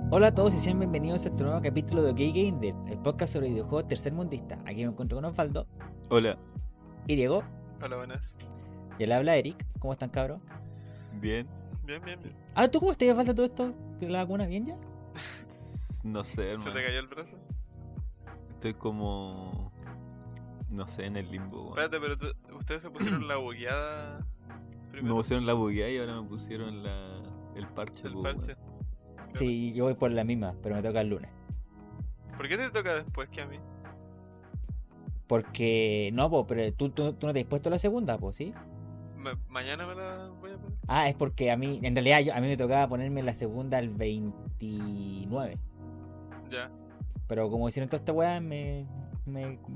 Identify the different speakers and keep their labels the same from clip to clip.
Speaker 1: Hola a todos y sean bienvenidos a este nuevo capítulo de OK Game Dev, el podcast sobre videojuegos tercermundista. Aquí me encuentro con Osvaldo
Speaker 2: Hola,
Speaker 1: y Diego,
Speaker 3: Hola, buenas.
Speaker 1: y él habla Eric. ¿Cómo están, cabros?
Speaker 2: bien.
Speaker 3: Bien, bien, bien.
Speaker 1: ¿Tú cómo estás, Osvaldo, todo esto? ¿De la vacuna bien ya?
Speaker 2: No sé,
Speaker 3: ¿Se te
Speaker 2: hermano.
Speaker 3: cayó el brazo?
Speaker 2: Estoy como. No sé, en el limbo, weón.
Speaker 3: Espérate, pero ustedes se pusieron la bugueada
Speaker 2: Me
Speaker 3: primero,
Speaker 2: pusieron la bugueada y ahora me pusieron el parche,
Speaker 3: el
Speaker 2: po,
Speaker 3: parche.
Speaker 2: weón.
Speaker 1: Sí, yo voy por la misma, pero me toca el lunes.
Speaker 3: ¿Por qué te toca después que a mí?
Speaker 1: Porque, no, pero tú no te has puesto la segunda, pues, ¿sí?
Speaker 3: Mañana me la voy a poner.
Speaker 1: Ah, es porque a mí, en realidad, a mí me tocaba ponerme la segunda el 29.
Speaker 3: Ya.
Speaker 1: Pero como hicieron toda esta weá, me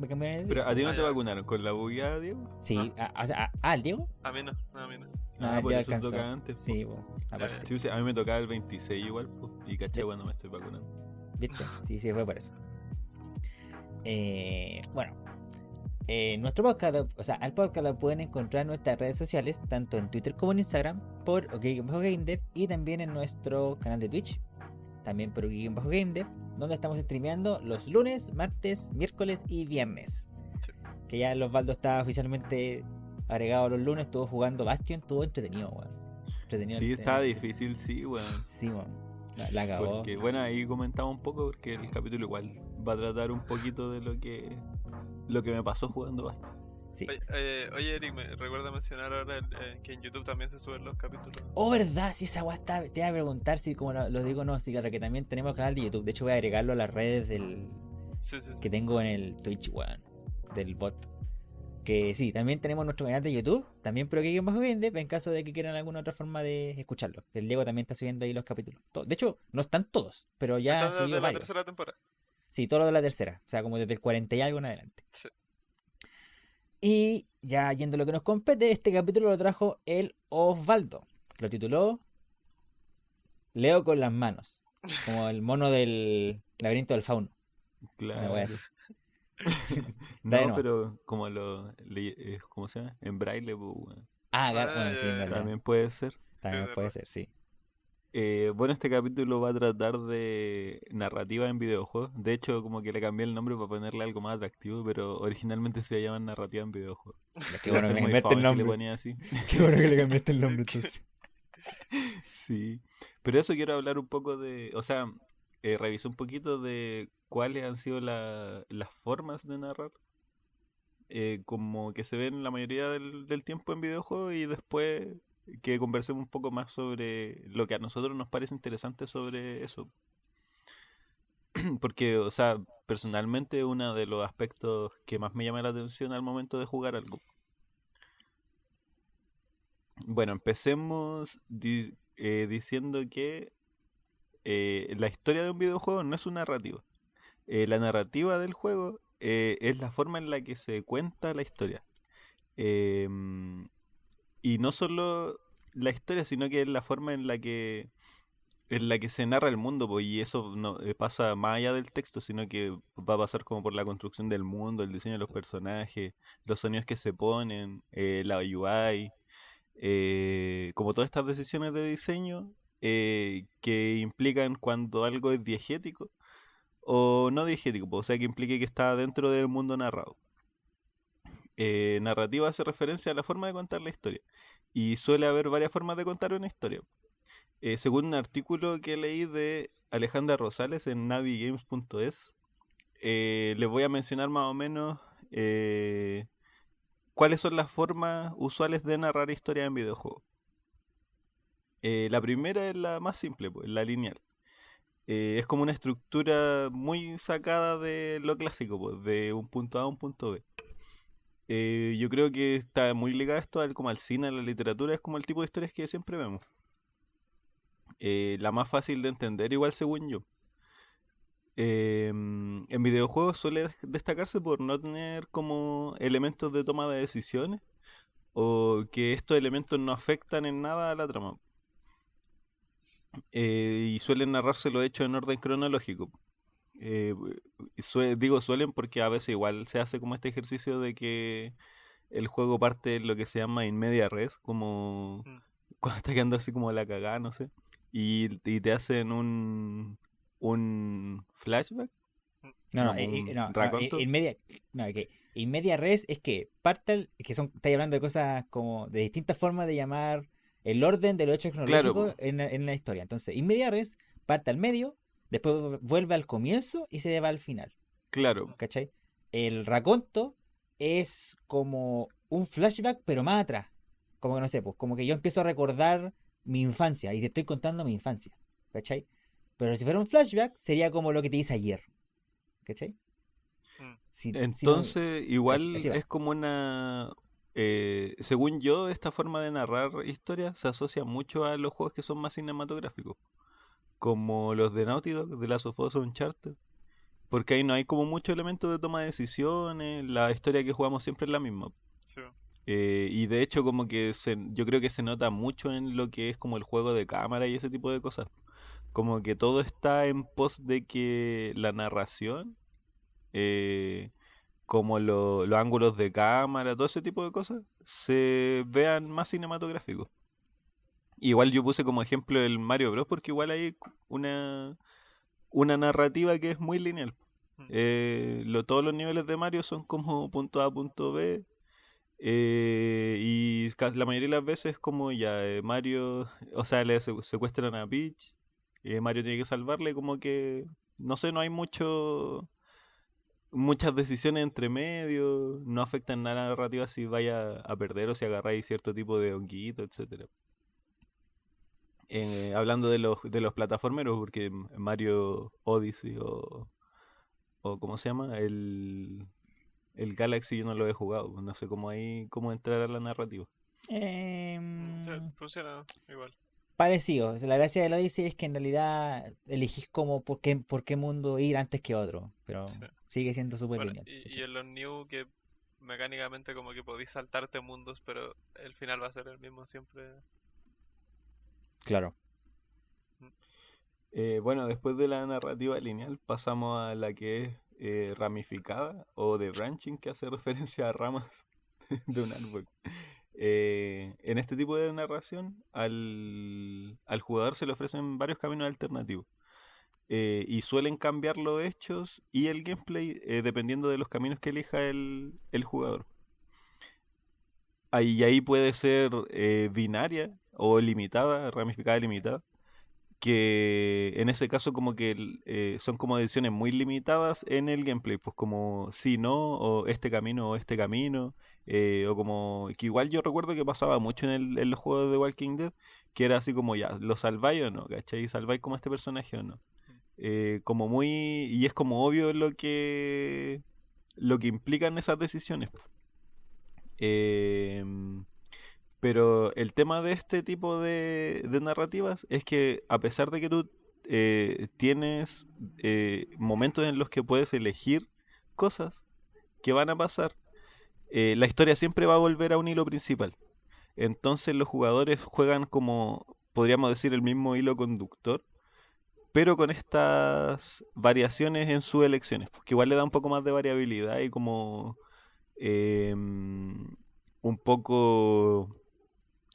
Speaker 1: cambiaron el
Speaker 2: Pero
Speaker 1: día.
Speaker 2: a ti no
Speaker 3: Ah,
Speaker 2: te
Speaker 3: ya.
Speaker 2: vacunaron con la bugueada, Diego.
Speaker 1: Sí, o sea, ¿el Diego?
Speaker 3: A mí no, a mí no.
Speaker 1: No,
Speaker 2: Ah,
Speaker 1: el
Speaker 2: por
Speaker 1: Diego
Speaker 2: eso te
Speaker 1: alcanzó.
Speaker 2: toca antes, po.
Speaker 1: Sí, pues, aparte.
Speaker 2: Sí, a mí me tocaba el 26 igual, pues. Y caché cuando me estoy vacunando.
Speaker 1: ¿Viste? Sí, fue por eso. Bueno, nuestro podcast, o sea, al podcast lo pueden encontrar en nuestras redes sociales, tanto en Twitter como en Instagram, por OkGameDev y también en nuestro canal de Twitch, también por OkGameDev, donde estamos streameando los lunes, martes, miércoles y viernes.
Speaker 3: Sí.
Speaker 1: Que ya el Osvaldo está oficialmente agregado los lunes, estuvo jugando Bastion, estuvo entretenido, weón. Entretenido
Speaker 2: Sí, está difícil, sí, weón.
Speaker 1: Sí, weón. La cagó.
Speaker 2: Porque, bueno, ahí comentamos un poco porque el capítulo igual va a tratar un poquito de lo que me pasó jugando Bastion.
Speaker 1: Sí.
Speaker 3: Oye, Eric, me recuerda mencionar ahora que en YouTube también se suben los capítulos.
Speaker 1: Oh, verdad, si esa weá está. Te iba a preguntar si, como lo digo, no, sí, claro que también tenemos canal de YouTube. De hecho, voy a agregarlo a las redes
Speaker 3: Sí.
Speaker 1: que tengo en el Twitch, weón, del bot. Que sí, también tenemos nuestro canal de YouTube, también pero que más bien en caso de que quieran alguna otra forma de escucharlo. El Diego también está subiendo ahí los capítulos. De hecho, no están todos, pero ya ha
Speaker 3: Esta es
Speaker 1: subido
Speaker 3: de la
Speaker 1: varios.
Speaker 3: tercera temporada.
Speaker 1: Sí, todo lo de la tercera, o sea, como desde el 40 y algo en adelante.
Speaker 3: Sí.
Speaker 1: Y ya yendo a lo que nos compete, este capítulo lo trajo el Osvaldo. Lo tituló Leo con las manos. Como el mono del laberinto del fauno. Una wea
Speaker 2: Claro.
Speaker 1: así. Dale
Speaker 2: No,
Speaker 1: nomás.
Speaker 2: pero como ¿cómo se llama? En braille, pues, weón.
Speaker 1: Bueno, sí, en
Speaker 3: Ya.
Speaker 1: verdad.
Speaker 2: También puede ser.
Speaker 3: Sí, es
Speaker 1: También puede
Speaker 3: verdad.
Speaker 1: ser, sí.
Speaker 2: Bueno, este capítulo va a tratar de narrativa en videojuegos. De hecho, como que le cambié el nombre para ponerle algo más atractivo, pero originalmente se llama narrativa en videojuegos.
Speaker 1: Qué
Speaker 2: Iba a
Speaker 1: bueno que
Speaker 2: ser
Speaker 1: le
Speaker 2: muy
Speaker 1: cambiaste el
Speaker 2: fome si le
Speaker 1: nombre.
Speaker 2: ponía así.
Speaker 1: Qué bueno que le cambiaste el nombre
Speaker 3: Es que-
Speaker 1: entonces.
Speaker 2: Sí. Pero eso quiero hablar un poco de... O sea, revisé un poquito de cuáles han sido las formas de narrar. Como que se ven la mayoría del tiempo en videojuegos y después que conversemos un poco más sobre lo que a nosotros nos parece interesante sobre eso. Porque, o sea, personalmente uno de los aspectos que más me llama la atención al momento de jugar algo. Bueno, empecemos diciendo que la historia de un videojuego no es una narrativa. La narrativa del juego es la forma en la que se cuenta la historia. Em, y no solo la historia, sino que es la forma en la que se narra el mundo, pues, y eso no pasa más allá del texto, sino que va a pasar como por la construcción del mundo, el diseño de los personajes, los sonidos que se ponen, la UI, como todas estas decisiones de diseño que implican cuando algo es diegético o no diegético, pues, o sea, que implique que está dentro del mundo narrado. Narrativa hace referencia a la forma de contar la historia. Y suele haber varias formas de contar una historia. Según un artículo que leí de Alejandra Rosales en navigames.es, les voy a mencionar más o menos cuáles son las formas usuales de narrar historias en videojuegos. La primera es la más simple, pues, la lineal. Es como una estructura muy sacada de lo clásico, pues, de un punto A a un punto B. Yo creo que está muy ligado esto como al cine, a la literatura, es como el tipo de historias que siempre vemos. La más fácil de entender, igual según yo. En videojuegos suele destacarse por no tener como elementos de toma de decisiones o que estos elementos no afectan en nada a la trama. Y suelen narrarse los hechos en orden cronológico. Eh, digo suelen porque a veces igual se hace como este ejercicio de que el juego parte en lo que se llama in media res, como
Speaker 3: Mm.
Speaker 2: cuando está quedando así como la cagada, no sé. Y te hacen un flashback,
Speaker 1: No,
Speaker 2: como un
Speaker 1: no,
Speaker 2: raconto.
Speaker 1: en media res es que estáis hablando de cosas como de distintas formas de llamar el orden de los hechos
Speaker 2: Claro,
Speaker 1: cronológicos
Speaker 2: po,
Speaker 1: en la historia. Entonces, in media res parte al medio, después vuelve al comienzo y se va al final.
Speaker 2: claro,
Speaker 1: ¿Cachai? El raconto es como un flashback, pero más atrás. Como que no sé, pues como que yo empiezo a recordar mi infancia y te estoy contando mi infancia. ¿Cachai? Pero si fuera un flashback, sería como lo que te hice ayer. ¿Cachai?
Speaker 3: Mm,
Speaker 1: Si no,
Speaker 2: entonces
Speaker 1: ¿cachai?
Speaker 2: igual
Speaker 1: Así va.
Speaker 2: es como una... según yo, esta forma de narrar historias se asocia mucho a los juegos que son más cinematográficos, como los de Naughty Dog, de Last of Us o Uncharted, porque ahí no hay como mucho elemento de toma de decisiones, la historia que jugamos siempre es la misma.
Speaker 3: sí.
Speaker 2: Y de hecho como que yo creo que se nota mucho en lo que es como el juego de cámara y ese tipo de cosas. Como que todo está en pos de que la narración, eh, como los ángulos de cámara, todo ese tipo de cosas, se vean más cinematográficos. Igual yo puse como ejemplo el Mario Bros. Porque igual hay una narrativa que es muy lineal.
Speaker 3: Mm,
Speaker 2: Todos los niveles de Mario son como punto A, punto B. Y la mayoría de las veces como ya Mario, o sea, secuestran a Peach, Mario tiene que salvarle, como que, no sé, no hay muchas decisiones entre medio, no afectan nada a la narrativa si vaya a perder o si agarráis cierto tipo de honguito, etcétera. Hablando de los plataformeros, porque Mario Odyssey o ¿cómo se llama? El Galaxy yo no lo he jugado, no sé cómo entrar a la narrativa.
Speaker 3: sí,
Speaker 1: Em,
Speaker 3: funciona igual.
Speaker 1: Parecido. O sea, la gracia del Odyssey es que en realidad elegís como por qué mundo ir antes que otro. Pero
Speaker 3: Sí.
Speaker 1: sigue siendo súper
Speaker 3: Bueno,
Speaker 1: lineal.
Speaker 3: y
Speaker 1: ¿Cachai?
Speaker 3: en los New que mecánicamente como que podéis saltarte mundos, pero el final va a ser el mismo siempre.
Speaker 1: Claro.
Speaker 3: Mm,
Speaker 2: Bueno, después de la narrativa lineal pasamos a la que es ramificada o de branching, que hace referencia a ramas de un árbol. En este tipo de narración, al jugador se le ofrecen varios caminos alternativos. Y suelen cambiar los hechos y el gameplay dependiendo de los caminos que elija el jugador. Ahí puede ser binaria o limitada, ramificada limitada, que en ese caso como que son como decisiones muy limitadas en el gameplay, pues como si no, o este camino, o como que igual yo recuerdo que pasaba mucho en los juegos de Walking Dead, que era así como ya, ¿lo salváis o no? ¿Cachai? ¿Salváis como a este personaje o no?
Speaker 3: mm,
Speaker 2: Como muy, y es como obvio lo que implican esas decisiones. Em, pero el tema de este tipo de narrativas es que a pesar de que tú tienes momentos en los que puedes elegir cosas que van a pasar, la historia siempre va a volver a un hilo principal. Entonces los jugadores juegan como, podríamos decir, el mismo hilo conductor, pero con estas variaciones en sus elecciones, que igual le da un poco más de variabilidad y como un poco,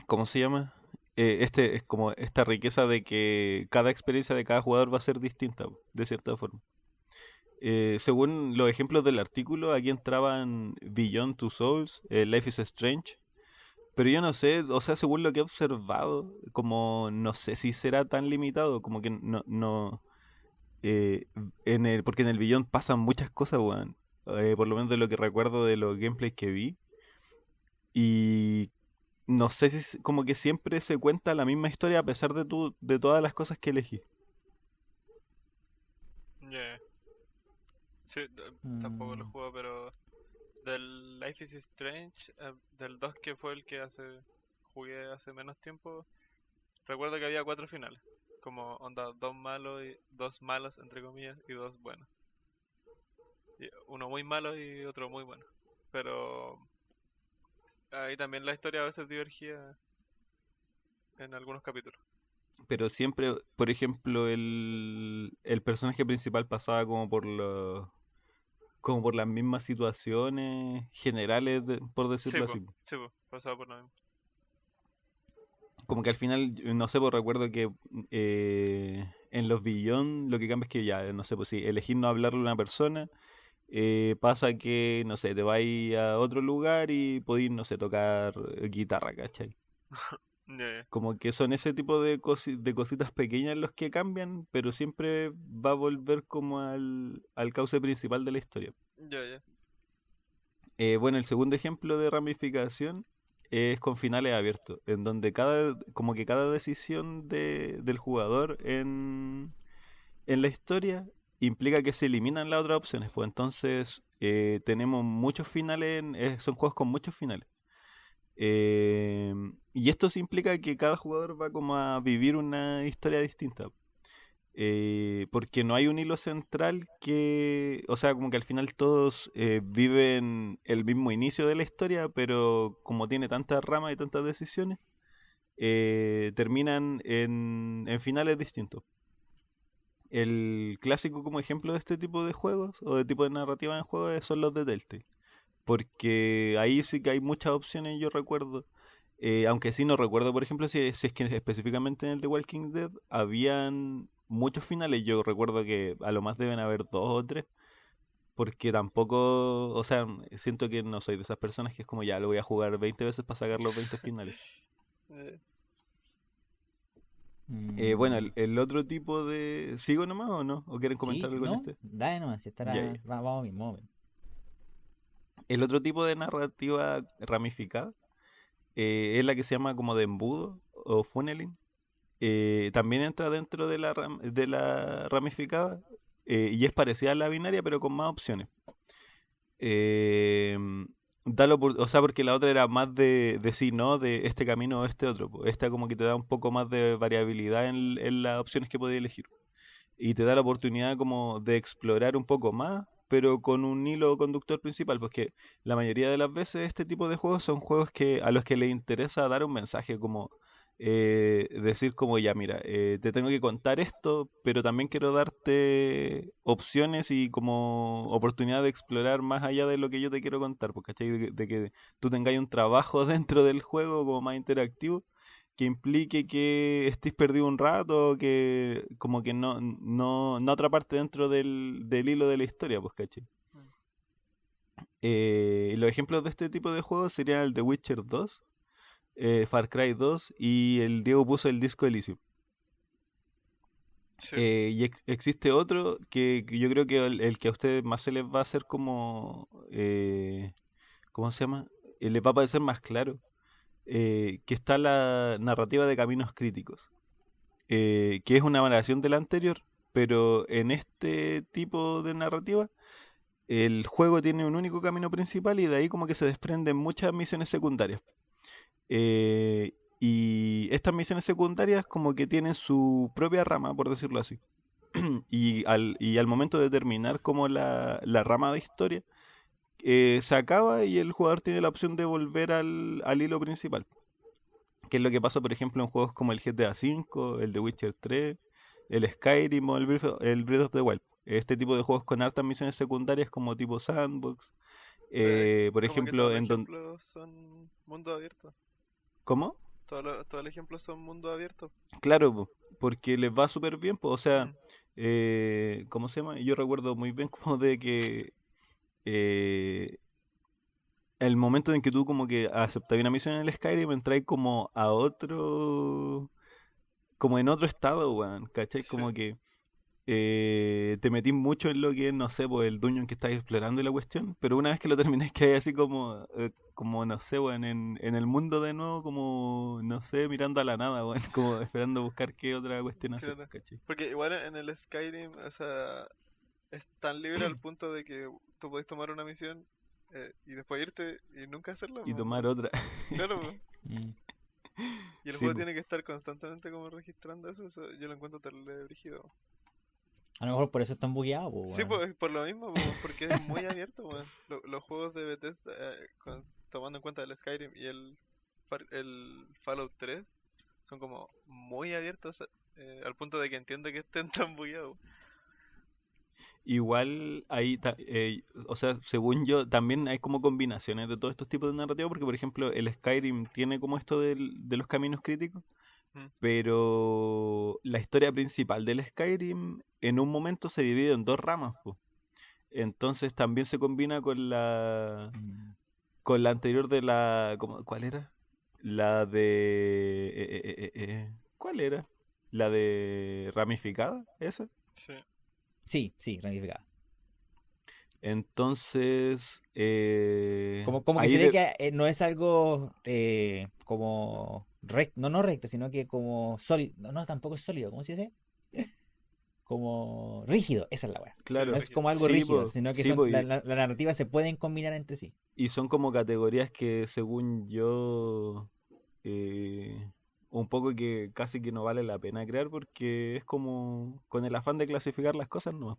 Speaker 2: ¿cómo se llama? Este es como esta riqueza de que cada experiencia de cada jugador va a ser distinta, de cierta forma. Según los ejemplos del artículo, aquí entraban Beyond Two Souls, Life is Strange, pero yo no sé, o sea, según lo que he observado, como no sé si será tan limitado, como que no, porque en el Beyond pasan muchas cosas, weón. Por lo menos de lo que recuerdo de los gameplays que vi. Y no sé si como que siempre se cuenta la misma historia a pesar de todas las cosas que elegí.
Speaker 3: yeah. Sí, tampoco lo
Speaker 1: Mm,
Speaker 3: juego, pero del Life is Strange, del 2 que fue el que jugué hace menos tiempo, recuerdo que había cuatro finales. Como onda, dos malos y dos malos entre comillas y dos buenos. Y uno muy malo y otro muy bueno. Pero ahí también la historia a veces divergía en algunos capítulos.
Speaker 2: Pero siempre, por ejemplo, el personaje principal pasaba como por las mismas situaciones generales, por decirlo así.
Speaker 3: Sí, po, pasaba por lo mismo.
Speaker 2: Como que al final, no sé, pues recuerdo que en los Beyond lo que cambia es que ya, no sé, pues si elegir no hablarle a una persona, pasa que, no sé, te vas a otro lugar y podís, no sé, tocar guitarra, ¿cachai?
Speaker 3: Ya, ya.
Speaker 2: Como que son ese tipo de, de cositas pequeñas los que cambian, pero siempre va a volver como al cauce principal de la historia.
Speaker 3: Ya, ya.
Speaker 2: Bueno, el segundo ejemplo de ramificación es con finales abiertos, en donde como que cada decisión del jugador en la historia implica que se eliminan las otras opciones. Pues entonces tenemos muchos finales, son juegos con muchos finales. Y esto sí implica que cada jugador va como a vivir una historia distinta. Porque no hay un hilo central que, o sea, como que al final todos viven el mismo inicio de la historia, pero como tiene tantas ramas y tantas decisiones, terminan en finales distintos. El clásico como ejemplo de este tipo de juegos o de tipo de narrativa en juegos son los de Telltale. Porque ahí sí que hay muchas opciones, yo recuerdo. Aunque sí no recuerdo, por ejemplo, si es que específicamente en el The Walking Dead habían muchos finales. Yo recuerdo que a lo más deben haber dos o tres. Porque tampoco, o sea, siento que no soy de esas personas que es como ya lo voy a jugar 20 veces para sacar los 20 finales.
Speaker 3: Eh,
Speaker 2: Bueno,
Speaker 1: Mm,
Speaker 2: el otro tipo de... ¿Sigo nomás o no? ¿O quieren comentar
Speaker 1: sí,
Speaker 2: algo en
Speaker 1: ¿no?
Speaker 2: este?
Speaker 1: Dale nomás, si
Speaker 2: Ya,
Speaker 1: estará.
Speaker 2: ya.
Speaker 1: Vamos bien, vamos bien.
Speaker 2: El otro tipo de narrativa ramificada es la que se llama como de embudo o funneling. También entra dentro de de la ramificada y es parecida a la binaria pero con más opciones. Eh, o sea, porque la otra era más de sí, no, de este camino o este otro. Po. Esta como que te da un poco más de variabilidad en las opciones que podés elegir. Y te da la oportunidad como de explorar un poco más, pero con un hilo conductor principal, porque la mayoría de las veces este tipo de juegos son juegos que a los que les interesa dar un mensaje, como decir como ya, mira, te tengo que contar esto, pero también quiero darte opciones y como oportunidad de explorar más allá de lo que yo te quiero contar, porque ¿cachai? De que tú tengáis un trabajo dentro del juego como más interactivo que implique que estés perdido un rato, que como que no atraparte dentro del hilo de la historia, pues, ¿cachai?
Speaker 3: mm.
Speaker 2: Y los ejemplos de este tipo de juegos serían el The Witcher 2, Far Cry 2 y el Diego puso el Disco Elysium.
Speaker 3: Sí.
Speaker 2: Y existe otro que yo creo que el que a ustedes más se les va a hacer como, ¿cómo se llama? Les va a parecer más claro, que está la narrativa de Caminos Críticos. Que es una variación de la anterior, pero en este tipo de narrativa el juego tiene un único camino principal y de ahí como que se desprenden muchas misiones secundarias. Y estas misiones secundarias como que tienen su propia rama, por decirlo así. Y al momento de terminar como la rama de historia, se acaba y el jugador tiene la opción de volver al hilo principal. Que es lo que pasa, por ejemplo, en juegos como el GTA V, el The Witcher 3, el Skyrim o el Breath of the Wild. Este tipo de juegos con altas misiones secundarias como tipo sandbox. Por
Speaker 3: Como que todos
Speaker 2: ejemplo,
Speaker 3: los
Speaker 2: en donde...
Speaker 3: ejemplos son mundo abierto.
Speaker 2: ¿Cómo?
Speaker 3: Todos los ejemplos son mundo abierto.
Speaker 2: Claro, po, porque les va súper bien. Po, o sea,
Speaker 3: Mm.
Speaker 2: ¿cómo se llama? Yo recuerdo muy bien como de que eh, el momento en que tú como que aceptas una misión en el Skyrim, entras como a otro... Como en otro estado, weón, ¿cachai?
Speaker 3: Sí,
Speaker 2: Como que te metí mucho en lo que es, no sé, pues el dungeon que estás explorando y la cuestión, pero una vez que lo terminé quedé así como, como no sé, weón, en el mundo de nuevo, como, no sé, mirando a la nada, weón, como esperando buscar qué otra cuestión hacer,
Speaker 3: claro.
Speaker 2: ¿cachai?
Speaker 3: Porque igual en el Skyrim, o sea, es tan libre al punto de que tú podés tomar una misión y después irte y nunca hacerla,
Speaker 2: Y
Speaker 3: po,
Speaker 2: tomar
Speaker 3: ¿no?
Speaker 2: otra.
Speaker 3: Claro, po.
Speaker 1: Mm.
Speaker 3: Y el
Speaker 2: Sí,
Speaker 3: juego
Speaker 2: pues.
Speaker 3: tiene que estar constantemente como registrando eso, yo lo encuentro terrible brígido.
Speaker 1: A lo mejor por eso están bugueados, po,
Speaker 3: Sí,
Speaker 1: weón.
Speaker 3: pues por lo mismo, po, porque es muy abierto, weón. Los juegos de Bethesda, tomando en cuenta el Skyrim y el Fallout 3, son como muy abiertos al punto de que entiendo que estén tan bugueados.
Speaker 2: Igual ahí, o sea, según yo, también hay como combinaciones de todos estos tipos de narrativa, porque por ejemplo el Skyrim tiene como esto de los caminos críticos,
Speaker 3: Mm.
Speaker 2: pero la historia principal del Skyrim en un momento se divide en dos ramas, po. Entonces también se combina
Speaker 1: Mm.
Speaker 2: con la anterior de la ¿cuál era? La de ¿cuál era? La de ramificada, esa.
Speaker 3: Sí.
Speaker 1: Sí, ramificada.
Speaker 2: Entonces,
Speaker 1: Como que
Speaker 2: ahí
Speaker 1: se ve
Speaker 2: de,
Speaker 1: que no es algo como recto, no recto, sino que como sólido. No, no, tampoco es sólido, ¿cómo se dice? Como rígido, esa es la weá.
Speaker 3: Sí,
Speaker 1: No
Speaker 2: claro,
Speaker 1: es
Speaker 3: rígido.
Speaker 1: como algo
Speaker 2: sí,
Speaker 1: rígido,
Speaker 2: po,
Speaker 1: sino que
Speaker 2: sí,
Speaker 1: son
Speaker 2: po,
Speaker 1: la narrativa se pueden combinar entre sí.
Speaker 2: y son como categorías que según yo, eh, un poco que casi que no vale la pena crear porque es como con el afán de clasificar las cosas, no,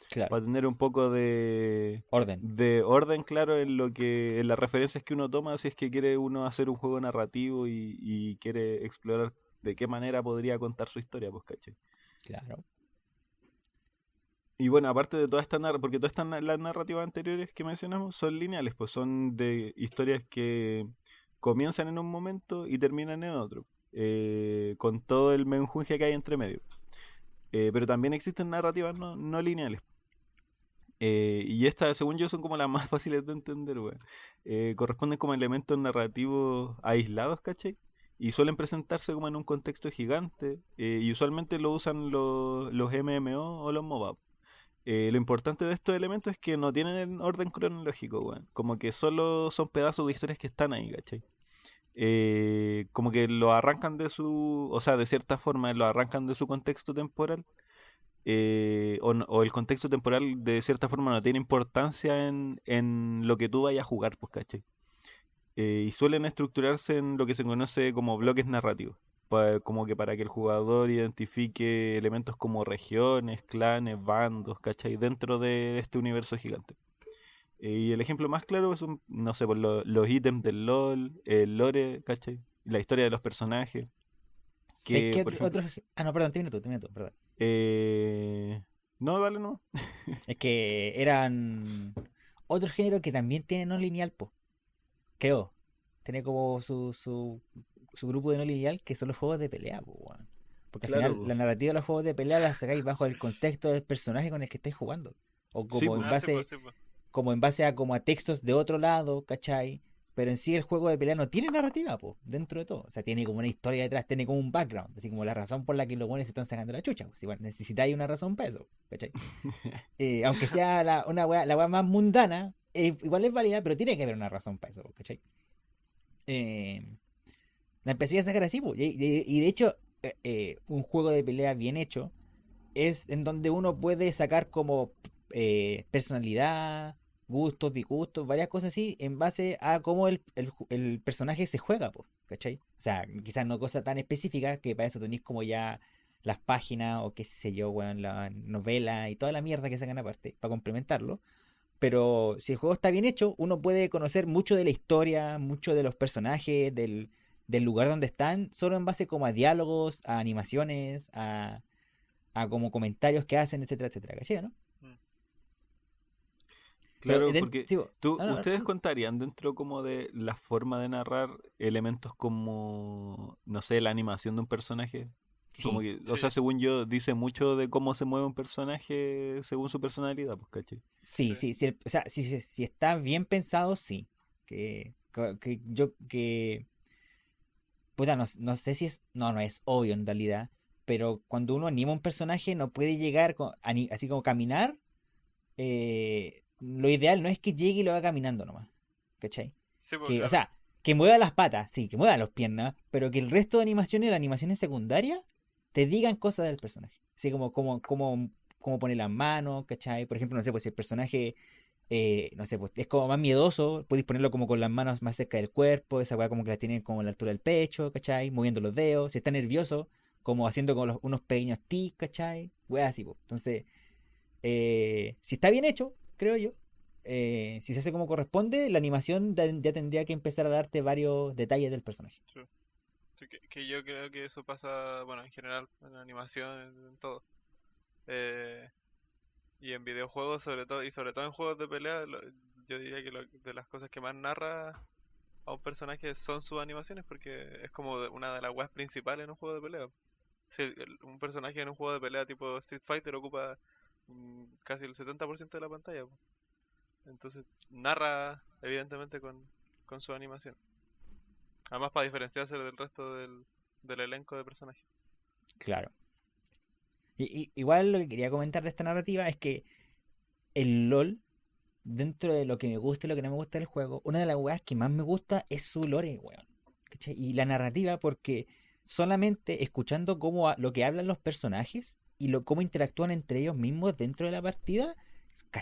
Speaker 1: Claro,
Speaker 2: para tener un poco
Speaker 1: orden.
Speaker 2: de orden claro en lo que, en las referencias que uno toma si es que quiere uno hacer un juego narrativo y quiere explorar de qué manera podría contar su historia, pues, ¿cachai?
Speaker 1: Claro.
Speaker 2: Y bueno, aparte de toda esta narrativa, porque todas las narrativas anteriores que mencionamos son lineales, pues son de historias que comienzan en un momento y terminan en otro, con todo el menjunje que hay entre medio. Pero también existen narrativas no lineales. Y estas, según yo, son como las más fáciles de entender, weón. Corresponden como elementos narrativos aislados, ¿cachai? Y suelen presentarse como en un contexto gigante. Y usualmente lo usan los MMO o los MOBA. Lo importante de estos elementos es que no tienen orden cronológico, weón. Como que solo son pedazos de historias que están ahí, ¿cachai? Como que lo arrancan de su, o sea, de cierta forma lo arrancan de su contexto temporal. O el contexto temporal de cierta forma no tiene importancia en lo que tú vayas a jugar, pues, ¿cachai? Y suelen estructurarse en lo que se conoce como bloques narrativos. Como que para que el jugador identifique elementos como regiones, clanes, bandos, ¿cachai? Dentro de este universo gigante. Y el ejemplo más claro son, no sé, pues, los ítems del LOL, el lore, ¿cachai? La historia de los personajes.
Speaker 1: ¿Sabes
Speaker 2: Que,
Speaker 1: qué
Speaker 2: por ejemplo,
Speaker 1: otros? Ah, no, perdón, te minuto, perdón.
Speaker 2: eh... no, dale, no.
Speaker 1: Es que eran otro género que también tiene no lineal, po. Creo. Tiene como su grupo de no lineal que son los juegos de pelea, po, weón. Porque al
Speaker 2: Claro,
Speaker 1: final
Speaker 2: po.
Speaker 1: la narrativa de los juegos de pelea la sacáis bajo el contexto del personaje con el que estáis jugando. O
Speaker 2: Sí,
Speaker 1: como en
Speaker 2: pues.
Speaker 3: Ah, sí, pues,
Speaker 1: base,
Speaker 3: sí, pues.
Speaker 1: como en base a como a textos de otro lado, ¿cachai? Pero en sí el juego de pelea no tiene narrativa, po, dentro de todo. O sea, tiene como una historia detrás, tiene como un background, así como la razón por la que los buenos se están sacando la chucha. Si bueno, necesitáis una razón para eso, ¿cachai? Aunque sea la wea más mundana, igual es válida, pero tiene que haber una razón para eso, ¿cachai? Eh, la empecé a sacar así, po, y de hecho, un juego de pelea bien hecho es en donde uno puede sacar como personalidad, gustos, disgustos, varias cosas así, en base a cómo el personaje se juega, po, ¿cachai? O sea, quizás no cosa tan específica, que para eso tenéis como ya las páginas o qué sé yo, weón, la novela y toda la mierda que sacan aparte, para complementarlo. Pero si el juego está bien hecho, uno puede conocer mucho de la historia, mucho de los personajes, del lugar donde están, solo en base como a diálogos, a animaciones, a como comentarios que hacen, etcétera, etcétera, ¿cachai, no?
Speaker 3: Mm.
Speaker 1: Pero,
Speaker 2: Claro, porque
Speaker 1: sí, no, no,
Speaker 2: ustedes contarían dentro como de la forma de narrar elementos como, no sé, la animación de un personaje. Como
Speaker 1: sí,
Speaker 2: que, o sea,
Speaker 3: Sí,
Speaker 2: según yo, dice mucho de cómo se mueve un personaje según su personalidad, pues, ¿cachai?
Speaker 1: sí,
Speaker 3: sí.
Speaker 1: sí, sí, o sea, si está bien pensado, sí. Que puta, no sé si es, no es obvio en realidad, pero cuando uno anima un personaje no puede llegar así como caminar. Lo ideal no es que llegue y lo haga caminando nomás, ¿cachai?
Speaker 3: Sí, pues,
Speaker 1: O
Speaker 3: claro.
Speaker 1: sea, que mueva las patas, sí, que mueva las piernas, pero que el resto de animaciones, las animaciones secundarias, te digan cosas del personaje. Así como poner las manos, ¿cachai? Por ejemplo, no sé, pues si el personaje, no sé, pues es como más miedoso, podéis ponerlo como con las manos más cerca del cuerpo, esa weá como que la tienen como a la altura del pecho, ¿cachai? Moviendo los dedos. Si está nervioso, como haciendo como unos pequeños tics, ¿cachai? Weá así, pues. Entonces, si está bien hecho, creo yo, si se hace como corresponde, la animación ya tendría que empezar a darte varios detalles del personaje.
Speaker 3: Sí. Sí, que yo creo que eso pasa, bueno, en general, en animación, en todo. Eh, y en videojuegos sobre todo, y sobre todo en juegos de pelea, yo diría que de las cosas que más narra a un personaje son sus animaciones, porque es como una de las weas principales en un juego de pelea. Si un personaje en un juego de pelea tipo Street Fighter ocupa casi el 70% de la pantalla, po. Entonces narra evidentemente con su animación. Además para diferenciarse del resto del elenco de personajes.
Speaker 1: Claro. Igual lo que quería comentar de esta narrativa es que el LOL, dentro de lo que me gusta y lo que no me gusta del juego, una de las weas que más me gusta es su lore, weón. ¿Cachai? Y la narrativa, porque solamente escuchando lo que hablan los personajes y cómo interactúan entre ellos mismos dentro de la partida,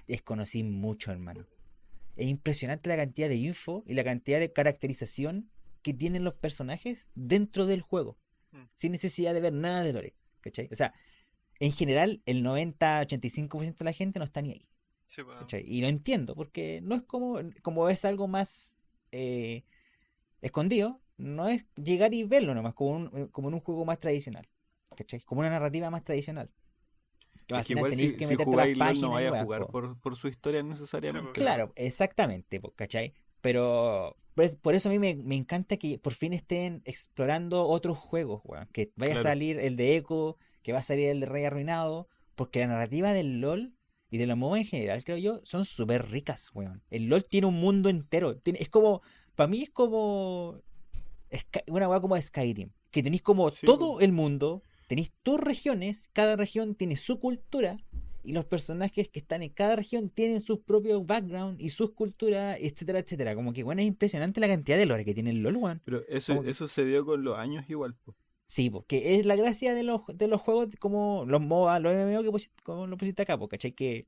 Speaker 1: desconocí mucho, hermano. Es impresionante la cantidad de info y la cantidad de caracterización que tienen los personajes dentro del juego,
Speaker 3: Mm.
Speaker 1: sin necesidad de ver nada de lore. ¿Cachai? O sea, en general, el 90-85% de la gente no está ni ahí.
Speaker 3: Sí, pues,
Speaker 1: ¿Cachai? Y lo entiendo, porque no es como es algo más eh, escondido, no es llegar y verlo nomás, como en un juego más tradicional. ¿Cachai? Como una narrativa más tradicional. Que
Speaker 2: Es
Speaker 1: al
Speaker 2: que
Speaker 1: final
Speaker 2: igual
Speaker 1: tenéis
Speaker 2: si,
Speaker 1: que
Speaker 2: si
Speaker 1: meterte a las
Speaker 2: jugáis LOL no
Speaker 1: páginas y
Speaker 2: vaya a
Speaker 1: weas,
Speaker 2: jugar
Speaker 1: po.
Speaker 2: por su historia
Speaker 3: sí, pues,
Speaker 2: necesariamente.
Speaker 3: claro.
Speaker 1: Claro, exactamente, po, ¿cachai? Pero por eso a mí me encanta que por fin estén explorando otros juegos, weón. Que vaya a
Speaker 2: Claro,
Speaker 1: salir el de Echo, que va a salir el de Rey Arruinado, porque la narrativa del LOL y de los MOBA en general, creo yo, son súper ricas, weón. El LOL tiene un mundo entero. Es como, para mí es como una weá como Skyrim, que tenéis como
Speaker 2: sí, po.
Speaker 1: todo el mundo, tenéis tus regiones, cada región tiene su cultura, y los personajes que están en cada región tienen sus propios background y sus culturas, etcétera, etcétera. Como que, bueno, es impresionante la cantidad de lore que tiene el LoL, weón.
Speaker 2: Pero eso,
Speaker 1: Como que,
Speaker 2: eso se dio con los años igual, po.
Speaker 1: sí, porque es la gracia de los juegos como los MOBA, los MMO como lo pusiste acá, ¿cachai? Que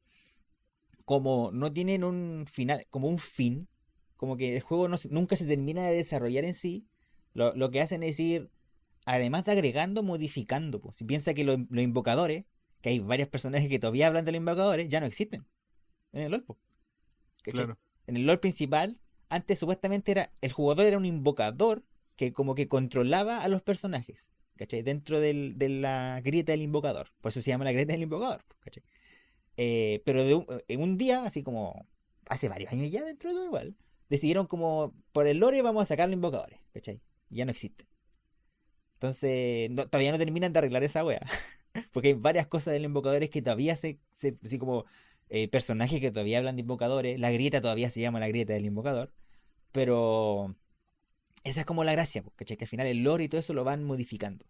Speaker 1: como no tienen un final, como un fin, como que el juego nunca se termina de desarrollar en sí, lo que hacen es ir, además de agregando, modificando. Po. Si piensa que los invocadores, que hay varios personajes que todavía hablan de los invocadores, ya no existen en el LoL. Po, ¿cachai?
Speaker 2: Claro,
Speaker 1: En el LoL principal, antes supuestamente el jugador era un invocador que como que controlaba a los personajes. ¿Cachai? Dentro de la grieta del invocador. Por eso se llama la grieta del invocador. ¿Cachai? Pero en un día, así como hace varios años ya dentro de todo igual, decidieron como, por el lore vamos a sacar los invocadores, ¿cachai? Ya no existen. Entonces, todavía no terminan de arreglar esa wea. Porque hay varias cosas de los invocadores que todavía así como personajes que todavía hablan de invocadores. La grieta todavía se llama la grieta del invocador. Pero esa es como la gracia, ¿cachai? Que al final el lore y todo eso lo van modificando.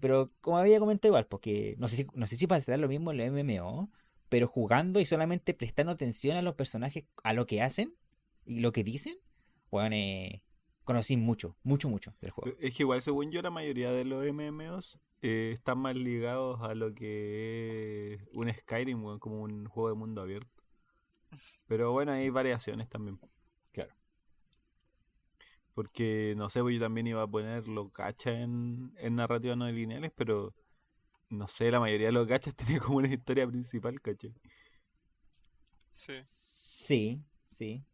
Speaker 1: Pero como había comentado igual, porque no sé si pasará lo mismo en los MMO, pero jugando y solamente prestando atención a los personajes, a lo que hacen y lo que dicen, bueno, conocí mucho, mucho, mucho del juego.
Speaker 2: es que igual según yo la mayoría de los MMOs están más ligados a lo que es un Skyrim, weón, como un juego de mundo abierto. Pero bueno, hay variaciones también.
Speaker 1: Claro.
Speaker 2: Porque, no sé, pues yo también iba a poner los gachas en narrativas no lineales, pero no sé, la mayoría de los gachas tiene como una historia principal, ¿cachai?
Speaker 3: Sí.
Speaker 1: Sí, sí.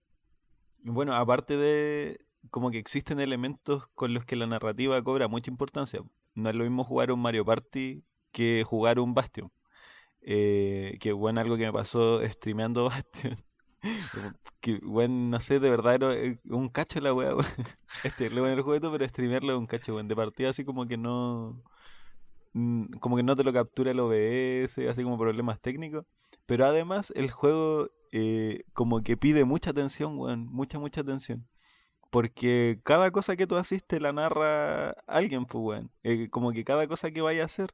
Speaker 2: Y bueno, aparte de como que existen elementos con los que la narrativa cobra mucha importancia. No es lo mismo jugar un Mario Party que jugar un Bastion. Que bueno, algo que me pasó streameando Bastion. Que bueno, no sé, de verdad era un cacho la wea, weón. Lo en el juego, pero streamearlo es un cacho, weón. De partida así como que no. Como que no te lo captura el OBS, así como problemas técnicos. Pero además el juego como que pide mucha atención, weón. Mucha, mucha atención. Porque cada cosa que tú haces te la narra alguien, pues, weón. Como que cada cosa que vaya a hacer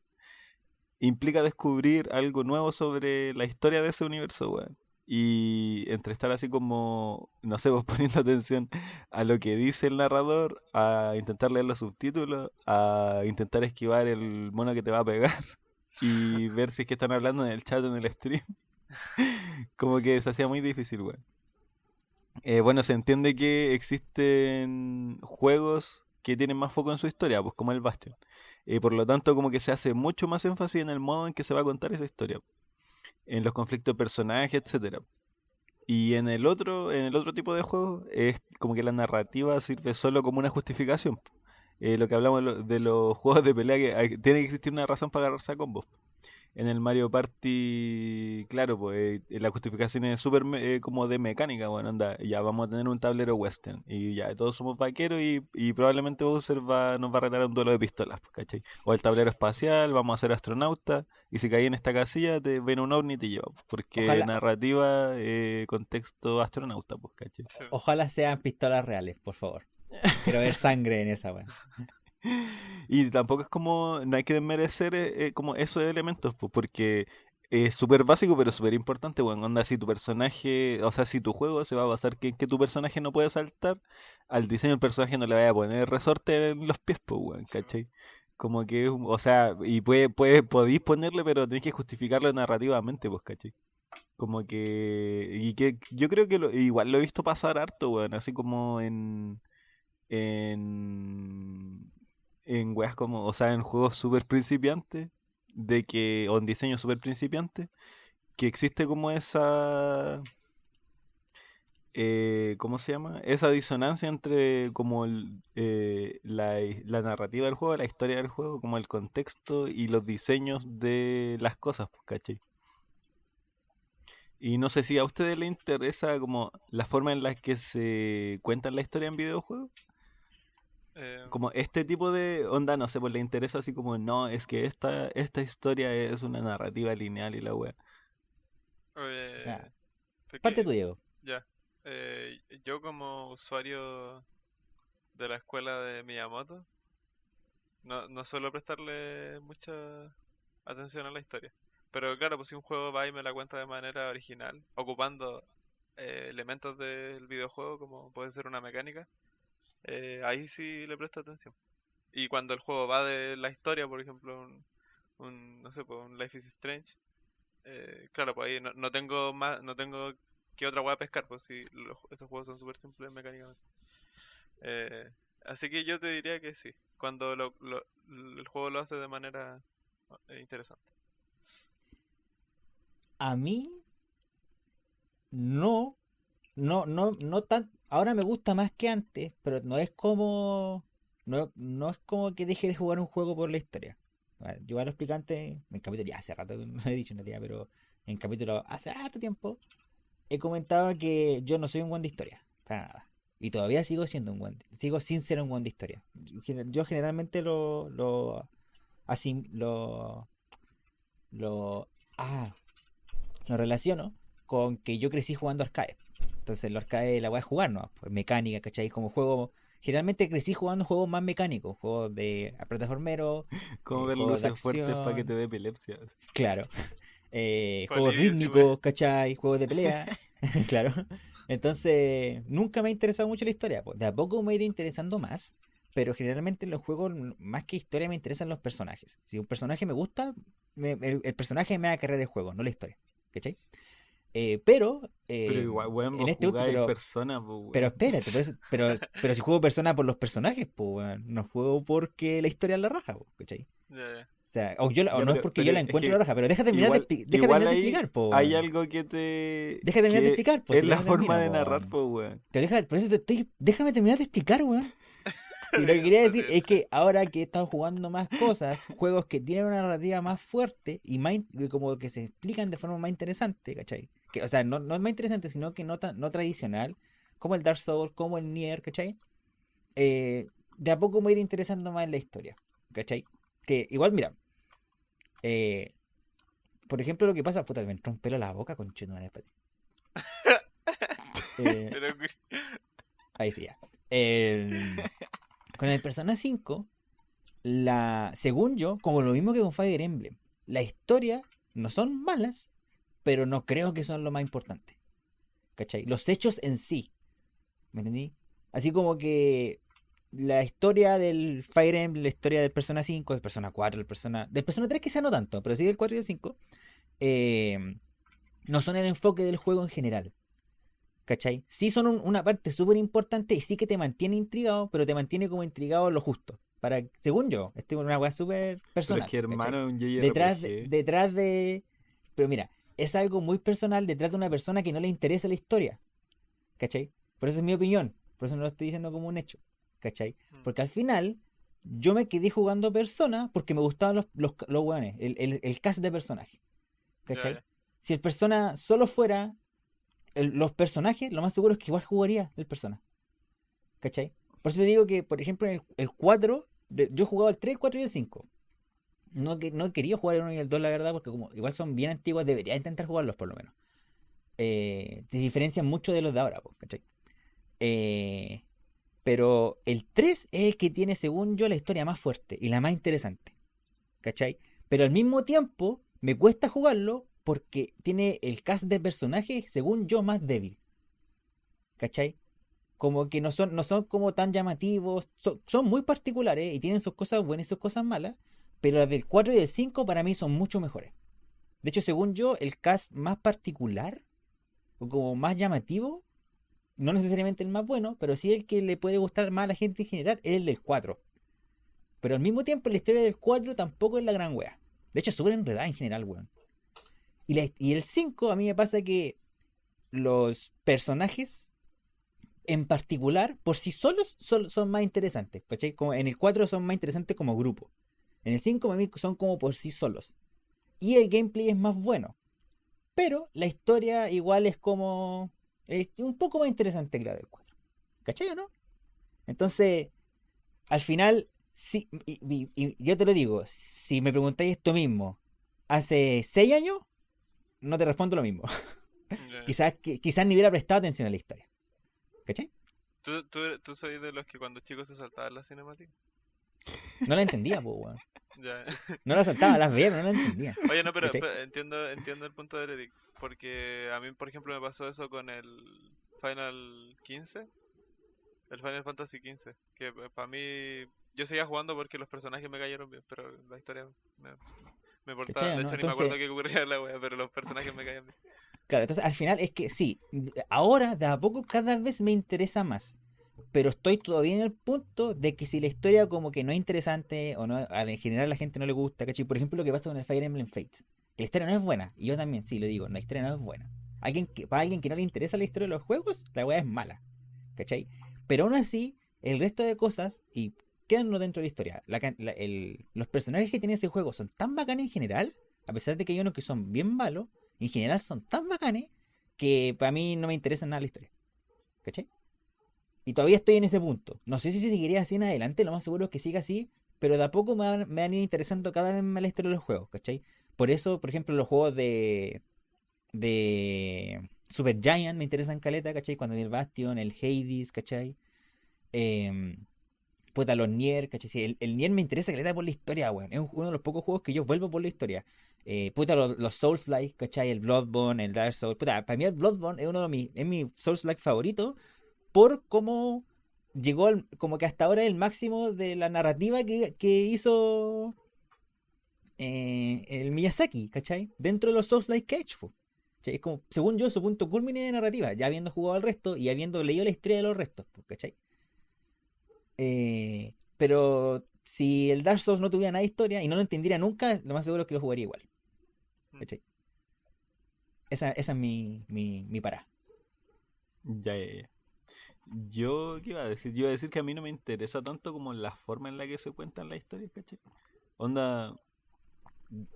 Speaker 2: implica descubrir algo nuevo sobre la historia de ese universo, weón. Y entre estar así como, no sé, vos poniendo atención a lo que dice el narrador, a intentar leer los subtítulos, a intentar esquivar el mono que te va a pegar y ver si es que están hablando en el chat, en el stream, como que se hacía muy difícil, weón. Bueno, se entiende que existen juegos que tienen más foco en su historia, pues como el Bastion. Por lo tanto, como que se hace mucho más énfasis en el modo en que se va a contar esa historia, en los conflictos de personajes, etcétera. Y en el otro tipo de juegos es como que la narrativa sirve solo como una justificación. Lo que hablamos de los juegos de pelea, que tiene que existir una razón para agarrarse a combos. En el Mario Party, claro, pues la justificación es súper como de mecánica, bueno, anda, ya vamos a tener un tablero western y ya todos somos vaqueros y probablemente Bowser nos va a retar a un duelo de pistolas, pues, ¿cachai? O el tablero espacial, vamos a ser astronautas y si caí en esta casilla te ven un ovni y te lleva, pues, porque
Speaker 1: Ojalá,
Speaker 2: narrativa, contexto astronauta, pues, ¿cachai?
Speaker 3: Sí.
Speaker 1: ojalá sean pistolas reales, por favor. Quiero ver sangre en esa weá.
Speaker 2: Y tampoco es como, no hay que desmerecer como esos elementos, pues, porque es súper básico, pero súper importante, weón. Onda, si tu personaje, o sea, si tu juego se va a basar que tu personaje no puede saltar, al diseño del personaje no le vaya a poner resorte en los pies, pues, weón,
Speaker 3: Sí.
Speaker 2: ¿cachai? Como que, o sea, y podéis ponerle, pero tenéis que justificarlo narrativamente, pues, ¿cachai? Como que, y que yo creo que igual lo he visto pasar harto, weón, así como en, en weas como, o sea, en juegos súper principiantes, o en diseño súper principiante, que existe como esa, ¿cómo se llama? Esa disonancia entre como la narrativa del juego, la historia del juego, como el contexto y los diseños de las cosas, pues, ¿cachai? Y no sé si a ustedes les interesa como la forma en la que se cuentan la historia en videojuegos.
Speaker 3: Eh,
Speaker 2: Como este tipo de onda, no sé, pues le interesa así como, no, es que esta historia es una narrativa lineal y la wea.
Speaker 1: O sea,
Speaker 3: eh,
Speaker 1: parte
Speaker 3: porque,
Speaker 1: tú, Diego.
Speaker 3: ya, yo como usuario de la escuela de Miyamoto, no suelo prestarle mucha atención a la historia. Pero claro, pues si un juego va y me la cuenta de manera original, ocupando elementos del videojuego, como puede ser una mecánica, ahí sí le presto atención. Y cuando el juego va de la historia, por ejemplo, no sé, pues un Life is Strange, claro, pues ahí no tengo más, no tengo que otra hueá pescar, pues si esos juegos son súper simples mecánicamente. Eh, Así que yo te diría que sí, cuando el juego lo hace de manera interesante.
Speaker 1: A mí, no, no tan. Ahora me gusta más que antes, pero no es como. No es como que deje de jugar un juego por la historia. Bueno, yo ya lo expliqué antes, en capítulo, ya hace rato que no lo he dicho en realidad, pero en capítulo hace harto tiempo, he comentado que yo no soy un buen de historia, para nada. Y todavía sigo siendo sigo sin ser un buen de historia. Yo generalmente así, lo, ah, lo relaciono con que yo crecí jugando arcade. Entonces, los arcade la voy a jugar, ¿no? Pues mecánica, ¿cachai? Como juego. Generalmente crecí jugando juegos más mecánicos, juegos de plataformero,
Speaker 2: Como ver
Speaker 1: juegos de
Speaker 2: luces fuertes para que te
Speaker 1: acción,
Speaker 2: dé epilepsia.
Speaker 1: claro. Juegos
Speaker 3: Polivio, sí, güey.
Speaker 1: rítmicos, ¿cachai? Juegos de pelea, claro. Entonces, nunca me ha interesado mucho la historia. Pues, de a poco me he ido interesando más, pero generalmente en los juegos, más que historia, me interesan los personajes. Si un personaje me gusta, el personaje me va a cargar el juego, no la historia, ¿cachai? Pero,
Speaker 2: Pero igual, weón,
Speaker 1: en
Speaker 2: vos
Speaker 1: este último,
Speaker 2: jugáis personas, pues,
Speaker 1: pero
Speaker 2: weón.
Speaker 1: espérate, pero si juego persona por los personajes, pues, weón, no juego porque la historia es la raja, pues, ¿cachai?
Speaker 3: Ya, ya.
Speaker 1: O sea, o
Speaker 2: Ya,
Speaker 1: no es porque yo
Speaker 2: pero
Speaker 1: la
Speaker 2: es
Speaker 1: encuentro la
Speaker 2: que
Speaker 1: raja, pero
Speaker 2: igual,
Speaker 1: deja
Speaker 2: igual
Speaker 1: terminar de
Speaker 2: ahí
Speaker 1: explicar, pues,
Speaker 2: hay
Speaker 1: weón.
Speaker 2: algo que te...
Speaker 1: Deja terminar de
Speaker 2: que
Speaker 1: explicar, pues,
Speaker 2: es
Speaker 1: si
Speaker 2: la
Speaker 1: ya no
Speaker 2: forma
Speaker 1: termino,
Speaker 2: de
Speaker 1: pues,
Speaker 2: narrar,
Speaker 1: weón.
Speaker 2: pues, weón.
Speaker 1: Por eso déjame terminar de explicar, weón. Si lo que quería
Speaker 3: Está
Speaker 1: decir
Speaker 3: bien.
Speaker 1: es que ahora que he estado jugando más cosas, juegos que tienen una narrativa más fuerte y más y como que se explican de forma más interesante, ¿cachai? Que, o sea, no es más interesante, sino que no tradicional, como el Dark Souls, como el Nier, ¿cachai? De a poco me he ido interesando más en la historia, ¿cachai? Que igual, mira, eh, por ejemplo, lo que pasa, puta, me entró un pelo a la boca con espérate. Eh,
Speaker 3: Pero,
Speaker 1: Ahí sí ya. Con el Persona 5, según yo, como lo mismo que con Fire Emblem, la historia no son malas, pero no creo que son lo más importante. ¿Cachai? Los hechos en sí. ¿Me entendí? Así como que la historia del Fire Emblem, la historia del Persona 5, del Persona 4, del Persona 3 quizá no tanto, pero sí del 4 y del 5, eh, no son el enfoque del juego en general. ¿Cachai? Sí son una parte súper importante y sí que te mantiene intrigado, pero te mantiene como intrigado lo justo. Según yo, esto es una weá súper
Speaker 2: Pero es
Speaker 1: personal,
Speaker 2: que,
Speaker 1: ¿cachai?
Speaker 2: hermano, es un
Speaker 1: Detrás de,
Speaker 2: JRPG.
Speaker 1: detrás de... Pero mira, es algo muy personal detrás de una persona que no le interesa la historia, ¿cachai? Por eso es mi opinión, por eso no lo estoy diciendo como un hecho, ¿cachai?
Speaker 3: mm,
Speaker 1: Porque al final, yo me quedé jugando Persona porque me gustaban los weones, el cast de personajes.
Speaker 3: Ya,
Speaker 1: ¿Cachai?
Speaker 3: ya.
Speaker 1: Si el Persona solo fuera los personajes, lo más seguro es que igual jugaría el Persona. ¿Cachai? Por eso te digo que, por ejemplo, en el 4, yo he jugado el 3, el 4 y el 5. No he querido jugar el 1 y el 2, la verdad, porque como igual son bien antiguos, debería intentar jugarlos por lo menos. Te diferencian mucho de los de ahora, po, ¿cachai? Eh, pero el 3 es el que tiene, según yo, la historia más fuerte y la más interesante. ¿Cachai? Pero al mismo tiempo me cuesta jugarlo porque tiene el cast de personajes, según yo, más débil. ¿Cachai? Como que no son como tan llamativos, son muy particulares y tienen sus cosas buenas y sus cosas malas, pero las del 4 y del 5 para mí son mucho mejores. De hecho, según yo, el cast más particular o como más llamativo, no necesariamente el más bueno, pero sí el que le puede gustar más a la gente en general, es el del 4. Pero al mismo tiempo la historia del 4 tampoco es la gran wea. De hecho, es súper enredada en general, weón. Y el 5 a mí me pasa que los personajes en particular, por sí solos, son más interesantes. ¿Cachai? Como en el 4 son más interesantes como grupo. En el 5 a mí son como por sí solos. Y el gameplay es más bueno. Pero la historia igual es como... Es un poco más interesante que la del 4. ¿Cachai o no? Entonces, al final, sí, y yo te lo digo, si me preguntáis esto mismo hace 6 años, no te respondo lo mismo.
Speaker 3: Ya.
Speaker 1: Quizás ni hubiera prestado atención a la historia. ¿Cachai?
Speaker 3: ¿Tú soy de los que cuando chicos se saltaban la cinemática?
Speaker 1: No la entendía, pues, weón.
Speaker 3: Ya.
Speaker 1: No la saltaba, las veía, pero no la entendía.
Speaker 3: Oye, no,
Speaker 1: ¿Cachai?
Speaker 3: pero entiendo el punto de Eric. Porque a mí, por ejemplo, me pasó eso con el Final 15, el Final Fantasy 15. Que para mí, yo seguía jugando porque los personajes me cayeron bien, pero la historia me, me importaba.
Speaker 1: ¿Cachai o
Speaker 3: De
Speaker 1: no?
Speaker 3: hecho, ni me acuerdo
Speaker 1: Entonces,
Speaker 3: qué ocurría en la wea, pero los personajes me caían bien.
Speaker 1: claro, entonces al final es que sí, ahora de a poco cada vez me interesa más. Pero estoy todavía en el punto de que si la historia como que no es interesante o no, en general a la gente no le gusta, ¿cachai? Por ejemplo, lo que pasa con el Fire Emblem Fates. La historia no es buena, y yo también sí lo digo, la historia no es buena. Para alguien que no le interesa la historia de los juegos, la weá es mala, ¿cachai? Pero aún así, el resto de cosas, y quédanos dentro de la historia, los personajes que tiene ese juego son tan bacanes en general, a pesar de que hay unos que son bien malos, en general son tan bacanes que para mí no me interesa nada la historia, ¿cachai? Y todavía estoy en ese punto. No sé si seguiría así en adelante, lo más seguro es que siga así, pero de a poco me han ido interesando cada vez más la historia de los juegos, ¿cachai? Por eso, por ejemplo, los juegos de Super Giant me interesan caleta, ¿cachai? Cuando vi el Bastion, el Hades, ¿cachai? Eh, puta, los Nier, ¿cachai? Sí, el Nier me interesa caleta por la historia, weón. Es uno de los pocos juegos que yo vuelvo por la historia. Puta, los Souls-like, ¿cachai? El Bloodborne, el Dark Souls. Puta, para mí el Bloodborne es uno de es mi Souls-like favorito por cómo llegó como que hasta ahora es el máximo de la narrativa que hizo el Miyazaki, ¿cachai? Dentro de los Souls-like que ha hecho. ¿Cachai? Es como, según yo, su punto culmine de narrativa, ya habiendo jugado al resto y habiendo leído la historia de los restos, ¿cachai? Pero si el Dark Souls no tuviera nada de historia y no lo entendiera nunca, lo más seguro es que lo jugaría igual,
Speaker 3: Mm.
Speaker 1: ¿cachai? Esa es mi parada.
Speaker 2: Ya, ya, ya. Yo, ¿qué iba a decir? Yo iba a decir que a mí no me interesa tanto como la forma en la que se cuentan las historias, ¿cachai? Onda,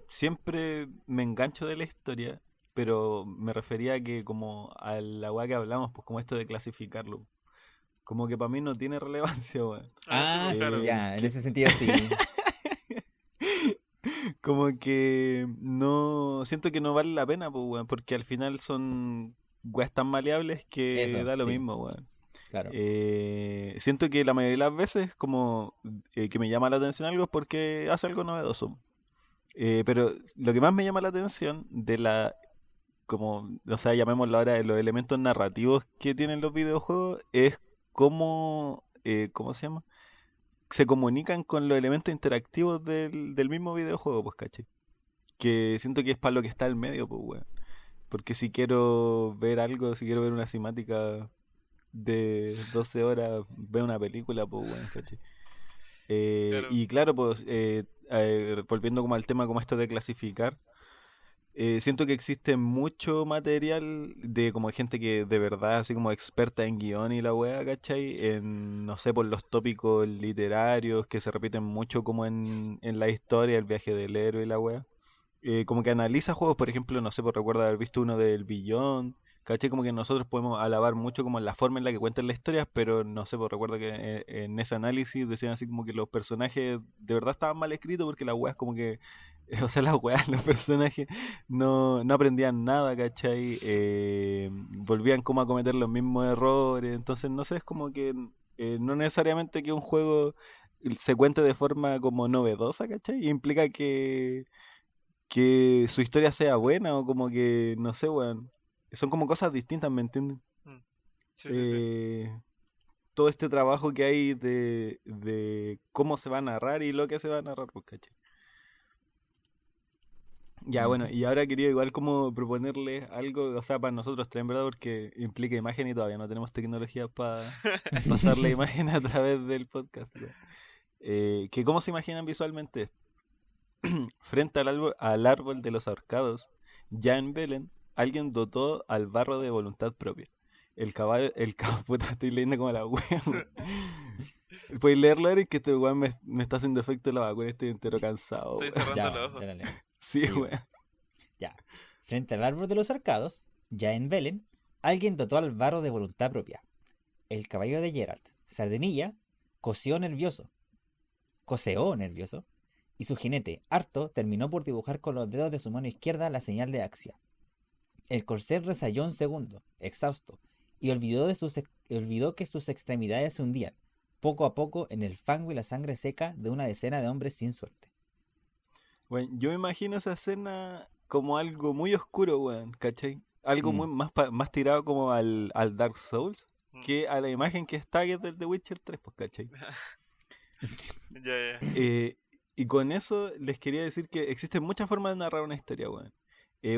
Speaker 2: siempre me engancho de la historia, pero me refería a que como a la weá que hablamos, pues como esto de clasificarlo. Como que para mí no tiene relevancia, weón.
Speaker 3: Ah, sí,
Speaker 1: Ah,
Speaker 3: pues claro.
Speaker 1: ya, en
Speaker 2: Que...
Speaker 1: ese sentido sí.
Speaker 2: Como que no... Siento que no vale la pena, pues, weón, porque al final son weas tan maleables que
Speaker 1: Eso,
Speaker 2: da lo
Speaker 1: sí,
Speaker 2: mismo, weón.
Speaker 1: claro.
Speaker 2: Siento que la mayoría de las veces como que me llama la atención algo es porque hace algo novedoso. Pero lo que más me llama la atención de la, como, o sea, llamémoslo ahora de los elementos narrativos que tienen los videojuegos es cómo, ¿cómo se llama? Se comunican con los elementos interactivos del mismo videojuego, pues, ¿cachai? Que siento que es para lo que está el medio, pues, weón. Porque si quiero ver algo, si quiero ver una cinemática de 12 horas, ver una película, pues, weón, ¿cachai?
Speaker 3: Claro.
Speaker 2: Y claro, pues, volviendo como al tema como esto de clasificar, Siento que existe mucho material de como gente que de verdad, así como experta en guión y la wea, ¿cachai? En, no sé, por los tópicos literarios que se repiten mucho como en la historia, el viaje del héroe y la wea. Como que analiza juegos, por ejemplo, no sé, por recuerdo haber visto uno del Beyond, ¿cachai? Como que nosotros podemos alabar mucho como la forma en la que cuentan las historias, pero no sé, por recuerdo que en ese análisis decían así como que los personajes de verdad estaban mal escritos porque las weas como que, o sea, las weas, los personajes no aprendían nada, ¿cachai? Volvían como a cometer los mismos errores, entonces no sé, es como que no necesariamente que un juego se cuente de forma como novedosa, ¿cachai? Implica que su historia sea buena o como que, no sé, weón. Son como cosas distintas, ¿me entienden?
Speaker 3: Mm. Sí, sí, sí.
Speaker 2: Eh, Todo este trabajo que hay de cómo se va a narrar y lo que se va a narrar, pues, ¿cachai? Ya, bueno, y ahora quería igual como proponerles algo, o sea, para nosotros tres, en verdad, porque implica imagen y todavía no tenemos tecnología para pasar la imagen a través del podcast, weón. Que cómo se imaginan visualmente esto. Frente al árbol de los ahorcados, ya en Belén, alguien dotó al barro de voluntad propia. El caballo, puta, estoy leyendo como la wea, weón. ¿Puedes leerlo, Eric? Que este weón me está haciendo efecto la vacuna, estoy entero cansado,
Speaker 3: Estoy
Speaker 2: weón.
Speaker 3: cerrando
Speaker 1: Ya,
Speaker 3: los ojos.
Speaker 1: ya la leo.
Speaker 2: Sí,
Speaker 1: Sí,
Speaker 2: weón.
Speaker 1: weón. Ya. Frente al árbol de los arcados, ya en Belén, alguien dotó al barro de voluntad propia. El caballo de Geralt, Sardenilla, coseó nervioso, coseó nervioso, y su jinete, harto, terminó por dibujar con los dedos de su mano izquierda la señal de Axia. El corcel resalló un segundo, exhausto, y olvidó que sus extremidades se hundían, poco a poco, en el fango y la sangre seca de una decena de hombres sin suerte.
Speaker 2: Bueno, yo me imagino esa escena como algo muy oscuro, weón, ¿cachai? Algo muy
Speaker 1: Mm.
Speaker 2: más tirado como al Dark Souls
Speaker 3: Mm.
Speaker 2: que a la imagen que está que es del The Witcher 3, pues, ¿cachai?
Speaker 3: Ya, ya.
Speaker 2: Eh, y con eso les quería decir que existen muchas formas de narrar una historia, weón.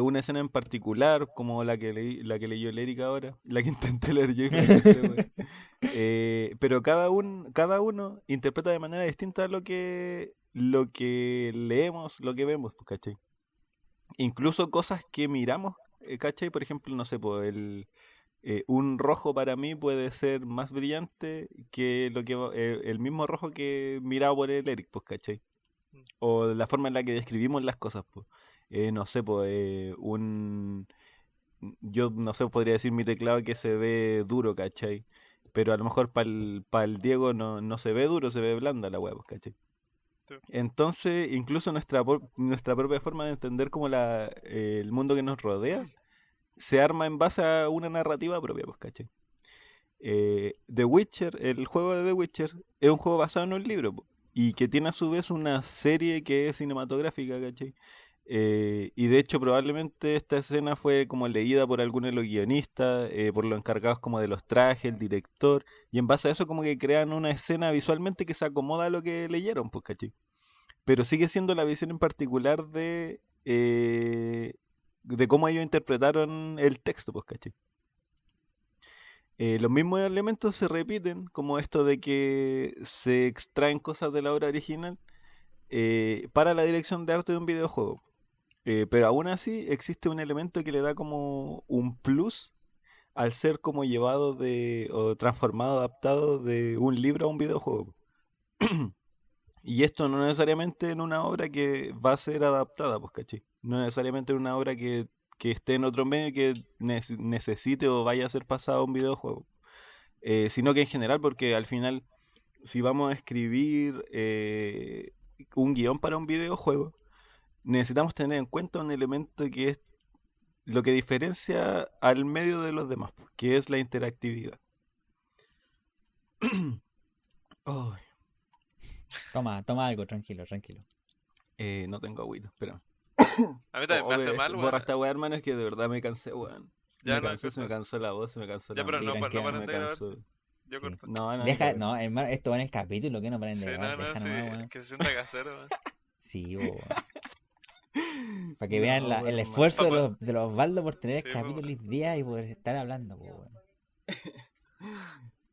Speaker 2: Una escena en particular, como la que leyó el Eric ahora, la que intenté leer yo y fracasé, weón. Pero cada uno interpreta de manera distinta lo que leemos, lo que vemos, pues, ¿cachai? Incluso cosas que miramos, ¿cachai? Por ejemplo, no sé, pues un rojo para mí puede ser más brillante que el mismo rojo que mirado por el Eric, pues, ¿cachai?
Speaker 3: Mm.
Speaker 2: O la forma en la que describimos las cosas, pues. No sé, pues yo no sé, podría decir mi teclado que se ve duro, ¿cachai? Pero a lo mejor para el Diego no se ve duro, se ve blanda la hueá, pues, ¿cachai?
Speaker 3: Sí.
Speaker 2: Entonces, incluso nuestra propia forma de entender como el mundo que nos rodea se arma en base a una narrativa propia, pues, ¿cachai? The Witcher, el juego de The Witcher, es un juego basado en un libro, po, y que tiene a su vez una serie que es cinematográfica, ¿cachai? Y de hecho probablemente esta escena fue como leída por alguno de los guionistas, por los encargados como de los trajes, el director, y en base a eso como que crean una escena visualmente que se acomoda a lo que leyeron, pues, ¿cachai? Pero sigue siendo la visión en particular de cómo ellos interpretaron el texto, pues, ¿cachai? Los mismos elementos se repiten, como esto de que se extraen cosas de la obra original para la dirección de arte de un videojuego. Pero aún así existe un elemento que le da como un plus al ser como llevado o transformado, adaptado de un libro a un videojuego. Y esto no necesariamente en una obra que va a ser adaptada, pues, ¿cachai? No necesariamente en una obra que esté en otro medio y que necesite o vaya a ser pasada a un videojuego. Sino que en general, porque al final, si vamos a escribir un guión para un videojuego, necesitamos tener en cuenta un elemento que es lo que diferencia al medio de los demás, pues, que es la interactividad. Ay,
Speaker 1: Toma algo, tranquilo, tranquilo.
Speaker 2: no tengo agüita, espera.
Speaker 3: A mí también me hace mal,
Speaker 2: Borra
Speaker 3: weón.
Speaker 2: esta weá, hermano, es que de verdad me cansé, weón.
Speaker 3: Ya
Speaker 2: Me
Speaker 3: no,
Speaker 2: cansé, se me
Speaker 3: corta.
Speaker 2: cansó la voz, se me cansó
Speaker 3: Ya,
Speaker 2: la
Speaker 3: pero
Speaker 1: Sí,
Speaker 3: no,
Speaker 2: mente,
Speaker 3: no
Speaker 1: tranquilo,
Speaker 3: paren
Speaker 2: me
Speaker 3: de grabarse.
Speaker 2: cansó.
Speaker 3: Yo
Speaker 1: sí.
Speaker 3: corto.
Speaker 2: No, no, ni
Speaker 1: Deja,
Speaker 2: cagar.
Speaker 1: no, hermano, esto va en el capítulo, que no paren de
Speaker 3: Sí,
Speaker 1: grabar,
Speaker 3: no, no,
Speaker 1: deja
Speaker 3: sí.
Speaker 1: nomás, weón.
Speaker 3: Que se sienta casero, weón.
Speaker 1: Sí, weón. Para que vean
Speaker 2: No,
Speaker 1: el esfuerzo
Speaker 3: Papá.
Speaker 1: de los Osvaldo por tener
Speaker 3: Sí, pues,
Speaker 1: capítulos y
Speaker 3: weón.
Speaker 1: días y poder estar hablando, weón.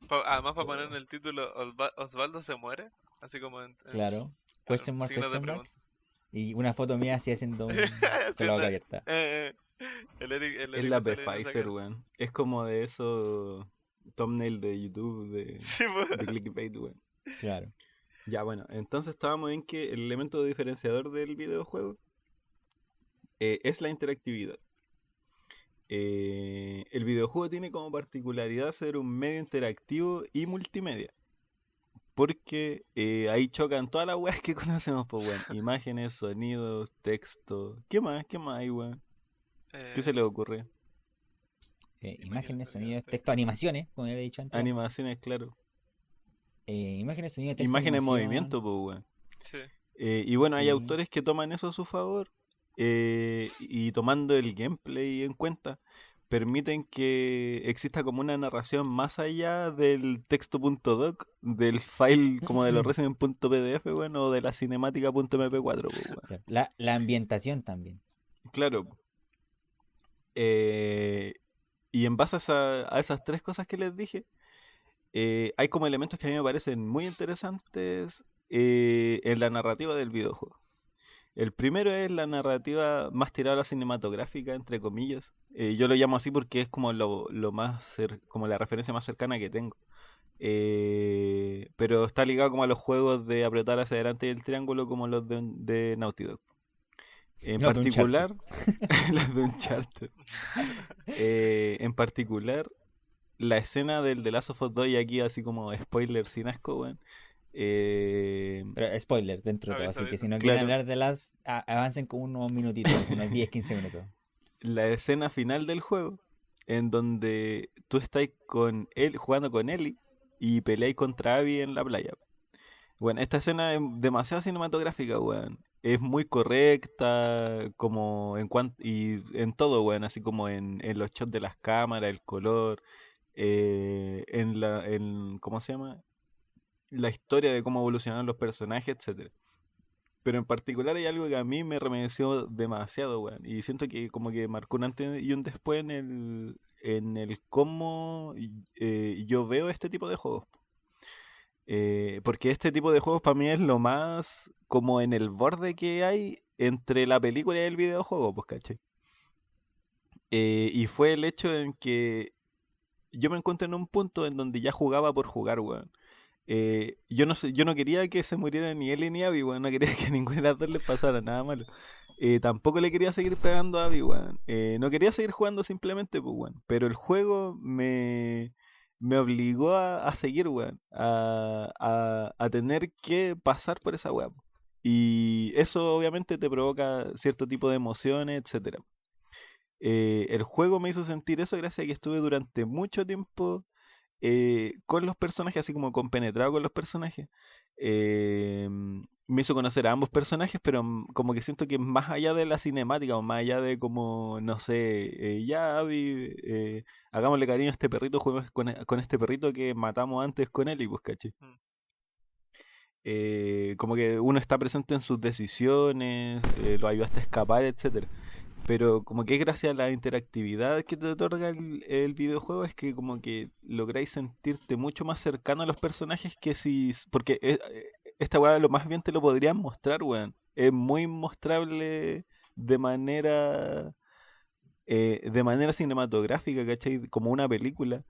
Speaker 3: Además, para poner en el título Osvaldo se muere. Así como en
Speaker 1: Claro. Question mark,
Speaker 3: signos de
Speaker 1: question mark.
Speaker 3: pregunta.
Speaker 1: Y una foto mía así haciendo con la boca abierta.
Speaker 3: El
Speaker 2: Es
Speaker 3: Eric
Speaker 2: la
Speaker 3: le sale en esa
Speaker 2: Pfizer,
Speaker 3: cara.
Speaker 2: weón. Es como de esos thumbnail de YouTube
Speaker 3: Sí,
Speaker 2: de
Speaker 3: po.
Speaker 2: clickbait, weón.
Speaker 1: Claro.
Speaker 2: Ya, bueno, entonces estábamos en que el elemento diferenciador del videojuego es la interactividad. El videojuego tiene como particularidad ser un medio interactivo y multimedia. Porque ahí chocan todas las weas que conocemos, pues, weón. Imágenes, sonidos, texto. ¿Qué más? ¿Qué más hay, weón? ¿Qué se
Speaker 3: Eh,
Speaker 2: le ocurre?
Speaker 3: imágenes,
Speaker 1: Imágenes,
Speaker 3: sonidos,
Speaker 1: sonidos, texto,
Speaker 3: texto.
Speaker 1: animaciones, como había dicho antes también.
Speaker 2: Animaciones, claro.
Speaker 1: Imágenes, sonido, texto,
Speaker 2: Imágenes en
Speaker 1: animación.
Speaker 2: movimiento, pues, weón.
Speaker 3: Sí.
Speaker 2: Y bueno, hay
Speaker 1: Sí.
Speaker 2: autores que toman eso a su favor y tomando el gameplay en cuenta, permiten que exista como una narración más allá del texto.doc, del file como de los resident.pdf, bueno, o de la cinemática.mp4, pues, weón.
Speaker 1: Claro. La ambientación también.
Speaker 2: Claro. eh, y en base a esas tres cosas que les dije, hay como elementos que a mí me parecen muy interesantes en la narrativa del videojuego. El primero es la narrativa más tirada a la cinematográfica, entre comillas. Yo lo llamo así porque es como lo más como la referencia más cercana que tengo. Pero está ligado como a los juegos de apretar hacia adelante y el triángulo como los de Naughty Dog. En
Speaker 1: No, de Uncharted.
Speaker 2: particular, los de Uncharted. En particular, la escena del The Last of Us 2, y aquí así como spoiler sin asco, weón.
Speaker 1: Pero spoiler dentro de todo,
Speaker 3: Avisa,
Speaker 1: así que si
Speaker 3: avisa.
Speaker 1: no quieren
Speaker 2: Claro,
Speaker 1: hablar de las, avancen con unos minutitos, unos 10 15 minutos.
Speaker 2: la escena final del juego, en donde tú estás con él, jugando con Ellie y peleáis contra Abby en la playa. Bueno, esta escena es demasiado cinematográfica, weón. Es muy correcta, como en cuanto, y en todo, weón, así como en los shots de las cámaras, el color, ¿cómo se llama? La historia de cómo evolucionaron los personajes, etcétera. Pero en particular hay algo que a mí me remedeció demasiado, weón. Y siento que como que marcó un antes y un después en el cómo yo veo este tipo de juegos. Porque este tipo de juegos para mí es lo más como en el borde que hay entre la película y el videojuego, pues, ¿cachai? Y fue el hecho en que yo me encontré en un punto en donde ya jugaba por jugar, weón. Yo no sé, yo no quería que se muriera ni Ellie ni Abby, weón. No quería que ninguna de las dos les pasara nada malo. Tampoco le quería seguir pegando a Abby, weón. No quería seguir jugando simplemente, pues, weón. Pero el juego me obligó a seguir, weón. A tener que pasar por esa weón. Y eso obviamente te provoca cierto tipo de emociones, etcétera. El juego me hizo sentir eso gracias a que estuve durante mucho tiempo con los personajes, así como compenetrado con los personajes. Eh, Me hizo conocer a ambos personajes, pero como que siento que más allá de la cinemática, o más allá de como, no sé, ya Abby, hagámosle cariño a este perrito, juguemos con este perrito que matamos antes con él y pues, caché.
Speaker 3: Mm.
Speaker 2: Como que uno está presente en sus decisiones, lo ayudaste a escapar, etcétera. Pero como que gracias a la interactividad que te otorga el videojuego es que como que lográis sentirte mucho más cercano a los personajes que si... Porque esta weá lo más bien te lo podrían mostrar, weón. Es muy mostrable de manera cinematográfica, ¿cachai? Como una película.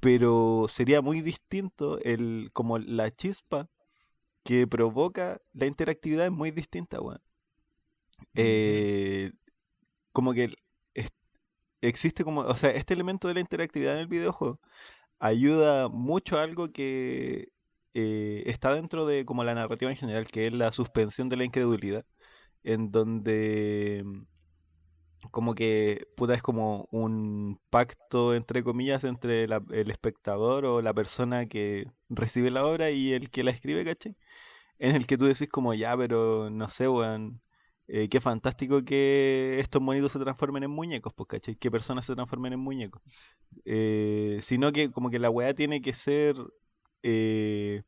Speaker 2: Pero sería muy distinto como la chispa que provoca la interactividad es muy distinta, weón.
Speaker 1: Ujú.
Speaker 2: Eh, Como que es- existe como, o sea, este elemento de la interactividad en el videojuego ayuda mucho a algo que está dentro de como la narrativa en general, que es la suspensión de la incredulidad, en donde como que puta es como un pacto entre comillas entre el espectador o la persona que recibe la obra y el que la escribe, ¿cachai? En el que tú decís como ya, pero no sé, weón, qué fantástico que estos monitos se transformen en muñecos, pues, ¿cachai? Que personas se transformen en muñecos. Sino que como que la weá tiene que ser eh,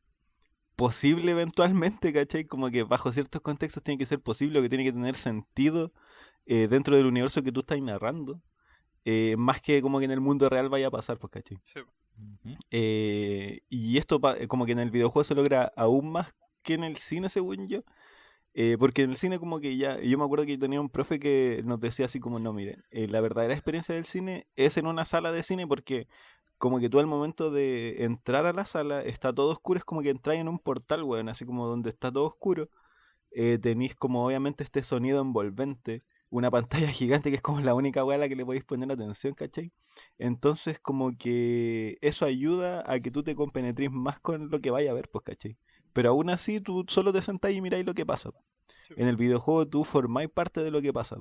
Speaker 2: posible eventualmente, ¿cachai? Como que bajo ciertos contextos tiene que ser posible o que tiene que tener sentido dentro del universo que tú estás narrando. Más que como que en el mundo real vaya a pasar, pues, ¿cachai?
Speaker 3: Sí.
Speaker 1: Ujú.
Speaker 2: Y esto como que en el videojuego se logra aún más que en el cine, según yo, Porque en el cine como que ya, yo me acuerdo que tenía un profe que nos decía así como, no, miren, la verdadera experiencia del cine es en una sala de cine porque como que tú al momento de entrar a la sala está todo oscuro, es como que entras en un portal, weón, así como donde está todo oscuro, tenéis como obviamente este sonido envolvente, una pantalla gigante que es como la única weá a la que le podéis poner atención, ¿cachai? Entonces como que eso ayuda a que tú te compenetres más con lo que vaya a ver, pues, ¿cachai? Pero aún así tú solo te sentás y miráis lo que pasa.
Speaker 3: Sí,
Speaker 2: En el videojuego tú formáis parte de lo que pasa.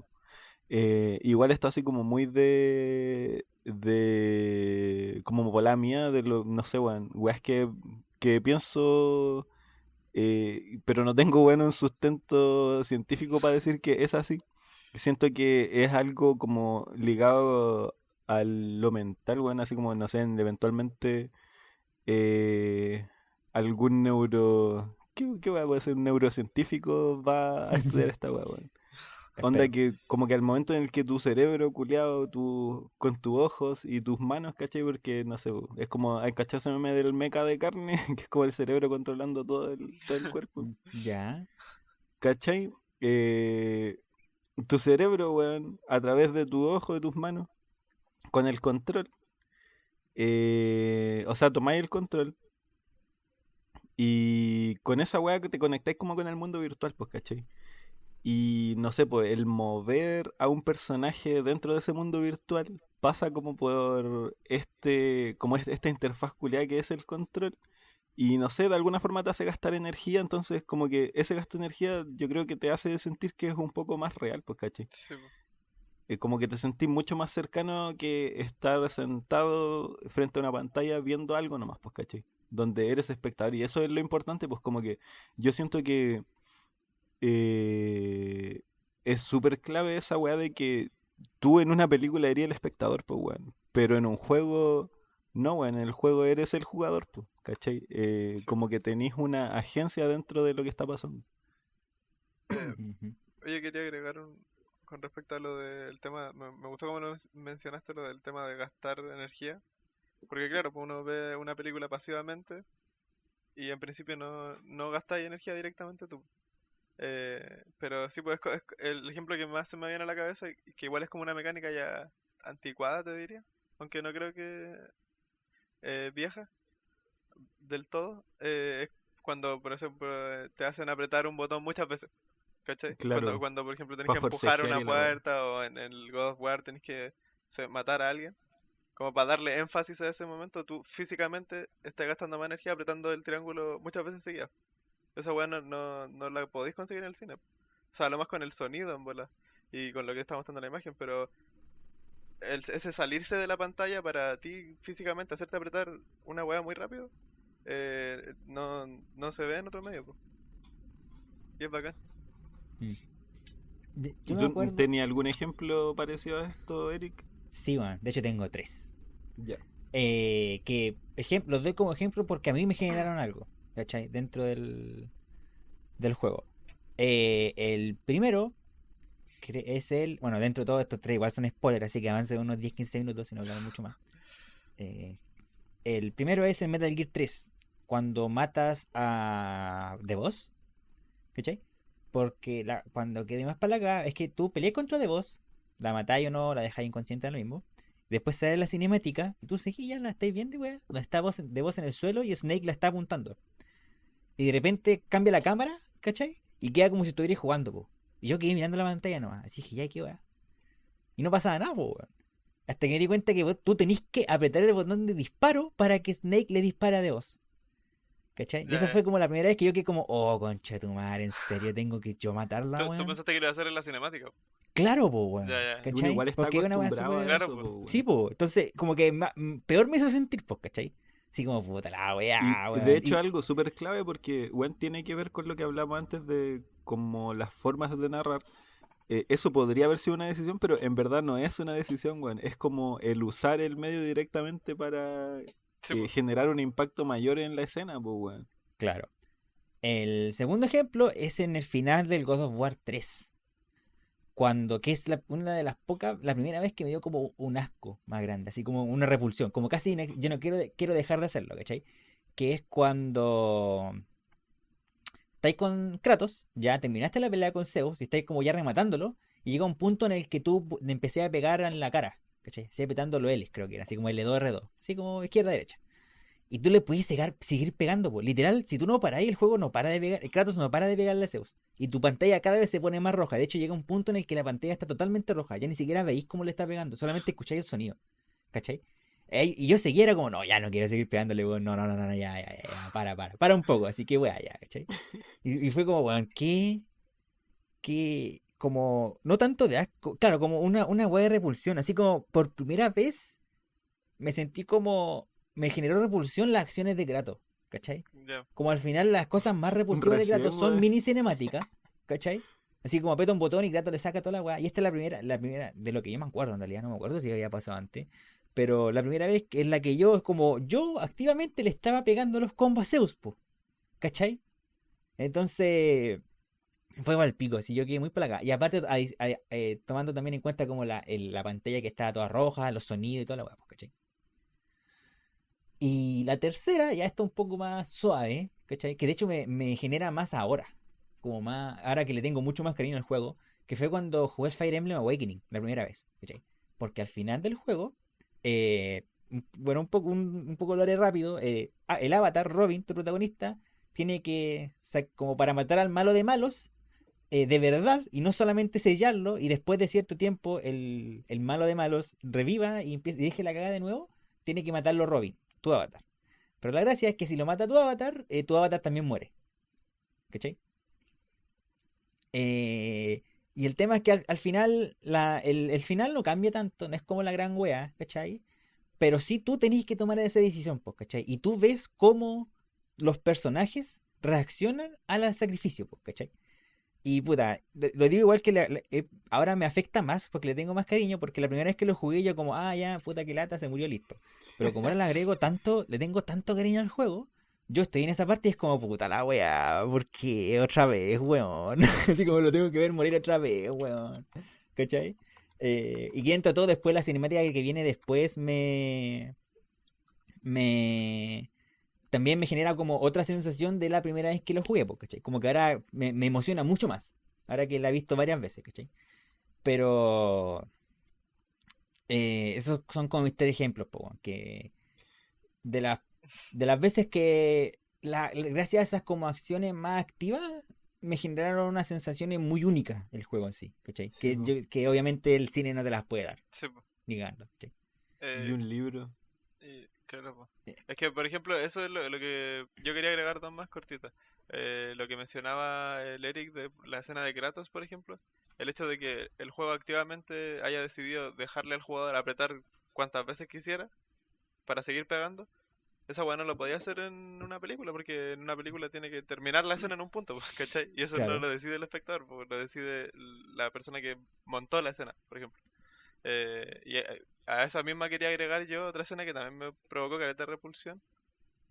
Speaker 2: Igual está así como muy como bola mía, de lo, no sé, weón, weas que pienso, pero no tengo bueno un sustento científico para decir que es así. Siento que es algo como ligado a lo mental, weón, así como, no sé, eventualmente eh, algún ¿Qué weá puede ser? Un neurocientífico va a estudiar esta weá, weón. Onda
Speaker 1: Espero.
Speaker 2: que como que al momento en el que tu cerebro, culiado, con tus ojos y tus manos, ¿cachai? Porque, no sé, es como, hay cachado ese meme del meca de carne, que es como el cerebro controlando todo el cuerpo,
Speaker 1: Ya.
Speaker 2: ¿cachai? Eh, Tu cerebro, weón, a través de tu ojo, de tus manos, con el control, o sea, tomáis el control y con esa weá que te conectáis como con el mundo virtual, pues, ¿cachai? Y no sé, pues el mover a un personaje dentro de ese mundo virtual pasa como por esta interfaz culiada que es el control. Y no sé, de alguna forma te hace gastar energía, entonces como que ese gasto de energía yo creo que te hace sentir que es un poco más real, pues, ¿cachai?
Speaker 3: sí, po.
Speaker 2: Como que te sentís mucho más cercano que estar sentado frente a una pantalla viendo algo nomás, pues, ¿cachai? Donde eres espectador. Y eso es lo importante, pues como que yo siento que eh, es súper clave esa weá de que tú en una película eres el espectador, pues weón. Pero en un juego, no, weón, en el juego eres el jugador, pues, ¿cachai?
Speaker 3: Sí, po.
Speaker 2: Como que tenés una agencia dentro de lo que está pasando.
Speaker 3: Eh,
Speaker 1: Ujú.
Speaker 3: Oye, quería agregar con respecto a lo del tema, me gustó como mencionaste lo del tema de gastar energía, porque claro, pues uno ve una película pasivamente y en principio no gastáis energía directamente tú. Pero sí, pues el ejemplo que más se me viene a la cabeza, y que igual es como una mecánica ya anticuada, te diría, aunque no creo que vieja del todo, es cuando, por ejemplo, te hacen apretar un botón muchas veces. ¿Cachai? Cuando,
Speaker 2: Claro,
Speaker 3: cuando por ejemplo tenés que
Speaker 2: para
Speaker 3: empujar
Speaker 2: forcejear
Speaker 3: una
Speaker 2: y la weá.
Speaker 3: puerta o en el God of War tenés que matar a alguien, como para darle énfasis a ese momento, tú físicamente estás gastando más energía apretando el triángulo muchas veces seguidas. Esa weá no la podéis conseguir en el cine. O sea, lo más con el sonido en bola y con lo que está mostrando la imagen, pero ese salirse de la pantalla para ti físicamente hacerte apretar una weá muy rápido, no se ve en otro medio, po. Y es bacán.
Speaker 1: Mm. Yo
Speaker 2: ¿Y
Speaker 1: me
Speaker 2: tú
Speaker 1: acuerdo.
Speaker 2: tenías algún ejemplo parecido a esto, Eric?
Speaker 1: Sí, man, de hecho tengo tres.
Speaker 2: Ya.
Speaker 1: Los doy como ejemplo porque a mí me generaron algo, ¿cachai? Dentro del juego. El primero es el. Bueno, dentro de todos estos tres, igual son spoilers, así que avance unos 10-15 minutos sin hablar mucho más. Eh, el primero es el Metal Gear 3, cuando matas a The Boss, ¿cachai? Porque cuando quede más para acá, es que tú peleas contra The Boss, la matáis o no, la dejáis inconsciente, da lo mismo. Después sale la cinemática y tú seguís, ya la estáis viendo, weá. Donde está The Boss en el suelo y Snake la está apuntando. Y de repente cambia la cámara, ¿cachai? Y queda como si estuvierais jugando, po. Y yo quedé mirando la pantalla nomás. Así que ya, qué weá. Y no pasaba nada, po, weón. Hasta que me di cuenta que tú tenés que apretar el botón de disparo para que Snake le dispara a The Boss. ¿Cachai? Y
Speaker 3: Ya,
Speaker 1: esa
Speaker 3: ya.
Speaker 1: fue como la primera vez que yo quedé como, oh, concha de tu madre, ¿en serio tengo que yo matarla,
Speaker 3: ¿Tú
Speaker 1: weón?
Speaker 3: pensaste que lo iba a hacer en la cinemática?
Speaker 1: Claro, po,
Speaker 3: Ya,
Speaker 1: weón.
Speaker 3: ya.
Speaker 2: Uno
Speaker 1: ¿Cachai?
Speaker 2: igual está
Speaker 1: Porque es una weá
Speaker 2: acostumbrado a
Speaker 1: súper.
Speaker 3: Claro,
Speaker 2: eso,
Speaker 3: pues.
Speaker 2: po,
Speaker 1: Sí,
Speaker 2: weón.
Speaker 1: po. Entonces, como que peor me hizo sentir, pues, ¿cachai? Así como, puta la
Speaker 2: Y
Speaker 1: weá,
Speaker 2: de
Speaker 1: weón.
Speaker 2: hecho algo súper clave porque, weón, tiene que ver con lo que hablamos antes de como las formas de narrar. Eso podría haber sido una decisión, pero en verdad no es una decisión, weón. Es como el usar el medio directamente para
Speaker 3: Sí, pues.
Speaker 2: generar un impacto mayor en la escena, pues, weón.
Speaker 1: Claro. El segundo ejemplo es en el final del God of War 3. Que es una de las pocas, la primera vez que me dio como un asco más grande, así como una repulsión, como casi yo no quiero dejar de hacerlo, ¿cachai? Que es cuando estáis con Kratos, ya terminaste la pelea con Zeus, y estáis como ya rematándolo, y llega un punto en el que tú le empecé a pegar en la cara, ¿cachai? Así apretando los L, creo que era, así como L2, R2, así como izquierda-derecha. Y tú le puedes seguir pegando, pues. Literal, si tú no paráis, el juego no para de pegar, el Kratos no para de pegarle a Zeus. Y tu pantalla cada vez se pone más roja. De hecho, llega un punto en el que la pantalla está totalmente roja. Ya ni siquiera veis cómo le está pegando, solamente escucháis el sonido. ¿Cachai? Y yo seguía era como, no, ya no quiero seguir pegándole, weón. No, no, no, no, ya, para un poco. Así que, weón, ya, ¿cachai? Y fue como, weón, como, no tanto de asco, claro, como una weá de repulsión. Así como, por primera vez, me sentí como, me generó repulsión las acciones de Kratos, ¿cachai?
Speaker 3: Ya.
Speaker 1: Como al final las cosas más repulsivas de Kratos
Speaker 2: Recién,
Speaker 1: son
Speaker 2: weón.
Speaker 1: mini cinemáticas, ¿cachai? Así como aprieta un botón y Kratos le saca toda la weá. Y esta es la primera, de lo que yo me acuerdo en realidad, no me acuerdo si había pasado antes. Pero la primera vez en la que yo, es como, yo activamente le estaba pegando los combos a Zeus, po, ¿cachai? Entonces, fue mal pico, así yo quedé muy para acá. Y aparte, tomando también en cuenta como la pantalla que estaba toda roja, los sonidos y toda la weá, pues, ¿cachai? Y la tercera ya está un poco más suave, ¿cachai? Que de hecho me genera más ahora. Como más. Ahora que le tengo mucho más cariño al juego. Que fue cuando jugué Fire Emblem Awakening, la primera vez, ¿cachai? Porque al final del juego. Bueno, un poco lo haré rápido. El avatar, Robin, tu protagonista, tiene que. Como para matar al malo de malos. De verdad, y no solamente sellarlo, y después de cierto tiempo el malo de malos reviva y deje la cagada de nuevo, tiene que matarlo Robin, tu avatar. Pero la gracia es que si lo mata tu avatar también muere. ¿Cachai? Eh, y el tema es que al final, el final no cambia tanto, no es como la gran wea, ¿cachai? Pero sí tú tenés que tomar esa decisión, pues, ¿cachai? Y tú ves cómo los personajes reaccionan al sacrificio, pues, ¿cachai? Y puta, lo digo igual que ahora me afecta más porque le tengo más cariño, porque la primera vez que lo jugué yo como, ya, puta que lata, se murió, listo. Pero como ahora le agrego tanto, le tengo tanto cariño al juego, yo estoy en esa parte y es como, puta la wea, ¿por qué otra vez, weón? Así como lo tengo que ver morir otra vez, weón. ¿Cachai? Y que dentro de todo después la cinemática que viene después me, también me genera como otra sensación de la primera vez que lo jugué, po, ¿cachai? Como que ahora me emociona mucho más, ahora que la he visto varias veces, ¿cachai? Pero esos son como mis tres ejemplos, po, weón, que de las, de las veces que gracias a esas como acciones más activas me generaron unas sensaciones muy únicas el juego en sí, ¿cachai?
Speaker 2: Sí, po.
Speaker 1: Que obviamente el cine no te las puede dar,
Speaker 3: Sí, po.
Speaker 1: ni ganando, ¿cachai?
Speaker 2: Y
Speaker 3: Eh,
Speaker 2: un libro.
Speaker 3: claro, po.
Speaker 1: Eh,
Speaker 3: Es que, por ejemplo, eso es lo que yo quería agregar dos más cortitas. Lo que mencionaba el Eric de la escena de Kratos, por ejemplo. El hecho de que el juego activamente haya decidido dejarle al jugador apretar cuantas veces quisiera para seguir pegando. Esa weá no lo podía hacer en una película, porque en una película tiene que terminar la escena en un punto, pues, ¿cachai? Y eso no
Speaker 1: Claro.
Speaker 3: lo decide el espectador, pues, lo decide la persona que montó la escena, por ejemplo. Y a esa misma quería agregar yo otra escena que también me provocó careta de repulsión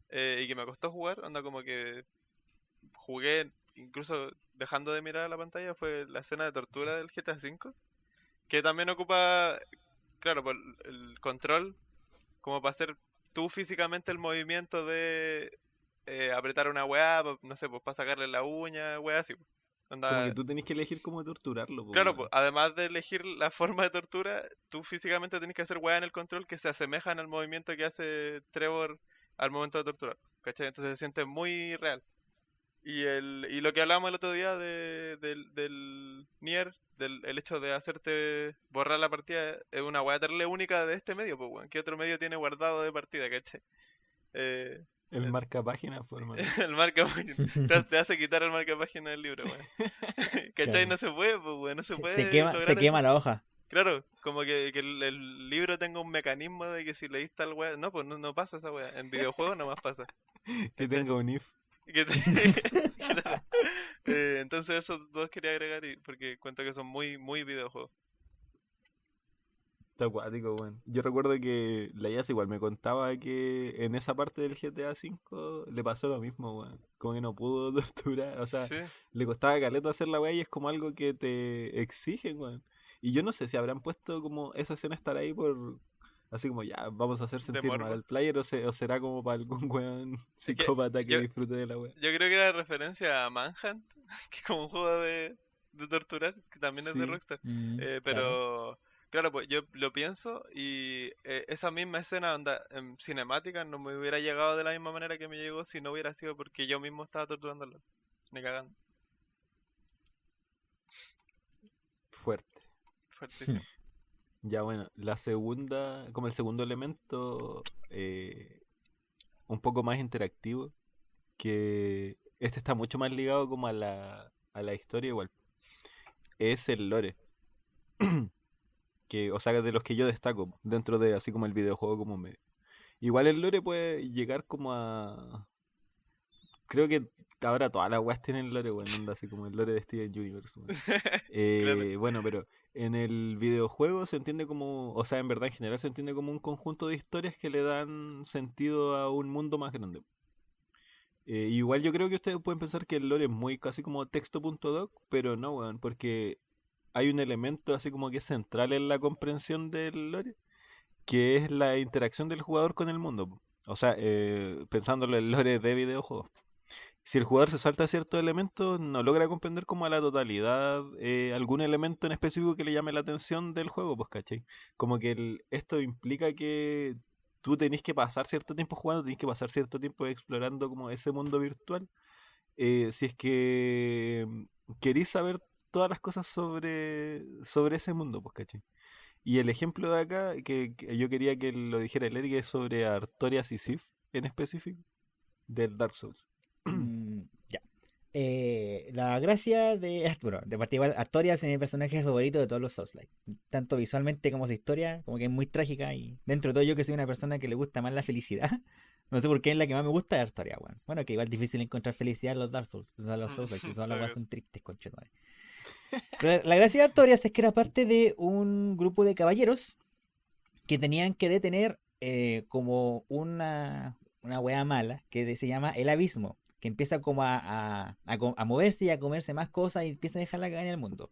Speaker 3: y que me costó jugar, onda como que jugué incluso dejando de mirar a la pantalla, fue la escena de tortura del GTA V, que también ocupa, claro, pues, el control como para hacer tú físicamente el movimiento de apretar una weá, no sé, pues para sacarle la uña, weá así. Pues.
Speaker 2: Como que
Speaker 3: Onda,
Speaker 2: tú tenés que elegir cómo torturarlo, pues,
Speaker 3: claro, pues,
Speaker 2: weón.
Speaker 3: además de elegir la forma de tortura, tú físicamente tenés que hacer weá en el control que se asemejan al movimiento que hace Trevor al momento de torturar. ¿Cachai? Entonces se siente muy real. Y lo que hablábamos el otro día del Nier, del el hecho de hacerte borrar la partida, es una weá terrible única de este medio, pues weón. ¿Qué otro medio tiene guardado de partida, cachai? Eh,
Speaker 2: El
Speaker 3: el,
Speaker 2: marca páginas, por hermano.
Speaker 3: el marca página. Te hace quitar el marca página del libro, weón. ¿Cachai?
Speaker 1: Claro.
Speaker 3: No se puede, pues weón, no se
Speaker 1: Se
Speaker 3: puede
Speaker 1: quema, se
Speaker 3: lograr eso.
Speaker 1: quema la hoja.
Speaker 3: Claro, como que el libro tenga un mecanismo de que si leíste tal weá. No, pues no pasa esa weá. En videojuegos nomás pasa.
Speaker 2: Que
Speaker 3: ¿Cachai?
Speaker 2: tenga un if.
Speaker 3: Que te- Claro. Entonces esos dos quería agregar porque cuento que son muy, muy videojuegos.
Speaker 2: Está acuático, weón. Yo recuerdo que la Yas igual me contaba que en esa parte del GTA V le pasó lo mismo, weón. Como que no pudo torturar, o sea,
Speaker 3: Sí,
Speaker 2: le costaba caleta hacer la weá y es como algo que te exigen, weón. Y yo no sé si habrán puesto como esa escena estar ahí por Así como, ya, vamos a hacer
Speaker 3: De
Speaker 2: sentir mal
Speaker 3: morbo.
Speaker 2: al player o será como para algún weón
Speaker 3: Es que
Speaker 2: psicópata que
Speaker 3: yo,
Speaker 2: disfrute de la wea.
Speaker 3: yo creo que era referencia a Manhunt, que es como un juego de torturar, que también es de
Speaker 2: Sí,
Speaker 3: Rockstar.
Speaker 1: Claro.
Speaker 3: Pero, claro, pues yo lo pienso y esa misma escena onda, en cinemática no me hubiera llegado de la misma manera que me llegó si no hubiera sido porque yo mismo estaba torturándolo. Ni cagando.
Speaker 2: fuerte.
Speaker 1: Hmm.
Speaker 3: Fuertísimo.
Speaker 2: Ya bueno, la segunda, como el segundo elemento, un poco más interactivo, que este está mucho más ligado como a la historia igual, es el lore, que, o sea, de los que yo destaco dentro de así como el videojuego como medio. Igual el lore puede llegar como a... Creo que ahora todas las weas tienen lore, weón, onda así como el lore de Steven Universe, weón.
Speaker 3: Claro.
Speaker 2: Bueno, pero en el videojuego se entiende como, o sea, en verdad en general se entiende como un conjunto de historias que le dan sentido a un mundo más grande. Igual yo creo que ustedes pueden pensar que el lore es muy casi como texto.doc, pero no, weón, porque hay un elemento así como que es central en la comprensión del lore, que es la interacción del jugador con el mundo, po. O sea, pensándolo en el lore de videojuegos. Si el jugador se salta ciertos elementos, no logra comprender como a la totalidad algún elemento en específico que le llame la atención del juego, pues, ¿cachai? Como que esto implica que tú tenés que pasar cierto tiempo jugando, tenés que pasar cierto tiempo explorando como ese mundo virtual, si es que querís saber todas las cosas sobre ese mundo, pues, ¿cachai? Y el ejemplo de acá, que yo quería que lo dijera el Eric, es sobre Artorias y Sif en específico, del Dark Souls.
Speaker 1: Ya. La gracia de. Bueno, de partida igual, Artorias es mi personaje favorito de todos los Souls-like. Tanto visualmente como su historia, como que es muy trágica. Y dentro de todo, yo que soy una persona que le gusta más la felicidad. No sé por qué es la que más me gusta de Artoria, weón. Bueno, que igual es difícil encontrar felicidad en los Dark Souls. O sea, los Souls, si todas las
Speaker 3: Claro
Speaker 1: weas
Speaker 3: que sí.
Speaker 1: son tristes, conchetumare. Pero la gracia de Artorias es que era parte de un grupo de caballeros que tenían que detener como una wea mala que se llama el abismo, que empieza como a moverse y a comerse más cosas y empieza a dejarla caer en el mundo.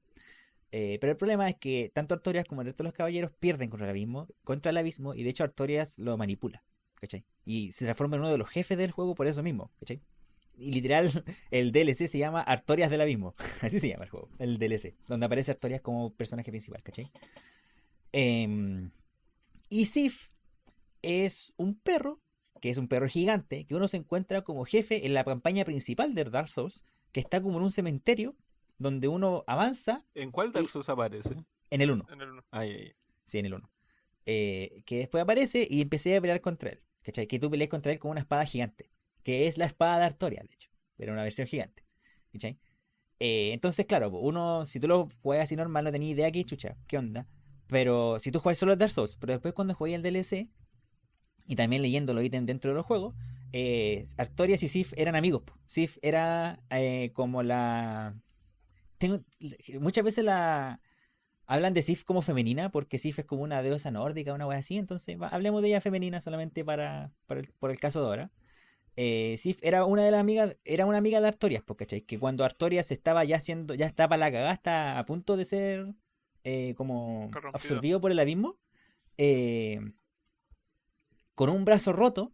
Speaker 1: Pero el problema es que tanto Artorias como el resto de los caballeros pierden contra el abismo, y de hecho Artorias lo manipula, ¿cachai? Y se transforma en uno de los jefes del juego por eso mismo, ¿cachai? Y literal, el DLC se llama Artorias del Abismo. Así se llama el juego, el DLC, donde aparece Artorias como personaje principal, ¿cachai? Em, y Sif es un perro, que es un perro gigante, que uno se encuentra como jefe en la campaña principal de Dark Souls, que está como en un cementerio, donde uno avanza
Speaker 2: ¿En cuál Dark
Speaker 1: y
Speaker 2: Souls aparece?
Speaker 1: en el uno.
Speaker 3: En el uno.
Speaker 2: Ay, ay,
Speaker 1: Sí, en el uno. Que después aparece y empecé a pelear contra él. ¿Cachai? Que tú peleas contra él con una espada gigante. Que es la espada de Artoria, de hecho. Pero una versión gigante. ¿Cachai? Entonces, claro, uno, si tú lo juegas así normal, no tenía idea qué chucha, qué onda. Pero si tú juegas solo Dark Souls, pero después cuando jugué el DLC, y también leyendo los ítems dentro de los juegos, Artorias y Sif eran amigos, po. Sif era como la... Tengo, muchas veces hablan de Sif como femenina, porque Sif es como una diosa nórdica, una wea así, entonces hablemos de ella femenina solamente por el caso de ahora. Sif era una de las amigas, era una amiga de Artorias, ¿cachai? Que cuando Artorias estaba ya haciendo, ya estaba la cagada, está a punto de ser como
Speaker 3: Corrompido.
Speaker 1: absorbido por el abismo, eh, con un brazo roto,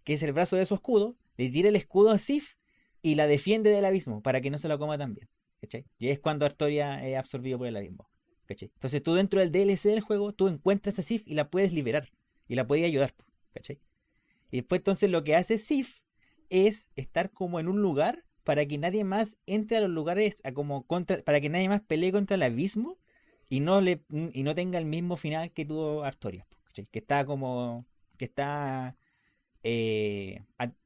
Speaker 1: que es el brazo de su escudo, le tira el escudo a Sif y la defiende del abismo para que no se lo coma también. ¿Cachai? Y es cuando Artoria es absorbido por el abismo. ¿Cachai? Entonces tú dentro del DLC del juego, tú encuentras a Sif y la puedes liberar. Y la puedes ayudar. ¿Cachai? Y después entonces lo que hace Sif es estar como en un lugar para que nadie más entre a los lugares, para que nadie más pelee contra el abismo y no tenga el mismo final que tuvo Artoria. ¿Cachai? Que está como... que está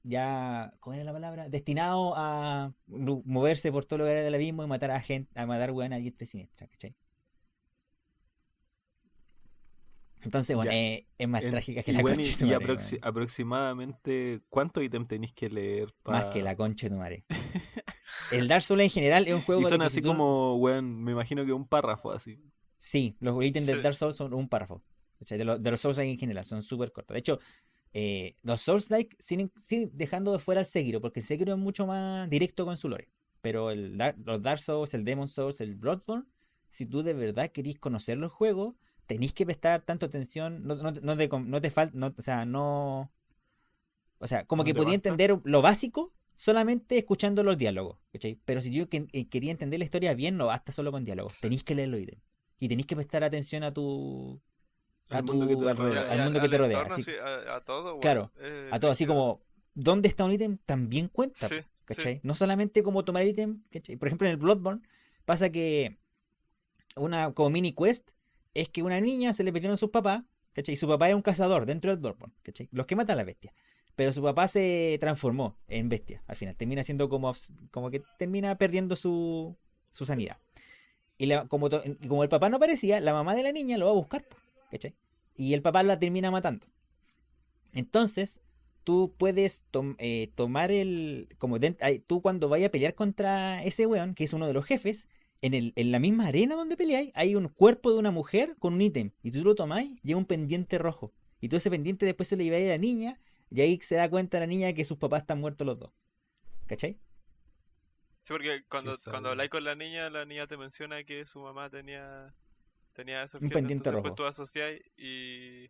Speaker 1: ya, ¿cómo era la palabra? Destinado a moverse por todo lugar del abismo y matar a gente, a matar weón a diestra y siniestra, ¿cachai? Entonces, bueno,
Speaker 2: ya.
Speaker 1: es más trágica que
Speaker 2: Y
Speaker 1: la
Speaker 2: bueno,
Speaker 1: concha de tu madre, weón.
Speaker 2: aproximadamente, ¿cuántos ítems tenéis que leer
Speaker 1: Más que
Speaker 2: para...?
Speaker 1: la concha de tu madre. El Dark Souls en general es un
Speaker 2: Y
Speaker 1: juego de
Speaker 2: son
Speaker 1: que si
Speaker 2: así
Speaker 1: tú...
Speaker 2: como, weón, me imagino que un párrafo así.
Speaker 1: Sí, los ítems
Speaker 3: Sí.
Speaker 1: del Dark Souls son un párrafo. ¿Cachai? De los Souls en general, son súper cortos. De hecho, los Souls-like, sin dejando de fuera el Sekiro, porque el Sekiro es mucho más directo con su lore. Pero los Dark Souls, el Demon Souls, el Bloodborne, si tú de verdad querís conocer los juegos, tenéis que prestar tanto atención, no te falta, o sea, no, o sea, como
Speaker 2: ¿No
Speaker 1: que
Speaker 2: te
Speaker 1: podía
Speaker 2: basta?
Speaker 1: entender lo básico solamente escuchando los diálogos, ¿cachai? Pero si yo quería entender la historia bien, no basta solo con diálogos, tenéis que leer los ítems. Y tenéis que prestar atención
Speaker 2: Al mundo que te
Speaker 1: alrededor,
Speaker 2: rodea.
Speaker 3: Y
Speaker 1: al mundo que
Speaker 3: al
Speaker 1: te rodea.
Speaker 3: entorno,
Speaker 1: Así,
Speaker 3: sí, a todo, weón.
Speaker 1: claro, a todo, así
Speaker 3: Brígido.
Speaker 1: como, ¿dónde está un ítem? También cuenta,
Speaker 3: Sí,
Speaker 1: po,
Speaker 3: sí.
Speaker 1: ¿cachai? No solamente como tomar el ítem, ¿cachai? Por ejemplo, en el Bloodborne pasa que una como mini quest es que una niña se le perdieron sus papás, ¿cachai? Y su papá es un cazador dentro del Bloodborne, ¿cachai? Los que matan a las bestias. Pero su papá se transformó en bestia al final. Termina siendo como que termina perdiendo su sanidad. Y como el papá no aparecía, la mamá de la niña lo va a buscar, po, ¿cachai? Y el papá la termina matando. Entonces, tú puedes tomar tú cuando vayas a pelear contra ese weón, que es uno de los jefes, en la misma arena donde peleáis, hay un cuerpo de una mujer con un ítem. Y tú lo tomáis, lleva un pendiente rojo. Y tú ese pendiente después se lo lleváis a la niña, y ahí se da cuenta la niña que sus papás están muertos los dos. ¿Cachai?
Speaker 3: Sí, porque
Speaker 2: Qué
Speaker 3: cuando
Speaker 2: sabio.
Speaker 3: habláis con la niña te menciona que su mamá tenía ese
Speaker 1: Un
Speaker 3: objeto,
Speaker 1: pendiente
Speaker 3: entonces pues
Speaker 1: rojo.
Speaker 3: tú asociáis y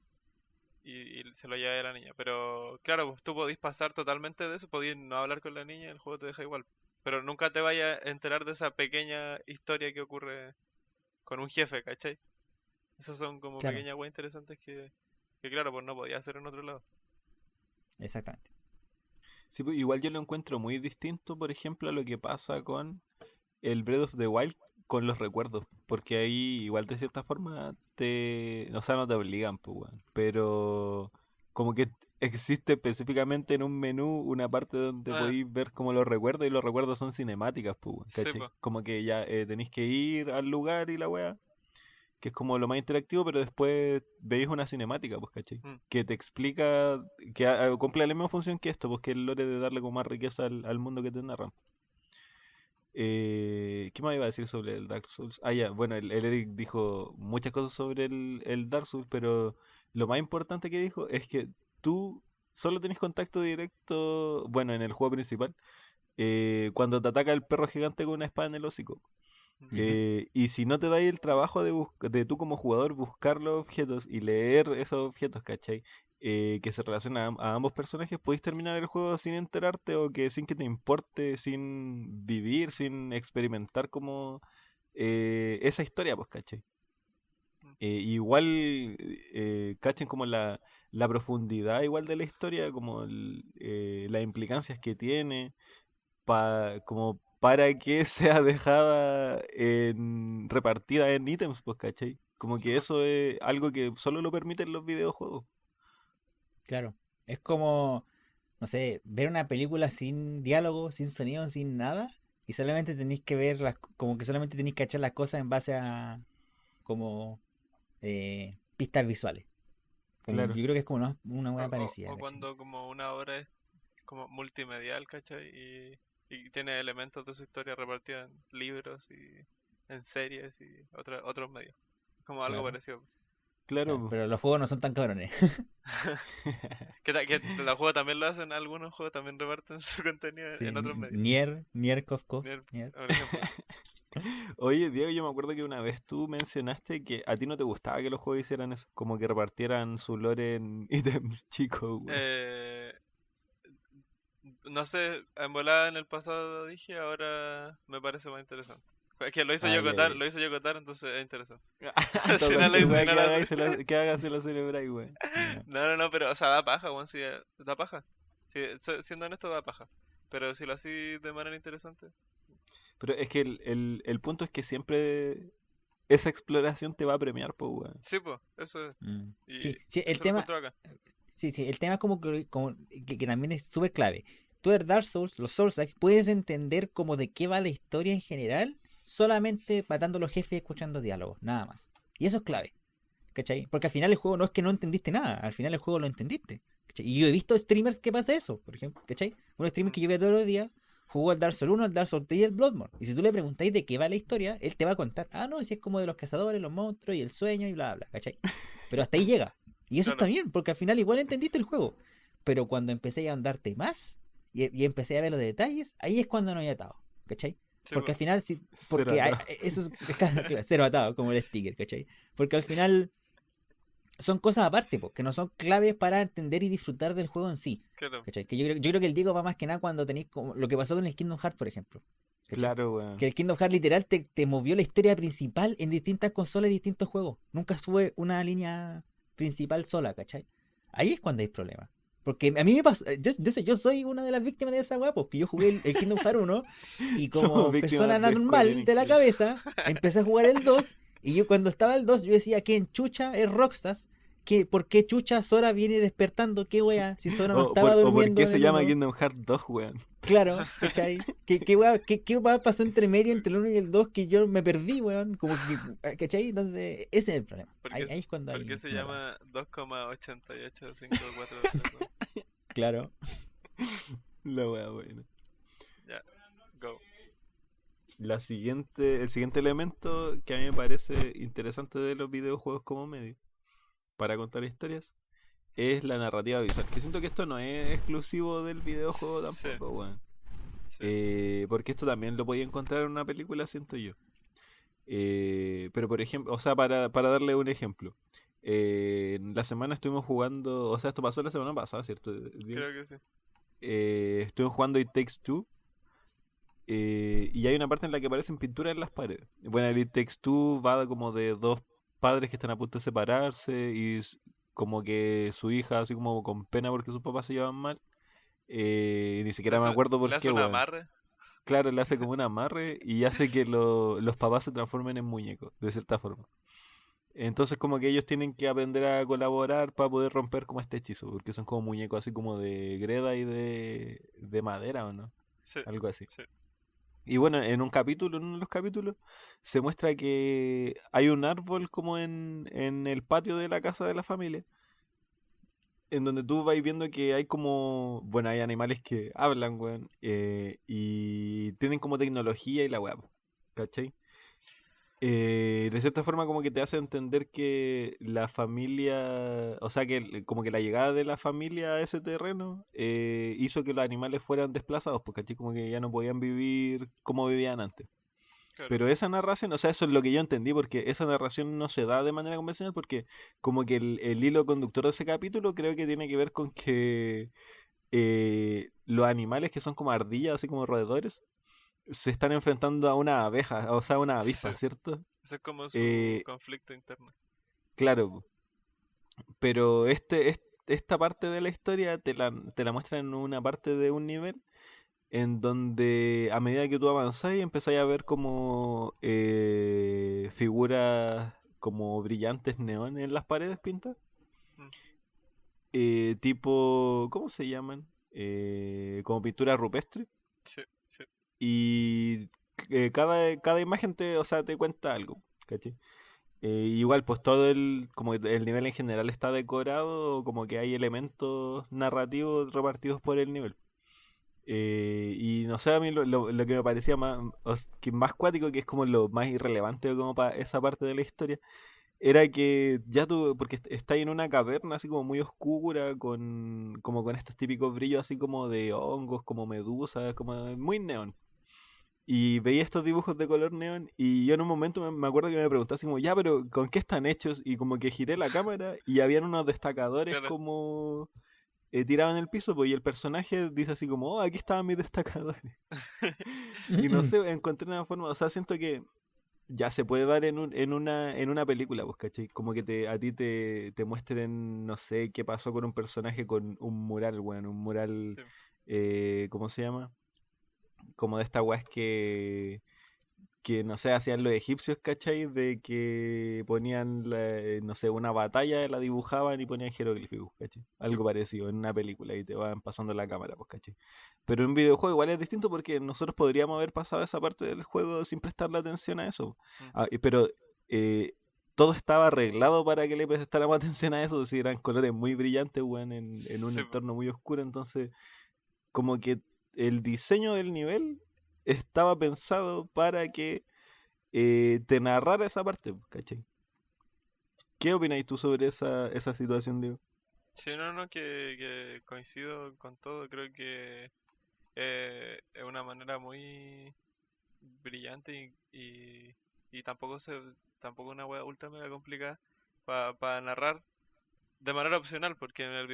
Speaker 3: se lo lleva a la niña. Pero claro, pues, tú podís pasar totalmente de eso, podís no hablar con la niña y el juego te deja igual. Pero nunca te vayas a enterar de esa pequeña historia que ocurre con un jefe, ¿cachai? Esas son como
Speaker 1: Claro,
Speaker 3: pequeñas weas interesantes que claro, pues no podía hacer en otro lado.
Speaker 1: exactamente.
Speaker 2: Sí, pues, igual yo lo encuentro muy distinto, por ejemplo, a lo que pasa con el Breath of the Wild con los recuerdos, porque ahí igual de cierta forma o sea, no te obligan, pues, weón, pero como que existe específicamente en un menú una parte donde
Speaker 3: Ah,
Speaker 2: podéis ver como los recuerdos y los recuerdos son cinemáticas, pues, weón,
Speaker 3: sí,
Speaker 2: ¿cachai?
Speaker 3: pues.
Speaker 2: Como que ya tenéis que ir al lugar y la wea, que es como lo más interactivo, pero después veis una cinemática, pues, ¿cachai?
Speaker 3: Mm.
Speaker 2: Que te explica, que cumple la misma función que esto, pues que es el lore de darle como más riqueza al mundo que te narran. ¿Qué más iba a decir sobre el Dark Souls? Ah, ya, bueno, el Eric dijo muchas cosas sobre el Dark Souls, pero lo más importante que dijo es que tú solo tenés contacto directo, bueno, en el juego principal, cuando te ataca el perro gigante con una espada en el hocico.
Speaker 3: Ujú.
Speaker 1: Ujú.
Speaker 2: Y si no te dais el trabajo de tú como jugador buscar los objetos y leer esos objetos, ¿cachai? Que se relacionan a ambos personajes, podéis terminar el juego sin enterarte o que sin que te importe, sin vivir, sin experimentar como esa historia, pues, ¿cachai?
Speaker 3: Mm.
Speaker 2: Igual cachen como la profundidad igual de la historia, como las implicancias que tiene como para que sea dejada repartida en ítems, pues, ¿cachai? Como
Speaker 3: Sí,
Speaker 2: que
Speaker 3: pues.
Speaker 2: eso es algo que solo lo permiten los videojuegos.
Speaker 1: Claro. Es como, no sé, ver una película sin diálogo, sin sonido, sin nada, y solamente tenéis que como que solamente tenéis que echar las cosas en base a como pistas visuales.
Speaker 2: Claro.
Speaker 1: Yo creo que es como una
Speaker 3: O,
Speaker 1: hueá
Speaker 3: o,
Speaker 1: parecida,
Speaker 3: o
Speaker 1: ¿cachai?
Speaker 3: cuando como una obra es como multimedial, ¿cachai? Y tiene elementos de su historia repartidos en libros y en series y otros medios. Como algo
Speaker 1: Claro,
Speaker 3: parecido.
Speaker 1: claro.
Speaker 2: Claro.
Speaker 1: Pero los juegos no son tan cabrones.
Speaker 3: Que los juegos también lo hacen, algunos juegos también reparten su contenido
Speaker 1: Sí,
Speaker 3: en otros medios.
Speaker 1: Nier, Kofkov,
Speaker 3: Nier,
Speaker 1: Nier.
Speaker 3: por ejemplo.
Speaker 2: Oye, Diego, yo me acuerdo que una vez tú mencionaste que a ti no te gustaba que los juegos hicieran eso, como que repartieran su lore en ítems chicos, weón.
Speaker 3: Eh, no sé, en volada en el pasado dije, ahora me parece más interesante. Es que
Speaker 2: Ah, ya, ya.
Speaker 3: Lo hizo Yokotar, entonces es interesante.
Speaker 2: Todo
Speaker 3: Si no
Speaker 2: cualquier
Speaker 3: si
Speaker 2: weá
Speaker 3: no
Speaker 2: que
Speaker 3: lo
Speaker 2: haga
Speaker 3: hace-
Speaker 2: que haga se lo celebráis, weón.
Speaker 1: Ya.
Speaker 3: No, pero, o sea, da paja, weón, sí, da paja. Sí, siendo honesto, da paja. Pero si lo así de manera interesante,
Speaker 2: Pero es que el punto es que siempre esa exploración te va a premiar, pues, weón.
Speaker 3: sí, pues, eso es.
Speaker 1: Mm.
Speaker 3: Y
Speaker 1: Sí, sí, el
Speaker 3: eso lo
Speaker 1: tema,
Speaker 3: encuentro acá.
Speaker 1: sí, el tema es que también es súper clave. Tú en Dark Souls, los Souls, puedes entender como de qué va la historia en general solamente matando a los jefes y escuchando diálogos, nada más. Y eso es clave, ¿cachai? Porque al final el juego no es que no entendiste nada, al final el juego lo entendiste. ¿Cachai? Y yo he visto streamers que pasa eso, por ejemplo, ¿cachai? Un streamer
Speaker 3: Mm,
Speaker 1: que yo veo todos los días jugó al Dark Souls 1, al Dark Souls 3 y el Bloodborne. Y si tú le preguntáis de qué va la historia, él te va a contar, ah, no, si es como de los cazadores, los monstruos y el sueño y bla, bla, ¿cachai? Pero hasta ahí llega. Y eso está
Speaker 3: claro,
Speaker 1: bien, porque al final igual entendiste el juego. Pero cuando empecé a andarte más y empecé a ver los detalles, ahí es cuando no hay atado, ¿cachai?
Speaker 3: sí,
Speaker 1: Porque
Speaker 3: pues.
Speaker 1: al final, sí,
Speaker 2: Cero
Speaker 1: porque
Speaker 2: atado.
Speaker 1: eso es claro, cero atado, como el sticker, ¿cachai? Porque al final son cosas aparte, po, que no son claves para entender y disfrutar del juego en sí.
Speaker 3: Claro.
Speaker 1: ¿Cachai? Que yo creo que el Diego va más que nada cuando tenéis como lo que pasó con el Kingdom Hearts, por ejemplo. ¿Cachai?
Speaker 2: Claro,
Speaker 1: Que
Speaker 2: weón.
Speaker 1: el Kingdom Hearts literal te movió la historia principal en distintas consolas y distintos juegos. Nunca fue una línea principal sola, ¿cachai? Ahí es cuando hay problemas. Porque a mí me pasó, yo soy una de las víctimas de esa weá, porque yo jugué el Kingdom Hearts 1 y
Speaker 2: Somos
Speaker 1: como persona
Speaker 2: víctimas de Square
Speaker 1: normal de
Speaker 2: Enix,
Speaker 1: la
Speaker 2: sí.
Speaker 1: cabeza, empecé a jugar el 2 y yo cuando estaba el 2 yo decía que en chucha es Roxas, que por qué chucha Sora viene despertando, qué wea, si Sora no estaba
Speaker 2: O por
Speaker 1: durmiendo
Speaker 2: qué
Speaker 1: en
Speaker 2: se
Speaker 1: el
Speaker 2: llama
Speaker 1: 1.
Speaker 2: Kingdom Hearts 2, weón.
Speaker 1: Claro, ¿cachai? ¿Qué wea pasó entre medio entre el 1 y el 2 que yo me perdí, weón? Como que, ¿cachai? Entonces, ese es el problema.
Speaker 3: ¿Por qué,
Speaker 1: Ahí es cuando
Speaker 3: por qué
Speaker 1: hay
Speaker 3: se
Speaker 1: un error.
Speaker 3: llama 2,88543?
Speaker 1: Claro.
Speaker 2: La wea buena.
Speaker 3: Ya, go.
Speaker 2: El siguiente elemento que a mí me parece interesante de los videojuegos como medio para contar historias es la narrativa visual. Que siento que esto no es exclusivo del videojuego
Speaker 3: Sí,
Speaker 2: tampoco, weón.
Speaker 3: sí.
Speaker 2: Porque esto también lo podía encontrar en una película, siento yo. Pero por ejemplo, o sea, para darle un ejemplo. En la semana estuvimos jugando, o sea, esto pasó la semana pasada, ¿cierto, Diego?
Speaker 3: Creo que sí.
Speaker 2: Estuvimos jugando It Takes Two. Y hay una parte en la que aparecen pinturas en las paredes. Bueno, el It Takes Two va como de dos padres que están a punto de separarse y como que su hija, así como con pena porque sus papás se llevan mal. Ni siquiera me acuerdo
Speaker 3: Le
Speaker 2: por
Speaker 3: hace
Speaker 2: qué,
Speaker 3: un
Speaker 2: weón.
Speaker 3: amarre.
Speaker 2: Claro, le hace como un amarre y hace que los papás se transformen en muñecos, de cierta forma. Entonces como que ellos tienen que aprender a colaborar para poder romper como este hechizo, porque son como muñecos así como de greda y de madera, ¿o no?
Speaker 3: Sí,
Speaker 2: Algo así.
Speaker 3: sí.
Speaker 2: Y bueno, en uno de los capítulos, se muestra que hay un árbol como en el patio de la casa de la familia, en donde tú vas viendo que hay como, bueno, hay animales que hablan, weón, y tienen como tecnología y la weá, po, ¿cachai? De cierta forma como que te hace entender que la familia, o sea que como que la llegada de la familia a ese terreno hizo que los animales fueran desplazados, porque ¿cachai? Como que ya no podían vivir como vivían antes.
Speaker 3: Claro.
Speaker 2: Pero esa narración, o sea, eso es lo que yo entendí, porque esa narración no se da de manera convencional, porque como que el hilo conductor de ese capítulo creo que tiene que ver con que los animales que son como ardillas, así como roedores, se están enfrentando a una abeja, o sea, a una
Speaker 3: Sí.
Speaker 2: avispa, ¿cierto?
Speaker 3: Ese es como su
Speaker 2: Eh,
Speaker 3: conflicto interno.
Speaker 2: claro, pero esta parte de la historia te la muestran en una parte de un nivel en donde a medida que tú avanzás empezás a ver como figuras como brillantes neón en las paredes pintas,
Speaker 3: Mm,
Speaker 2: tipo, ¿cómo se llaman? Como pintura rupestre.
Speaker 3: sí, sí.
Speaker 2: Y cada imagen o sea, te cuenta algo, ¿cachai? Igual, pues todo como el nivel en general está decorado, como que hay elementos narrativos repartidos por el nivel. Y no sé, a mí lo que me parecía más cuático, que es como lo más irrelevante como para esa parte de la historia, era que ya tú, porque está en una caverna así como muy oscura, como con estos típicos brillos así como de hongos, como medusas, como muy neón. Y veía estos dibujos de color neón y yo en un momento me acuerdo que me pregunté así como, ya, pero ¿con qué están hechos? Y como que giré la cámara y habían unos destacadores
Speaker 3: Claro.
Speaker 2: como tirados en el piso, pues, y el personaje dice así como, oh, aquí estaban mis destacadores. Y no sé, encontré una forma, o sea, siento que ya se puede dar en una película, pues, ¿cachai? Como que a ti te muestren, no sé, qué pasó con un personaje con un mural, bueno, un mural,
Speaker 3: Sí.
Speaker 2: ¿cómo se llama? Como de esta weas que no sé, hacían los egipcios, ¿cachai? De que ponían, no sé, una batalla, la dibujaban y ponían jeroglíficos, ¿cachai?
Speaker 3: Sí.
Speaker 2: Algo parecido en una película y te van pasando la cámara, pues, ¿cachai? Pero en un videojuego igual es distinto porque nosotros podríamos haber pasado esa parte del juego sin prestarle atención a eso.
Speaker 3: Mm,
Speaker 2: Pero eh, todo estaba arreglado para que le prestáramos atención a eso, si eran colores muy brillantes, weón, en un
Speaker 3: sí, po.
Speaker 2: entorno muy oscuro, entonces como que el diseño del nivel estaba pensado para que te narrara esa parte, pues, ¿cachai? ¿Qué opináis tú sobre esa situación, Diego?
Speaker 3: Sí, no, no, que coincido con todo. Creo que es una manera muy brillante y tampoco una wea ultra mega complicada para narrar. de manera opcional, porque en el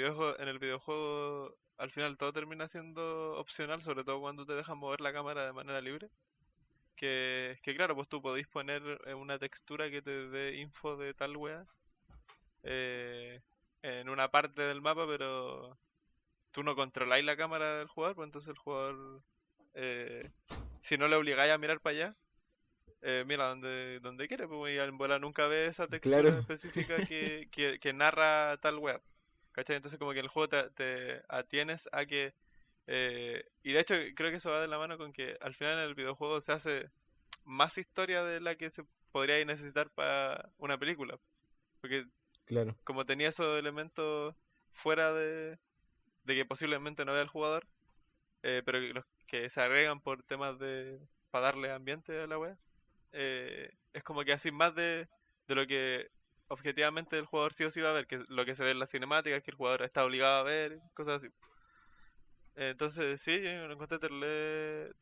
Speaker 3: videojuego al final todo termina siendo opcional, sobre todo cuando te dejan mover la cámara de manera libre. Que claro, pues tú podéis poner una textura que te dé info de tal wea eh, en una parte del mapa, pero tú no controláis la cámara del jugador, pues entonces el jugador, eh, si no le obligáis a mirar para allá, mira donde quiere, pues y en bola nunca ve esa textura
Speaker 2: Claro,
Speaker 3: específica que narra tal web. ¿Cachai? Entonces como que el juego te atienes a que... y de hecho creo que eso va de la mano con que al final en el videojuego se hace más historia de la que se podría necesitar para una película. Porque
Speaker 2: claro,
Speaker 3: como tenía esos elementos fuera de que posiblemente no vea el jugador, pero que los que se agregan por temas de... para darle ambiente a la web es como que así más de lo que objetivamente el jugador sí o sí va a ver, que lo que se ve en las cinemáticas, que el jugador está obligado a ver, cosas así. Entonces, sí, yo lo encontré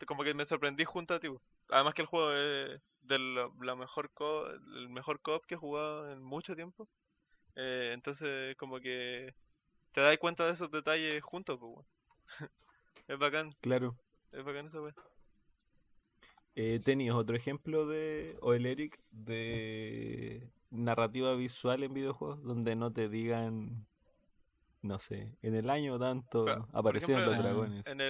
Speaker 3: como que me sorprendí junto a ti, po. Además que el juego es de el mejor co-op que he jugado en mucho tiempo. Entonces, como que te das cuenta de esos detalles juntos, pues, weón.
Speaker 2: claro.
Speaker 3: Es bacán esa wea.
Speaker 2: ¿Tenías otro ejemplo o el Eric de narrativa visual en videojuegos donde no te digan, no sé, en el año tanto
Speaker 3: Por ejemplo,
Speaker 2: aparecieron los
Speaker 1: Ah,
Speaker 2: dragones?
Speaker 3: en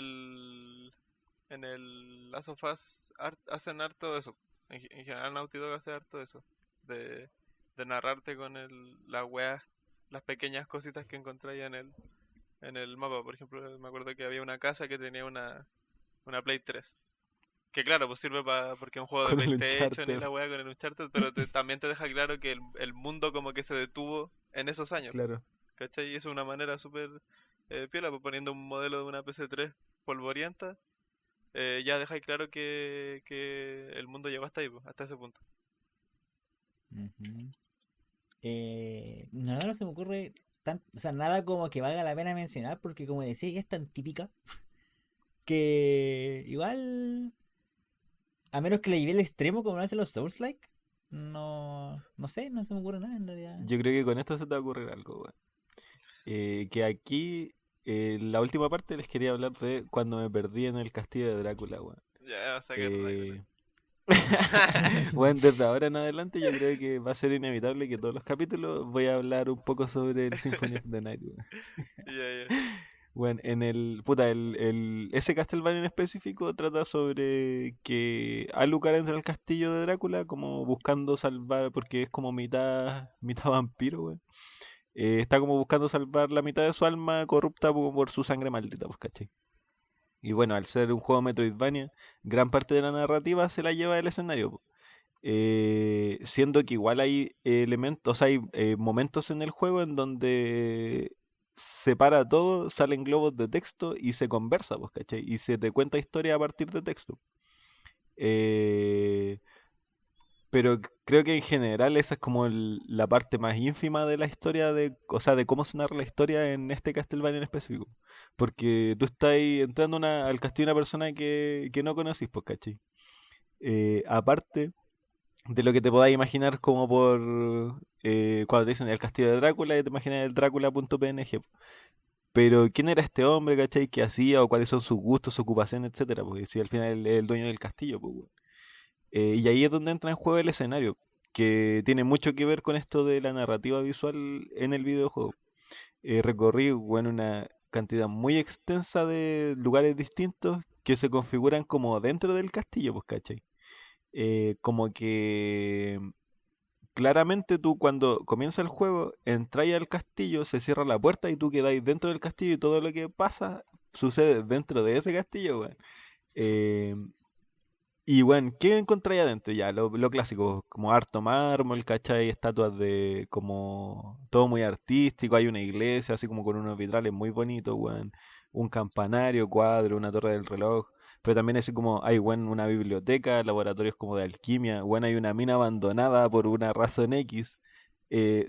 Speaker 3: el Last of Us hacen harto eso. En general Naughty Dog hace harto eso. De, de narrarte con las weas, las pequeñas cositas que encontráis en el mapa. Por ejemplo, me acuerdo que había una casa que tenía una Play 3. Que claro, pues sirve porque es un juego de
Speaker 2: Con el
Speaker 3: PlayStation y
Speaker 2: Uncharted,
Speaker 3: la wea con el Uncharted, pero también te deja claro que el mundo como que se detuvo en esos años.
Speaker 2: claro.
Speaker 3: ¿Cachai? Y eso es una manera súper piola, pues poniendo un modelo de una PC3 polvorienta, ya dejáis claro que el mundo llegó hasta ahí, pues, hasta ese punto.
Speaker 1: ujú. No se me ocurre o sea, nada como que valga la pena mencionar, porque como decía, es tan típica que igual, a menos que la lleve al extremo como lo hacen los Souls-like, no sé, no se me ocurre nada en realidad.
Speaker 2: Yo creo que con esto se te va a ocurrir algo, weón. Que aquí, la última parte les quería hablar de cuando me perdí en el castillo de Drácula, weón.
Speaker 3: Ya va a sacar Drácula.
Speaker 2: Eh, Bueno, desde ahora en adelante yo creo que va a ser inevitable que todos los capítulos voy a hablar un poco sobre el Symphony of the Night, weón.
Speaker 3: Ya, ya.
Speaker 2: Bueno, en puta, ese Castlevania en específico trata sobre que Alucard entra al castillo de Drácula como buscando salvar, porque es como mitad vampiro, weón. Está como buscando salvar la mitad de su alma corrupta por su sangre maldita, pues, ¿cachai? Y bueno, al ser un juego Metroidvania, gran parte de la narrativa se la lleva el escenario, po. Siendo que igual hay elementos, hay momentos en el juego en donde se para todo, salen globos de texto y se conversa, pues, ¿cachai? Y se te cuenta historia a partir de texto. Eh, pero creo que en general esa es como la parte más ínfima de la historia, o sea, de cómo se narra la historia en este Castlevania en específico. Porque tú estás ahí entrando al castillo de una persona que no conocís, pues, ¿cachai? Aparte de lo que te podáis imaginar como cuando te dicen el castillo de Drácula y te imaginas el Drácula.png. Pero ¿quién era este hombre, cachai? ¿Qué hacía? ¿O cuáles son sus gustos, su ocupación, etcétera? Porque si al final es el dueño del castillo, pues, weón. Y ahí es donde entra en juego el escenario, que tiene mucho que ver con esto de la narrativa visual en el videojuego. Recorrí, bueno, una cantidad muy extensa de lugares distintos que se configuran como dentro del castillo, pues, ¿cachai? Como que claramente tú cuando comienza el juego, entráis al castillo, se cierra la puerta y tú quedáis dentro del castillo y todo lo que pasa sucede dentro de ese castillo, weón. Eh, y bueno, ¿qué encontráis adentro? Ya, lo clásico, como harto mármol, ¿cachai? Estatuas de como todo muy artístico, hay una iglesia así como con unos vitrales muy bonitos, weón. Un campanario, cuadro, una torre del reloj. Pero también así como hay, weón, una biblioteca, laboratorios como de alquimia, weón, hay una mina abandonada por una razón X.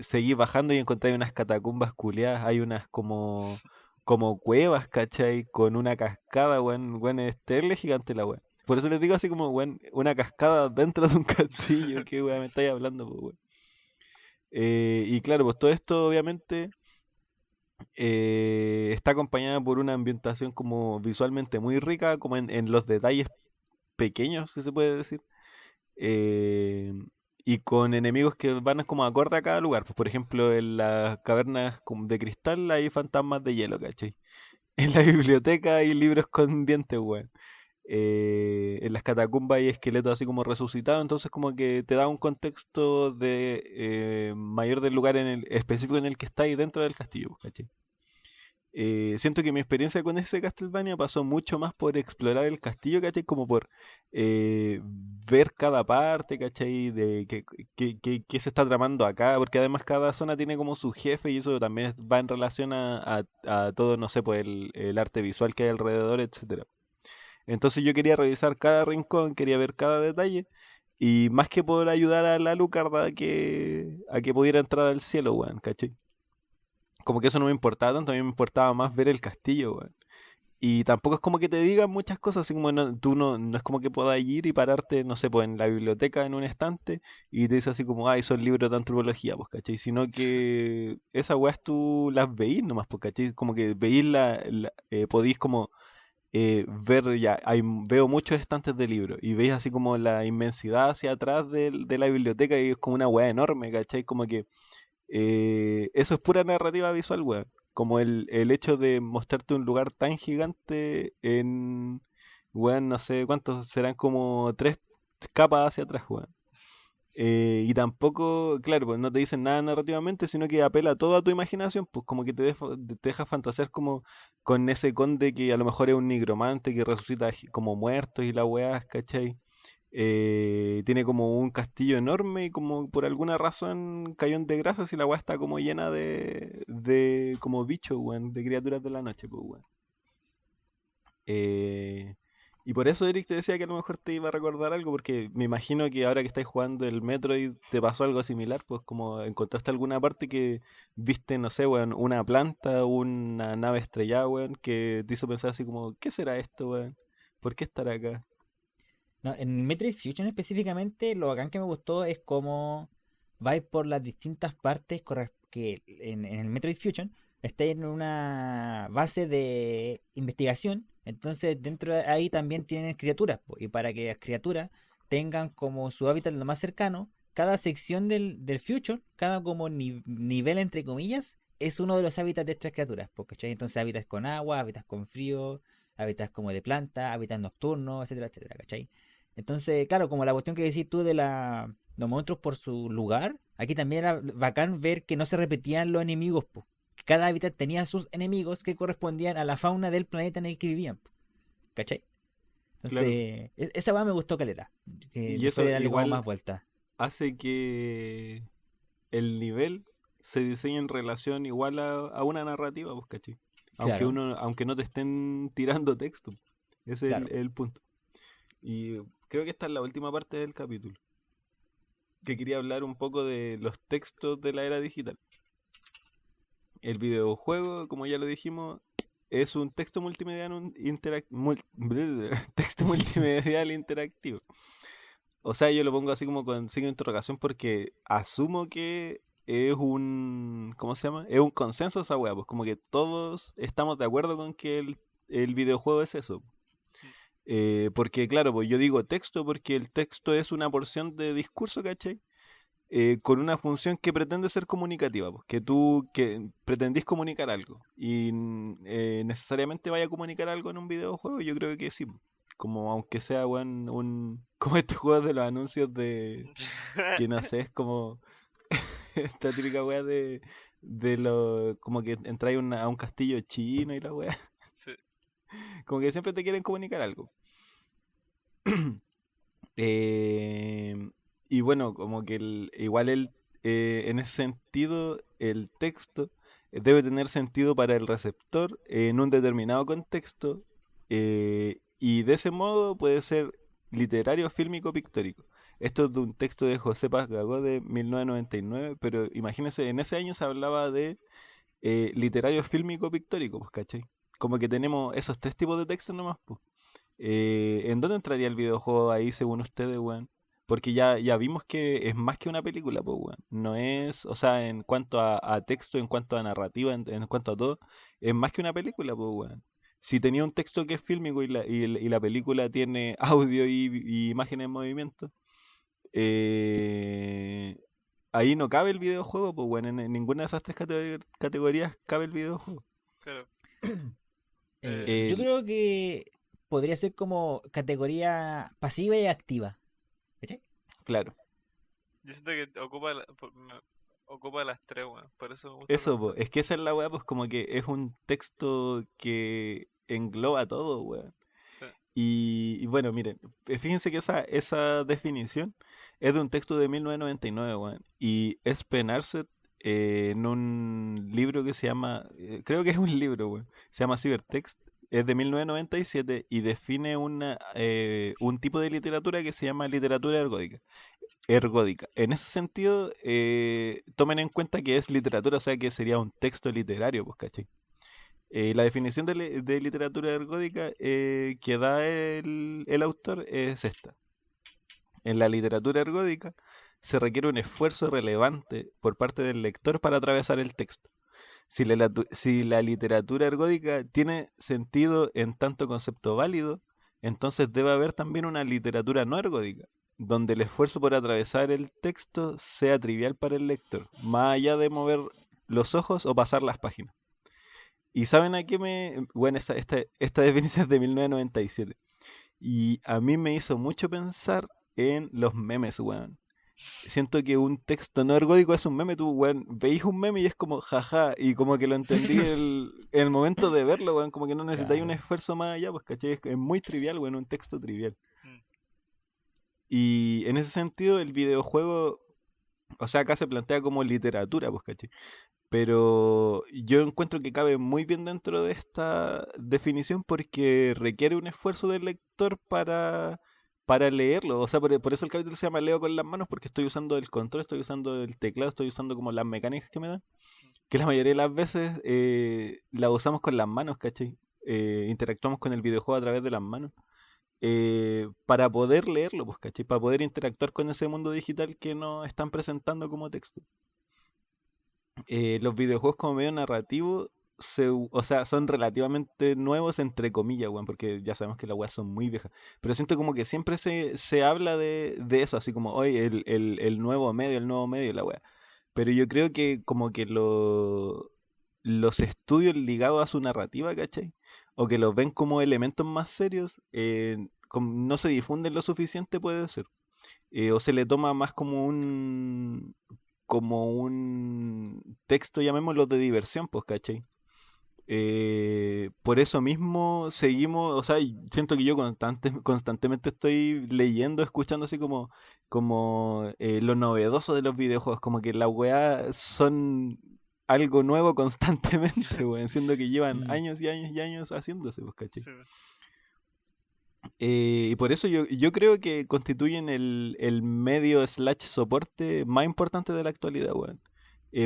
Speaker 2: Seguís bajando y encontráis unas catacumbas culeadas, hay unas como cuevas, ¿cachai? Con una cascada, weón, weón, es terrible gigante la weón. Por eso les digo así como, weón, una cascada dentro de un castillo. ¿Qué weón me estáis hablando, pues, weón? Y claro, pues todo esto obviamente Está acompañada por una ambientación como visualmente muy rica, como en los detalles pequeños, si se puede decir. eh, y con enemigos que van como acorde a cada lugar. Pues, por ejemplo, en las cavernas de cristal hay fantasmas de hielo, ¿cachai? En la biblioteca hay libros con dientes, weón. En las catacumbas hay esqueletos así como resucitados, entonces como que te da un contexto de mayor del lugar en el específico en el que está ahí dentro del castillo, pues, ¿cachai? Siento que mi experiencia con ese Castlevania pasó mucho más por explorar el castillo, ¿cachai? Como por eh, ver cada parte, ¿cachai? De qué se está tramando acá, porque además cada zona tiene como su jefe y eso también va en relación a todo, no sé, pues el arte visual que hay alrededor, etcétera. Entonces yo quería revisar cada rincón, quería ver cada detalle, y más que por ayudar a la Lucarda a que pudiera entrar al cielo, weón, ¿cachai? Como que eso no me importaba tanto, a mí me importaba más ver el castillo, weón. Y tampoco es como que te digan muchas cosas, así como tú no es como que puedas ir y pararte, no sé, pues en la biblioteca en un estante y te dice así como, ay, son libros de antropología, pues, ¿cachai? Sino que esas weas tú las veís nomás, pues, ¿cachai? Como que veís podís como ver, ya, veo muchos estantes de libros y veis así como la inmensidad hacia atrás de la biblioteca y es como una wea enorme, ¿cachai? Como que eso es pura narrativa visual, weón. Como el hecho de mostrarte un lugar tan gigante en, weón, no sé cuántos, serán como 3 capas hacia atrás, weón. Y tampoco, claro, pues no te dicen nada narrativamente, sino que apela a toda tu imaginación, pues como que te deja fantasear como con ese conde que a lo mejor es un nigromante que resucita como muertos y la weá, ¿cachai? Tiene como un castillo enorme y como por alguna razón cayó en desgracia y la weá está como llena de como bichos, weón, de criaturas de la noche, pues, weón. Eh, y por eso Eric te decía que a lo mejor te iba a recordar algo, porque me imagino que ahora que estáis jugando el Metroid te pasó algo similar, pues como encontraste alguna parte que viste, no sé, weón, una planta, una nave estrellada, weón, que te hizo pensar así como, ¿qué será esto, weón? ¿Por qué estar acá?
Speaker 1: No, en Metroid Fusion específicamente, lo bacán que me gustó es cómo vais por las distintas partes que en el Metroid Fusion está en una base de investigación. Entonces, dentro de ahí también tienen criaturas, po, y para que las criaturas tengan como su hábitat lo más cercano, cada sección del Fusion, cada como nivel entre comillas, es uno de los hábitats de estas criaturas, po, ¿cachai? Entonces, hábitats con agua, hábitats con frío, hábitats como de planta, hábitats nocturnos, etcétera, etcétera, ¿cachai? Entonces, claro, como la cuestión que decís tú de los monstruos por su lugar, aquí también era bacán ver que no se repetían los enemigos, po. Cada hábitat tenía sus enemigos que correspondían a la fauna del planeta en el que vivían, po. ¿Cachai?
Speaker 2: Claro.
Speaker 1: Entonces, esa weá me gustó caleta. Que
Speaker 2: Y
Speaker 1: después
Speaker 2: eso
Speaker 1: de darle como
Speaker 2: igual
Speaker 1: más vueltas.
Speaker 2: hace que el nivel se diseñe en relación igual a una narrativa, pues, ¿cachai?
Speaker 1: Claro,
Speaker 2: Aunque no te estén tirando texto. Ese es
Speaker 1: claro.
Speaker 2: el punto. Y creo que esta es la última parte del capítulo. Que quería hablar un poco de los textos de la era digital. El videojuego, como ya lo dijimos, es un texto multimedial texto multimedial interactivo. O sea, yo lo pongo así como con signo de interrogación porque asumo que es un, ¿cómo se llama? Es un consenso esa weá, pues como que todos estamos de acuerdo con que el videojuego es eso.
Speaker 3: Mm.
Speaker 2: Porque claro, pues yo digo texto porque el texto es una porción de discurso, ¿cachai? Con una función que pretende ser comunicativa, pues, que tú que pretendís comunicar algo y necesariamente vaya a comunicar algo en un videojuego, yo creo que sí. Como aunque sea weón, como estos juegos de los anuncios de que no sé, es como esta típica weá de lo como que entráis a un castillo chino y la weá,
Speaker 3: Sí.
Speaker 2: como que siempre te quieren comunicar algo. Eh, y bueno, como que igual en ese sentido, el texto debe tener sentido para el receptor en un determinado contexto y de ese modo puede ser literario, fílmico, pictórico. Esto es de un texto de José Paz Gagó de 1999, pero imagínense, en ese año se hablaba de literario, fílmico, pictórico, pues, ¿cachai? Como que tenemos esos 3 tipos de textos nomás, pues. ¿En dónde entraría el videojuego ahí según ustedes, weón? Porque ya vimos que es más que una película, pues, weón. No es, o sea, en cuanto a texto, en cuanto a narrativa, en cuanto a todo, es más que una película, pues, weón. Si tenía un texto que es fílmico y la película tiene audio y imágenes en movimiento, eh, ahí no cabe el videojuego, pues, weón. En ninguna de esas tres categorías cabe el videojuego.
Speaker 3: Claro.
Speaker 1: Yo
Speaker 2: El-
Speaker 1: creo que podría ser como categoría pasiva y activa. ¿Cachai?
Speaker 2: claro.
Speaker 3: Yo siento que ocupa las tres, weón. Por eso me gusta
Speaker 2: Eso, po,
Speaker 3: tanto.
Speaker 2: es que esa es la weá, pues como que es un texto que engloba todo, weón.
Speaker 3: Sí.
Speaker 2: Y bueno, miren, fíjense que esa definición es de un texto de 1999, weón. Y es Penarset en un libro que se llama, creo que es un libro, weón. Se llama Cybertext. Es de 1997 y define un tipo de literatura que se llama literatura ergódica. En ese sentido, tomen en cuenta que es literatura, o sea que sería un texto literario, pues, ¿cachai? La definición de literatura ergódica que da el autor es esta. En la literatura ergódica se requiere un esfuerzo relevante por parte del lector para atravesar el texto. Si la literatura ergódica tiene sentido en tanto concepto válido, entonces debe haber también una literatura no ergódica, donde el esfuerzo por atravesar el texto sea trivial para el lector, más allá de mover los ojos o pasar las páginas. ¿Y saben a qué me...? Bueno, esta definición es de 1997. Y a mí me hizo mucho pensar en los memes, weón. Siento que un texto no ergódico es un meme, tú, weón, veis un meme y es como jaja, y como que lo entendí en el momento de verlo, weón, como que no necesitáis un
Speaker 1: Claro.
Speaker 2: esfuerzo más allá, pues, ¿cachai? Es muy trivial, weón, un texto trivial.
Speaker 3: Mm.
Speaker 2: Y en ese sentido, el videojuego, o sea, acá se plantea como literatura, pues, ¿cachai? Pero yo encuentro que cabe muy bien dentro de esta definición porque requiere un esfuerzo del lector para leerlo. O sea, por eso el capítulo se llama Leo con las manos, porque estoy usando el control, estoy usando el teclado, estoy usando como las mecánicas que me dan, que la mayoría de las veces la usamos con las manos, ¿cachai? Interactuamos con el videojuego a través de las manos. Para poder leerlo, pues, ¿cachai? Para poder interactuar con ese mundo digital que nos están presentando como texto. Los videojuegos como medio narrativo, o sea, son relativamente nuevos entre comillas, weón, porque ya sabemos que las weas son muy viejas. Pero siento como que siempre se habla de eso, así como hoy el nuevo medio, la wea. Pero yo creo que como que los estudios ligados a su narrativa, ¿cachai? O que los ven como elementos más serios, no se difunden lo suficiente, puede ser. O se le toma más como un texto, llamémoslo de diversión, pues, ¿cachai? Por eso mismo seguimos, o sea, siento que yo constantemente estoy leyendo, escuchando así como lo novedoso de los videojuegos, como que las weas son algo nuevo constantemente, weón, siendo que llevan
Speaker 1: Mm.
Speaker 2: años y años y años haciéndose, pues, ¿cachai?
Speaker 3: Sí.
Speaker 2: Y por eso yo creo que constituyen el medio slash soporte más importante de la actualidad, weón.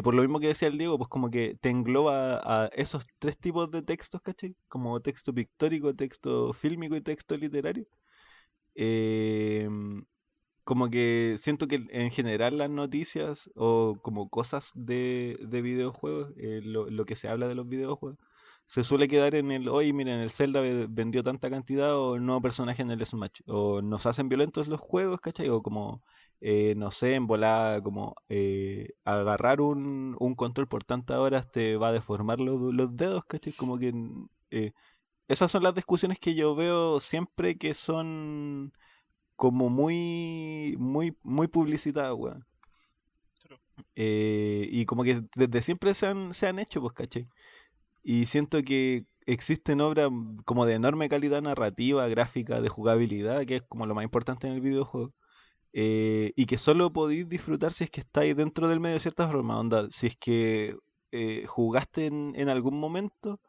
Speaker 2: Por lo mismo que decía el Diego, pues como que te engloba a esos tres tipos de textos, ¿cachai? Como texto pictórico, texto fílmico y texto literario. Eh, Como que siento que en general las noticias o como cosas de videojuegos, lo que se habla de los videojuegos, se suele quedar en oye, miren, el Zelda vendió tanta cantidad o el nuevo personaje en el Smash, o nos hacen violentos los juegos, ¿cachai? O como, no sé, en volada, como agarrar un control por tantas horas te va a deformar los dedos, ¿cachai? Como que esas son las discusiones que yo veo siempre que son como muy, muy, muy publicitada, weón.
Speaker 3: True.
Speaker 2: Y como que desde siempre se han hecho, pues, ¿cachai? Y siento que existen obras como de enorme calidad narrativa, gráfica, de jugabilidad, que es como lo más importante en el videojuego. Y que solo podéis disfrutar si es que estáis dentro del medio de cierta forma. Onda, si es que jugaste en algún momento,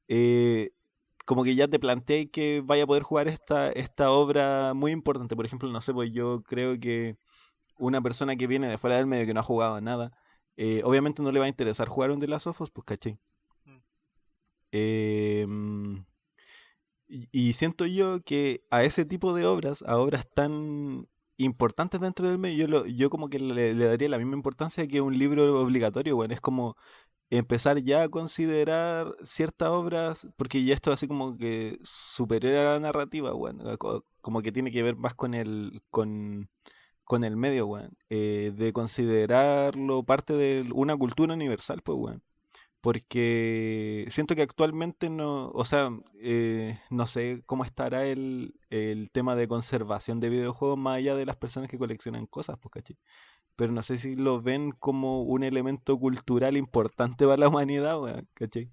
Speaker 2: eh, como que ya te planteé que vaya a poder jugar esta obra muy importante. Por ejemplo, no sé, pues yo creo que una persona que viene de fuera del medio que no ha jugado nada, obviamente no le va a interesar jugar un de las Us, pues caché.
Speaker 3: Mm.
Speaker 2: Y siento yo que a ese tipo de obras, a obras tan importantes dentro del medio. Yo como que le daría la misma importancia que un libro obligatorio, bueno, es como empezar ya a considerar ciertas obras, porque ya esto así como que superior a la narrativa, bueno, como que tiene que ver más con el medio, weón, de considerarlo parte de una cultura universal, pues, weón. Porque siento que actualmente no, o sea, no sé cómo estará el tema de conservación de videojuegos más allá de las personas que coleccionan cosas, pues, ¿cachai? Pero no sé si lo ven como un elemento cultural importante para la humanidad, weón, ¿cachai?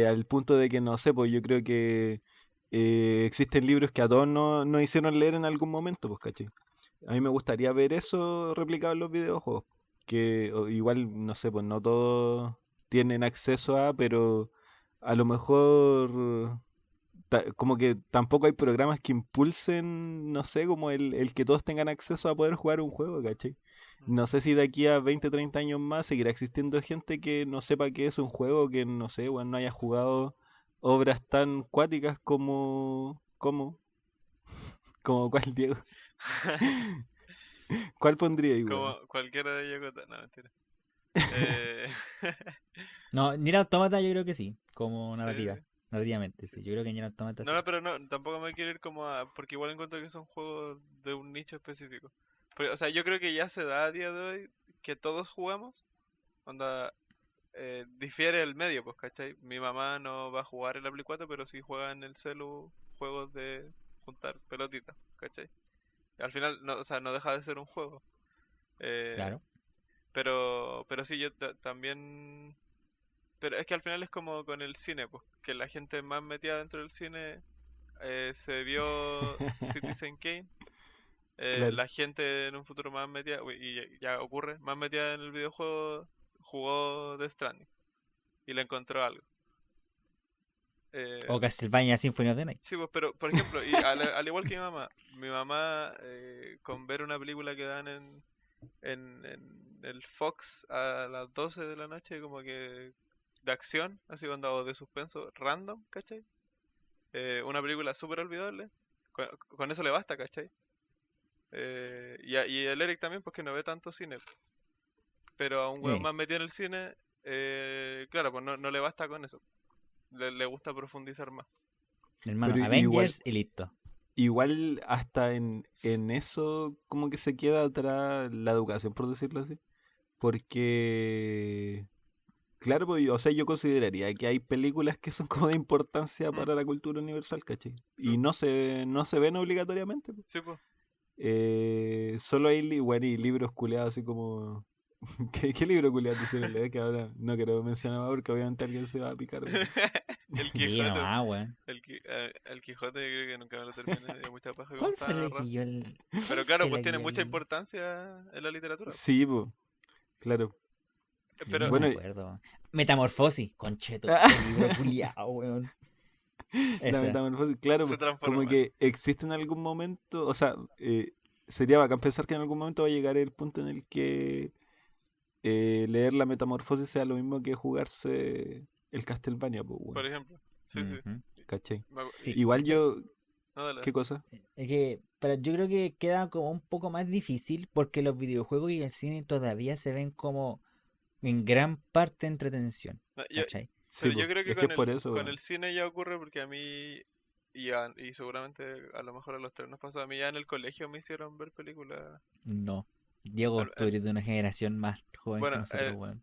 Speaker 2: Al punto de que, no sé, pues yo creo que existen libros que a todos nos hicieron leer en algún momento, pues, ¿cachai? A mí me gustaría ver eso replicado en los videojuegos. Que igual, no sé, pues no todos tienen acceso a, pero a lo mejor como que tampoco hay programas que impulsen, no sé, como el que todos tengan acceso a poder jugar un juego, ¿cachai? No sé si de aquí a 20, 30 años más seguirá existiendo gente que no sepa qué es un juego, que no sé, bueno, no haya jugado obras tan cuáticas como cuál, Diego. ¿Cuál pondría igual?
Speaker 3: Como cualquiera de Yokota, no, mentira. Eh,
Speaker 1: No, Nier Automata yo creo que sí, como narrativa.
Speaker 3: sí,
Speaker 1: Narrativamente,
Speaker 3: sí.
Speaker 1: sí. Yo creo que Nier Automata
Speaker 3: No,
Speaker 1: sí.
Speaker 3: no, pero no, tampoco me quiero ir como a... Porque igual encuentro que son juegos de un nicho específico. Pero, o sea, yo creo que ya se da a día de hoy que todos jugamos. Onda, difiere el medio, pues, ¿cachai? Mi mamá no va a jugar en la Play 4, pero sí juega en el celu juegos de juntar pelotitas, ¿cachai? Al final, no, o sea, no deja de ser un juego. Eh,
Speaker 1: Claro.
Speaker 3: pero sí, yo también... Pero es que al final es como con el cine, pues, que la gente más metida dentro del cine se vio Citizen Kane,
Speaker 2: Claro.
Speaker 3: la gente en un futuro más metida, uy, y ya ocurre, más metida en el videojuego, jugó Death Stranding y le encontró algo. Eh,
Speaker 1: O Castlevania Symphony of the Night.
Speaker 3: sí, pues, pero por ejemplo, y al igual que mi mamá con ver una película que dan en el Fox a las 12 de la noche, como que de acción, así onda, o de suspenso, random, ¿cachai? Una película súper olvidable, con eso le basta, ¿cachai? Y el Eric también, pues que no ve tanto cine. Pero a un weón
Speaker 1: Eh,
Speaker 3: más metido en el cine, claro, pues no le basta con eso. Le gusta profundizar más.
Speaker 1: hermano,
Speaker 2: Pero igual,
Speaker 1: Avengers y listo.
Speaker 2: igual hasta en eso como que se queda atrás la educación, por decirlo así. Porque, claro, pues, o sea, yo consideraría que hay películas que son como de importancia
Speaker 3: Mm,
Speaker 2: para la cultura universal, ¿cachai?
Speaker 3: sí,
Speaker 2: Y no se ven obligatoriamente, pues.
Speaker 3: sí, pues.
Speaker 2: Solo hay bueno, y libros culeados así como... ¿Qué libro culeado te hicieron leer? Que ahora no quiero mencionar más porque obviamente alguien se va a picar, weón.
Speaker 3: El
Speaker 1: Sí,
Speaker 3: Quijote,
Speaker 1: nomás, weón.
Speaker 3: el Quijote yo creo que nunca me lo terminé, de mucha paja como
Speaker 1: ¿Cuál fue
Speaker 3: estaba
Speaker 1: el que
Speaker 3: narrado.
Speaker 1: yo ¿Cuál
Speaker 3: Pero claro,
Speaker 1: fue
Speaker 3: pues
Speaker 1: la que
Speaker 3: tiene
Speaker 1: yo
Speaker 3: mucha
Speaker 1: leí?
Speaker 3: importancia en la literatura.
Speaker 2: Sí, pues, claro.
Speaker 1: Yo ni
Speaker 3: Pero,
Speaker 1: me
Speaker 2: Bueno,
Speaker 1: acuerdo. Metamorfosis, concheto, ese libro culiao, weón.
Speaker 2: la
Speaker 1: Esa.
Speaker 2: metamorfosis, claro,
Speaker 3: se
Speaker 2: po, como
Speaker 3: transforma.
Speaker 2: que existe en algún momento, o sea, sería bacán pensar que en algún momento va a llegar el punto en el que leer la metamorfosis sea lo mismo que jugarse el Castlevania, pues,
Speaker 3: Por
Speaker 2: weón,
Speaker 3: ejemplo. Sí, sí.
Speaker 1: Ujú.
Speaker 2: ¿cachai?
Speaker 1: Sí,
Speaker 2: Igual
Speaker 1: pero
Speaker 2: yo,
Speaker 3: No, dale,
Speaker 2: ¿qué
Speaker 3: dale.
Speaker 2: cosa?
Speaker 1: es que pero yo creo que queda como un poco más difícil porque los videojuegos y el cine todavía se ven como en gran parte entretención,
Speaker 3: No,
Speaker 1: ¿cachai?
Speaker 2: Sí,
Speaker 3: pero yo
Speaker 2: pues,
Speaker 3: creo que
Speaker 2: es que es por eso,
Speaker 3: con el
Speaker 2: weón.
Speaker 3: cine ya ocurre porque a mí, y seguramente a lo mejor a los tres nos pasó, a mí ya en el colegio me hicieron ver películas.
Speaker 1: No. Diego,
Speaker 3: al-
Speaker 1: tú
Speaker 3: en-
Speaker 1: eres de una generación más joven que
Speaker 3: bueno,
Speaker 1: nosotros, weón.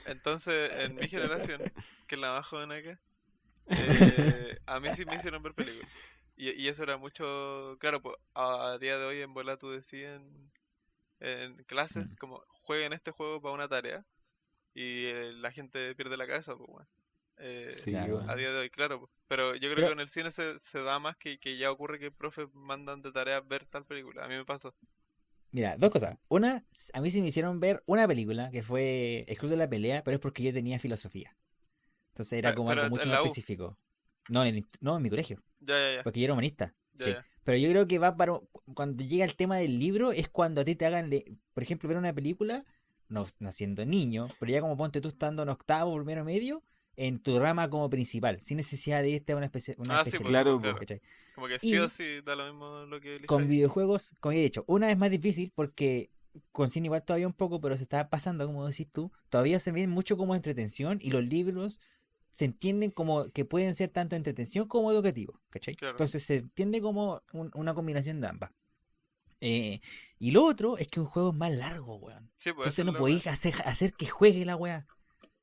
Speaker 3: entonces en mi generación, que es la más joven acá, a mí sí me hicieron ver películas. Y eso era mucho, claro, pues a día de hoy en bola tú decías en clases
Speaker 1: Mm.
Speaker 3: como jueguen este juego para una tarea y la gente pierde la cabeza, pues bueno.
Speaker 2: Sí,
Speaker 1: Claro,
Speaker 3: A
Speaker 2: weón.
Speaker 3: día de hoy, claro, po. Pero yo creo que
Speaker 1: pero
Speaker 3: con el cine se da más que ya ocurre que profes mandan de tarea ver tal película. A mí me pasó.
Speaker 1: mira, dos cosas. Una, a mí sí me hicieron ver una película que fue El Club de la Pelea, pero es porque yo tenía filosofía. Entonces era como
Speaker 3: Pero
Speaker 1: algo mucho
Speaker 3: en
Speaker 1: más
Speaker 3: la U.
Speaker 1: específico. No, no, en mi colegio,
Speaker 3: Ya, ya, ya.
Speaker 1: porque yo era humanista.
Speaker 3: Ya,
Speaker 1: Sí.
Speaker 3: ya.
Speaker 1: Pero yo creo que va para... Cuando llega el tema del libro es cuando a ti te hagan, por ejemplo, ver una película, no siendo niño, pero ya como ponte tú estando en octavo, primero medio, en tu rama como principal, sin necesidad de irte a una, una
Speaker 3: Sí, pues,
Speaker 1: especialidad.
Speaker 2: Claro,
Speaker 3: claro.
Speaker 2: po.
Speaker 1: ¿Cachai?
Speaker 3: Como que sí o
Speaker 1: Y
Speaker 3: sí da lo mismo lo que
Speaker 1: con
Speaker 3: elijas.
Speaker 1: videojuegos, como he dicho, una es más difícil porque con cine igual todavía un poco, pero se está pasando, como decís tú, todavía se ven mucho como entretención y los libros se entienden como que pueden ser tanto entretención como educativos, ¿cachai?
Speaker 3: Claro.
Speaker 1: Entonces se entiende como una combinación de ambas. Y lo otro es que un juego es más largo, weón.
Speaker 3: Sí, pues eso
Speaker 1: Entonces
Speaker 3: es
Speaker 1: no
Speaker 3: la weá.
Speaker 1: podéis hacer que juegue la weá,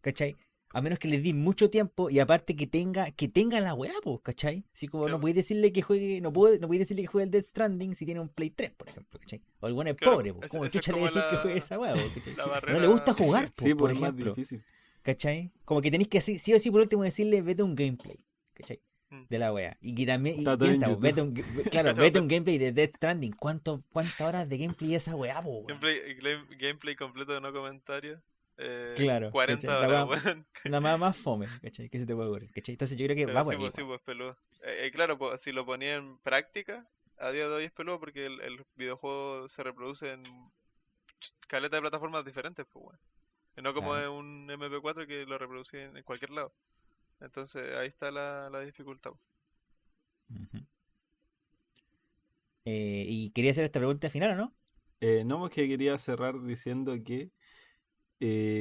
Speaker 1: ¿cachai? A menos que les di mucho tiempo y aparte que tenga la weá, pues, ¿cachai? Así como no
Speaker 3: Claro,
Speaker 1: podéis decirle que juegue, no podéis decirle que juegue el Death Stranding si tiene un Play 3, por ejemplo, ¿cachai? O el bueno es
Speaker 3: claro,
Speaker 1: pobre, pues, ¿cómo
Speaker 3: esa es
Speaker 1: chucha le
Speaker 3: como
Speaker 1: decís que juegue esa weá, pues, ¿cachai?
Speaker 3: la
Speaker 1: O no le gusta
Speaker 3: barrera.
Speaker 1: jugar, pues,
Speaker 2: Sí,
Speaker 1: por
Speaker 2: pues es más
Speaker 1: ejemplo,
Speaker 2: difícil.
Speaker 1: ¿cachai? Como que tenéis que sí o sí por último decirle vete un gameplay, ¿cachai?
Speaker 3: Mm.
Speaker 1: De la wea. Y que también, y
Speaker 2: Está todo en
Speaker 1: piensa, pues,
Speaker 2: YouTube.
Speaker 1: claro,
Speaker 3: Cacho,
Speaker 1: vete un gameplay de Death Stranding. ¿Cuántas horas de gameplay esa weá, po, weón?
Speaker 3: gameplay completo de no comentarios.
Speaker 1: Claro, ¿cachai?
Speaker 3: 40
Speaker 1: La
Speaker 3: horas,
Speaker 1: weá,
Speaker 3: weón.
Speaker 1: la más fome, ¿cachai? Que se te puede ocurrir, ¿cachai? Entonces yo creo que va
Speaker 3: Pero
Speaker 1: por ahí,
Speaker 3: sí,
Speaker 1: weón.
Speaker 3: pues peludo. Claro, pues si lo ponía en práctica, a día de hoy es peludo porque el videojuego se reproduce en caleta de plataformas diferentes, pues, weón. Y no como
Speaker 1: Claro.
Speaker 3: en un MP4 que lo reproducí en cualquier lado. Entonces ahí está la dificultad.
Speaker 1: Ujú. Y quería hacer esta pregunta final, ¿o no?
Speaker 2: No, pues que quería cerrar diciendo que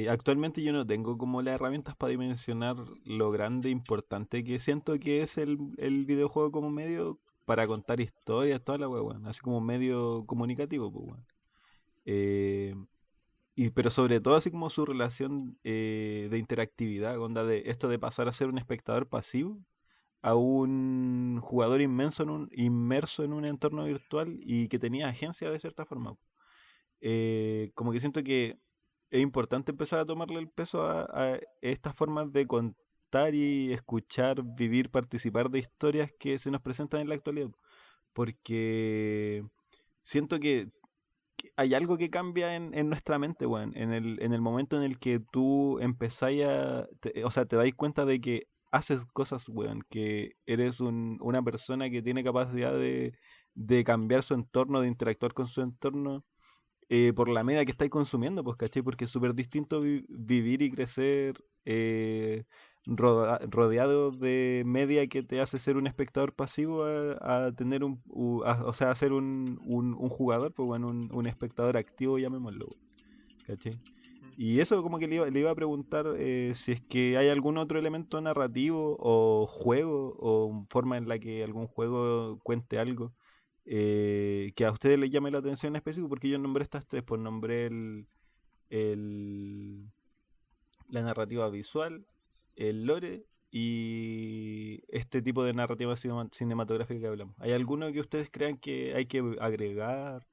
Speaker 2: actualmente yo no tengo como las herramientas para dimensionar lo grande e importante que siento que es el videojuego como medio para contar historias, toda la wea, weón. Así como medio comunicativo, pues, weón. Eh, pero sobre todo así como su relación de interactividad, onda de esto de pasar a ser un espectador pasivo a un jugador inmerso en un entorno virtual y que tenía agencia de cierta forma. Como que siento que es importante empezar a tomarle el peso a estas formas de contar y escuchar, vivir, participar de historias que se nos presentan en la actualidad. Porque siento que hay algo que cambia en nuestra mente, weón. En el momento en el que tú empezáis o sea, te dais cuenta de que haces cosas, weón, que eres una persona que tiene capacidad de cambiar su entorno, de interactuar con su entorno por la media que estáis consumiendo, pues, ¿cachai? Porque es súper distinto vivir y crecer rodeado de media que te hace ser un espectador pasivo a tener o sea, a ser un jugador, pues bueno, un espectador activo, llamémoslo, ¿cachai?
Speaker 3: Mm.
Speaker 2: Y eso como que le iba a preguntar si es que hay algún otro elemento narrativo o juego o forma en la que algún juego cuente algo que a ustedes les llame la atención en específico, porque yo nombré estas tres, pues nombré el- la narrativa visual, el lore y este tipo de narrativa cinematográfica que hablamos. ¿Hay alguno que ustedes crean que hay que agregar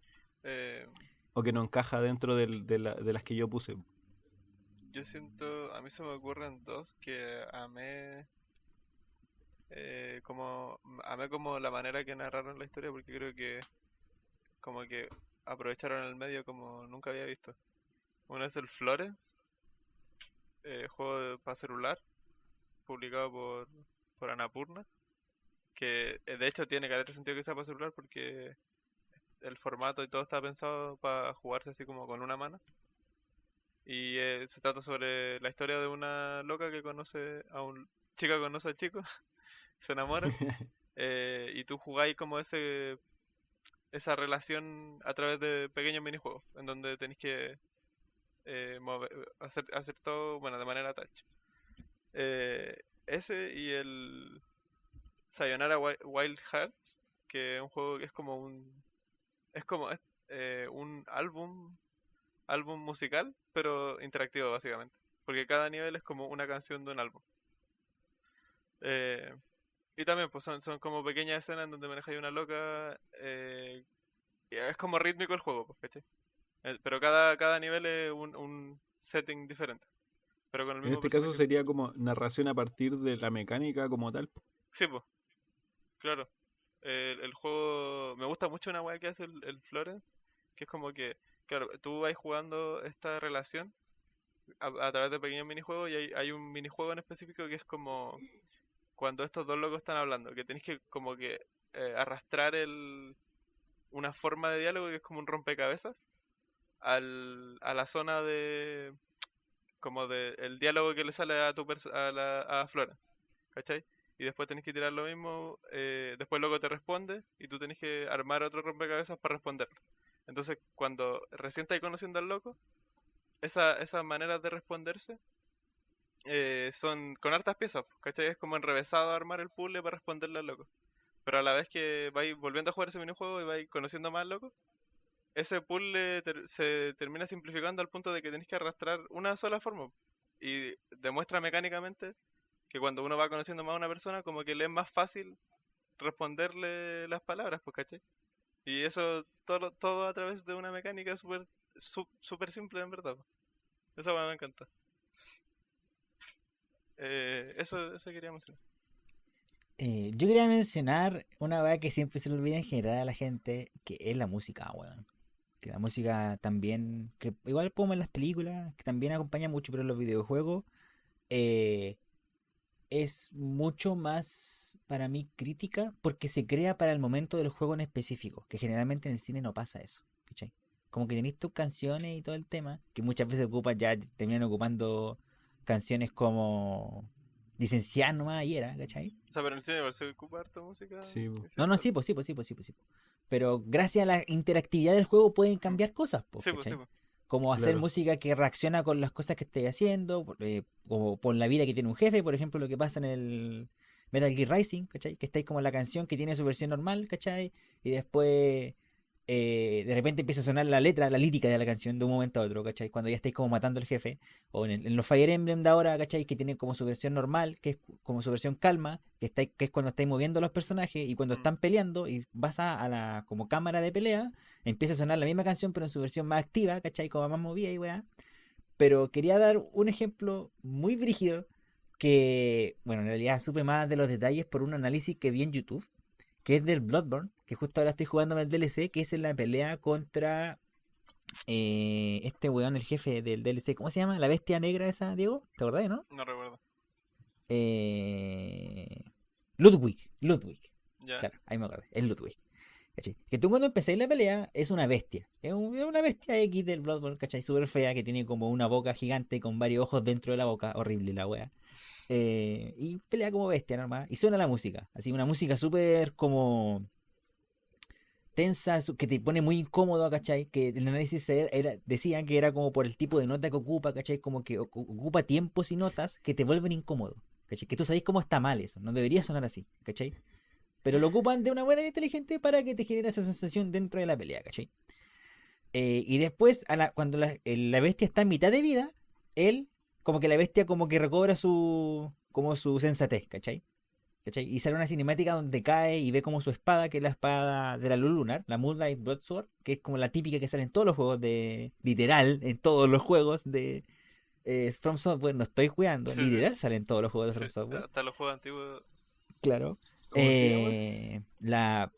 Speaker 3: Eh,
Speaker 2: o que no encaja dentro de las que yo puse?
Speaker 3: yo siento, a mí se me ocurren dos que amé como la manera que narraron la historia porque creo que como que aprovecharon el medio como nunca había visto. Uno es el Florence, juego para celular, publicado por Annapurna, que de hecho tiene careta sentido que sea para celular porque el formato y todo está pensado para jugarse así como con una mano. Y se trata sobre la historia de una loca que conoce a un chica que conoce al chico, se enamoran, y tú jugáis como esa relación a través de pequeños minijuegos, en donde tenéis que hacer todo, bueno, de manera touch. Ese y el Sayonara Wild Hearts, que es un juego que es como un álbum musical, pero interactivo básicamente, porque cada nivel es como una canción de un álbum. Eh, y también pues son como pequeñas escenas en donde manejáis una loca, y es como rítmico el juego, pues, ¿cachai? Pero cada nivel es un setting diferente, pero con el
Speaker 2: En
Speaker 3: mismo
Speaker 2: este caso
Speaker 3: personaje.
Speaker 2: sería como narración a partir de la mecánica como tal.
Speaker 3: Sí, pues, claro. El juego, me gusta mucho una weá que hace el Florence, que es como que, claro, tú vas jugando esta relación a través de pequeños minijuegos y hay un minijuego en específico que es como cuando estos dos locos están hablando, que tenéis que como que arrastrar una forma de diálogo que es como un rompecabezas a la zona como de el diálogo que le sale a a Florence, ¿cachai? Y después tenés que tirar lo mismo, después luego te responde y tú tenés que armar otro rompecabezas para responderlo. Entonces, cuando recién estás conociendo al loco, esas maneras de responderse son con hartas piezas, ¿cachai? Es como enrevesado armar el puzzle para responderle al loco. Pero a la vez que vais volviendo a jugar ese minijuego y vais conociendo más al loco, ese puzzle se termina simplificando al punto de que tenés que arrastrar una sola forma. Y demuestra mecánicamente que cuando uno va conociendo más a una persona, como que le es más fácil responderle las palabras, pues, ¿cachai? Y eso todo a través de una mecánica súper simple, en verdad, pues. Esa weá me encanta. Eso quería mencionar.
Speaker 1: Yo quería mencionar una weá que siempre se le olvida en general a la gente, que es la música, weón. Que la música también, que igual como en las películas, que también acompaña mucho, pero en los videojuegos eh, es mucho más para mí crítica porque se crea para el momento del juego en específico, que generalmente en el cine no pasa eso, ¿cachai? Como que tenéis tus canciones y todo el tema, que muchas veces ocupan, ya terminan ocupando canciones como licenciadas nomás y era, ¿cachai?
Speaker 3: O sea, pero en el cine igual se ocupa harta música
Speaker 2: Sí, po.
Speaker 1: No,
Speaker 3: incidental.
Speaker 1: sí, pues sí, pues sí, pues sí, pues sí. Pero gracias a la interactividad del juego pueden
Speaker 3: Mm.
Speaker 1: cambiar cosas, pues,
Speaker 3: Sí, pues sí,
Speaker 1: ¿cachai?
Speaker 3: pues.
Speaker 1: Como hacer
Speaker 2: Claro.
Speaker 1: música que reacciona con las cosas que estés haciendo, o por la vida que tiene un jefe, por ejemplo, lo que pasa en el Metal Gear Rising, ¿cachai? Que estáis como la canción que tiene su versión normal, ¿cachai? Y después de repente empieza a sonar la letra, la lírica de la canción de un momento a otro, ¿cachai? Cuando ya estáis como matando al jefe. O en los Fire Emblem de ahora, ¿cachai? Que tienen como su versión normal, que es como su versión calma, que es cuando estáis moviendo a los personajes y cuando
Speaker 3: Mm.
Speaker 1: están peleando y vas a la como cámara de pelea, empieza a sonar la misma canción pero en su versión más activa, ¿cachai? Como más movida y weá. Pero quería dar un ejemplo muy brígido que, bueno, en realidad supe más de los detalles por un análisis que vi en YouTube, que es del Bloodborne, que justo ahora estoy jugando en el DLC, que es en la pelea contra este weón, el jefe del DLC. ¿Cómo se llama? La bestia negra esa, Diego. ¿Te acordás, no?
Speaker 3: No recuerdo.
Speaker 1: Eh... Ludwig.
Speaker 3: Ya.
Speaker 1: Claro, ahí me acordé. Es Ludwig. ¿Cachai? Que tú cuando empecé la pelea es una bestia. Es una bestia X del Bloodborne, ¿cachai? Súper fea, que tiene como una boca gigante con varios ojos dentro de la boca. Horrible la wea. Y pelea como bestia, normal. Y suena la música. Así, una música súper como tensa, que te pone muy incómodo, ¿cachai? Que el análisis decían que era como por el tipo de nota que ocupa, ¿cachai? Como que ocupa tiempos y notas que te vuelven incómodo, ¿cachai? Que tú sabes cómo está mal eso, no debería sonar así, ¿cachai? Pero lo ocupan de una manera inteligente para que te genere esa sensación dentro de la pelea, ¿cachai? Y después, cuando la bestia está en mitad de vida, él, como que la bestia como que recobra como su sensatez, ¿cachai? ¿Cachai? Y sale una cinemática donde cae y ve como su espada, que es la espada de la luz lunar, la Moonlight Broadsword, que es como la típica que sale en todos los juegos de... Literal, en todos los juegos de From Software, no estoy jugando,
Speaker 3: Sí, sí.
Speaker 1: literal sale en todos los juegos de
Speaker 3: Sí.
Speaker 1: From Software.
Speaker 3: Hasta los juegos antiguos.
Speaker 1: Claro.
Speaker 2: ¿Cómo se llama?
Speaker 1: La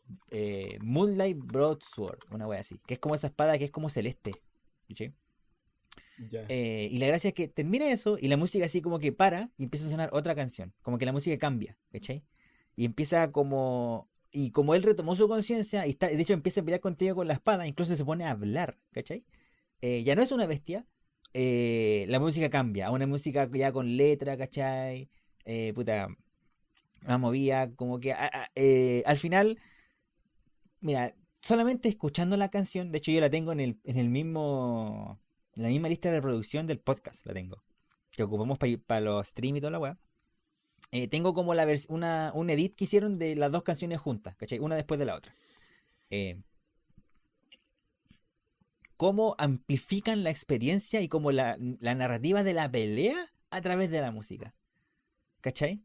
Speaker 1: Moonlight Broadsword, una wea así, que es como esa espada que es como celeste. ¿Cachai?
Speaker 2: Ya.
Speaker 1: Y la gracia es que termina eso y la música así como que para y empieza a sonar otra canción. Como que la música cambia, ¿cachai? Y empieza como... Y como él retomó su conciencia y está, de hecho empieza a pelear contigo con la espada, incluso se pone a hablar, ¿cachai? Ya no es una bestia, la música cambia a una música ya con letra, ¿cachai? Puta, una movida, como que al final, mira, solamente escuchando la canción, de hecho yo la tengo en el mismo, en la misma lista de reproducción del podcast, la tengo, que ocupamos para los streams y toda la weá. Tengo como un edit que hicieron de las dos canciones juntas, ¿cachai? Una después de la otra. Eh, cómo amplifican la experiencia y cómo la narrativa de la pelea a través de la música, ¿cachai?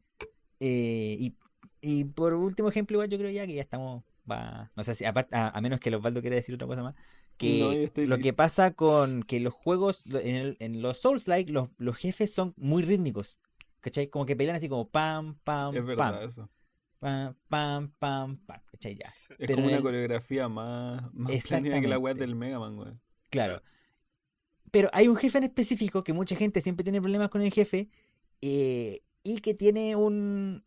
Speaker 1: Y por último ejemplo, igual yo creo ya que ya estamos, no sé si, aparte, a menos que el Osvaldo quiera decir otra cosa más,
Speaker 2: No,
Speaker 1: que
Speaker 2: yo estoy
Speaker 1: lo que
Speaker 2: listo.
Speaker 1: pasa con que los juegos, en los Souls-like, los jefes son muy rítmicos, ¿cachai? Como que pelean así como pam, pam,
Speaker 2: Es
Speaker 1: pam,
Speaker 2: verdad eso.
Speaker 1: pam, pam, pam, pam, ¿cachai? Ya.
Speaker 3: Sí.
Speaker 2: Es
Speaker 1: Pero
Speaker 2: como
Speaker 1: en
Speaker 2: una
Speaker 1: el...
Speaker 2: coreografía más planeada que la web
Speaker 1: Exactamente,
Speaker 2: del Mega Man, weón.
Speaker 1: claro.
Speaker 3: Claro.
Speaker 1: Pero hay un jefe en específico que mucha gente siempre tiene problemas con el jefe y que tiene un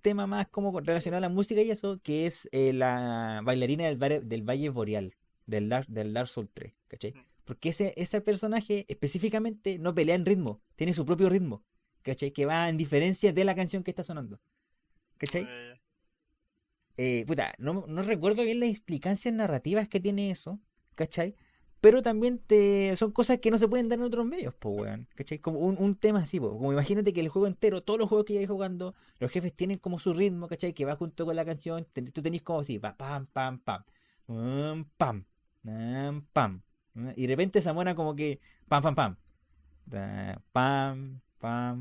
Speaker 1: tema más como relacionado a la música y eso, que es la bailarina del Valle Boreal, del Dark Souls 3, ¿cachai? Porque ese personaje específicamente no pelea en ritmo, tiene su propio ritmo, ¿cachai? Que va en diferencia de la canción que está sonando, ¿cachai?
Speaker 3: Ya.
Speaker 1: Puta, no recuerdo bien las explicancias narrativas que tiene eso, ¿cachai? Pero también son cosas que no se pueden dar en otros medios, pues,
Speaker 3: Sí.
Speaker 1: weón, ¿cachai? Como un tema así, po. Como imagínate que el juego entero, todos los juegos que vais jugando, los jefes tienen como su ritmo, ¿cachai? Que va junto con la canción, tú tenés como así, pa, pam, pam, pam, pam, pam, y de repente esa mona como que, pam, pam, pam, pam, pam, pa,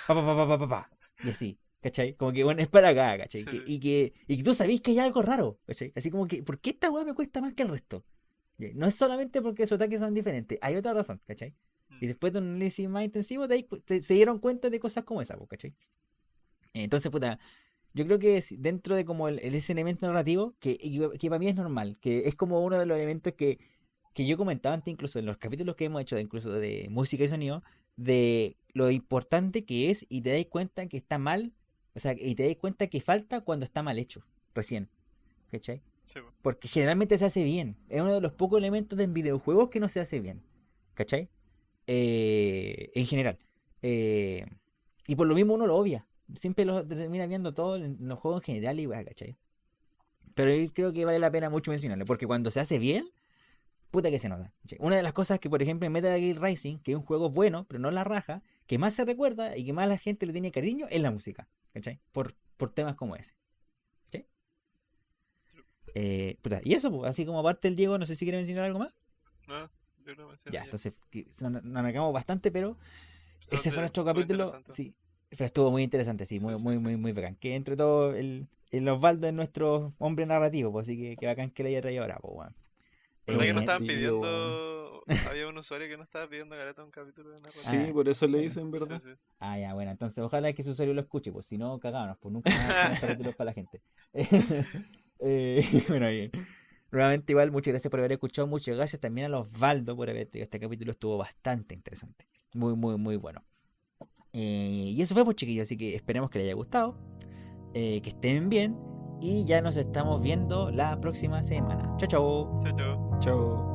Speaker 1: pa, pa, pa, pa, pa, pa, y así. ¿Cachai? Como que bueno, es para acá, ¿cachai?
Speaker 3: Sí,
Speaker 1: Que-
Speaker 3: sí.
Speaker 1: y, que, y que tú sabés que hay algo raro, ¿cachai? Así como que, ¿por qué esta weá me cuesta más que el resto? ¿Ya? No es solamente porque sus ataques son diferentes, hay otra razón, ¿cachai? Y
Speaker 3: Mm.
Speaker 1: después de un análisis más intensivo, se dieron cuenta de cosas como esa, pues, ¿cachai? Entonces, puta, yo creo que dentro de como ese elemento narrativo, que para mí es normal, que es como uno de los elementos que yo comentaba antes, incluso en los capítulos que hemos hecho, incluso de música y sonido, de lo importante que es y te das cuenta que está mal, o sea, y te das cuenta que falta cuando está mal hecho, recién, ¿cachai?
Speaker 3: Sí, po.
Speaker 1: Porque generalmente se hace bien. Es uno de los pocos elementos de videojuegos que no se hace bien, ¿cachai? En general. Eh, y por lo mismo uno lo obvia. Siempre lo termina viendo todo en los juegos en general y va, ¿cachai? Pero yo creo que vale la pena mucho mencionarlo, porque cuando se hace bien, puta que se nota. ¿Cachai? Una de las cosas que, por ejemplo, en Metal Gear Rising, que es un juego bueno, pero no la raja, que más se recuerda y que más la gente le tiene cariño, es la música, ¿cachai? Por temas como ese. ¿Cachai? Puta, y eso, pues, así como aparte el Diego, no sé si quiere mencionar algo más.
Speaker 3: No, yo lo mencioné
Speaker 1: Ya,
Speaker 3: ya.
Speaker 1: entonces nos alargamos bastante, pero ese fue nuestro
Speaker 3: Estuvo
Speaker 1: capítulo.
Speaker 3: interesante.
Speaker 1: Sí, pero estuvo muy interesante, sí,
Speaker 3: Sí,
Speaker 1: muy,
Speaker 3: sí,
Speaker 1: muy,
Speaker 3: sí.
Speaker 1: muy, muy bacán. Que entre todo, el Osvaldo es nuestro hombre narrativo, pues así que bacán que le haya traído ahora, pues, weón.
Speaker 3: ¿Verdad que no
Speaker 2: Lo
Speaker 3: estaban
Speaker 2: pidió, weón.
Speaker 3: pidiendo? Había un usuario que no estaba pidiendo caleta un capítulo de
Speaker 2: Sí,
Speaker 3: narrativa.
Speaker 1: Ah,
Speaker 2: por eso le
Speaker 1: bueno.
Speaker 2: dicen,
Speaker 3: Sí,
Speaker 2: ¿verdad?
Speaker 3: sí.
Speaker 1: Ya, bueno, entonces ojalá que su usuario lo escuche, pues si no, cagámonos, pues nunca más hacemos capítulos para la gente. Bueno, bien. Nuevamente, igual, muchas gracias por haber escuchado, muchas gracias también a los Osvaldo por haber traído este capítulo, estuvo bastante interesante, muy, muy, muy bueno. Y eso fue, pues, chiquillos, así que esperemos que les haya gustado, que estén bien, y ya nos estamos viendo la próxima semana. Chao, chao.
Speaker 3: Chao, chao.
Speaker 2: Chao.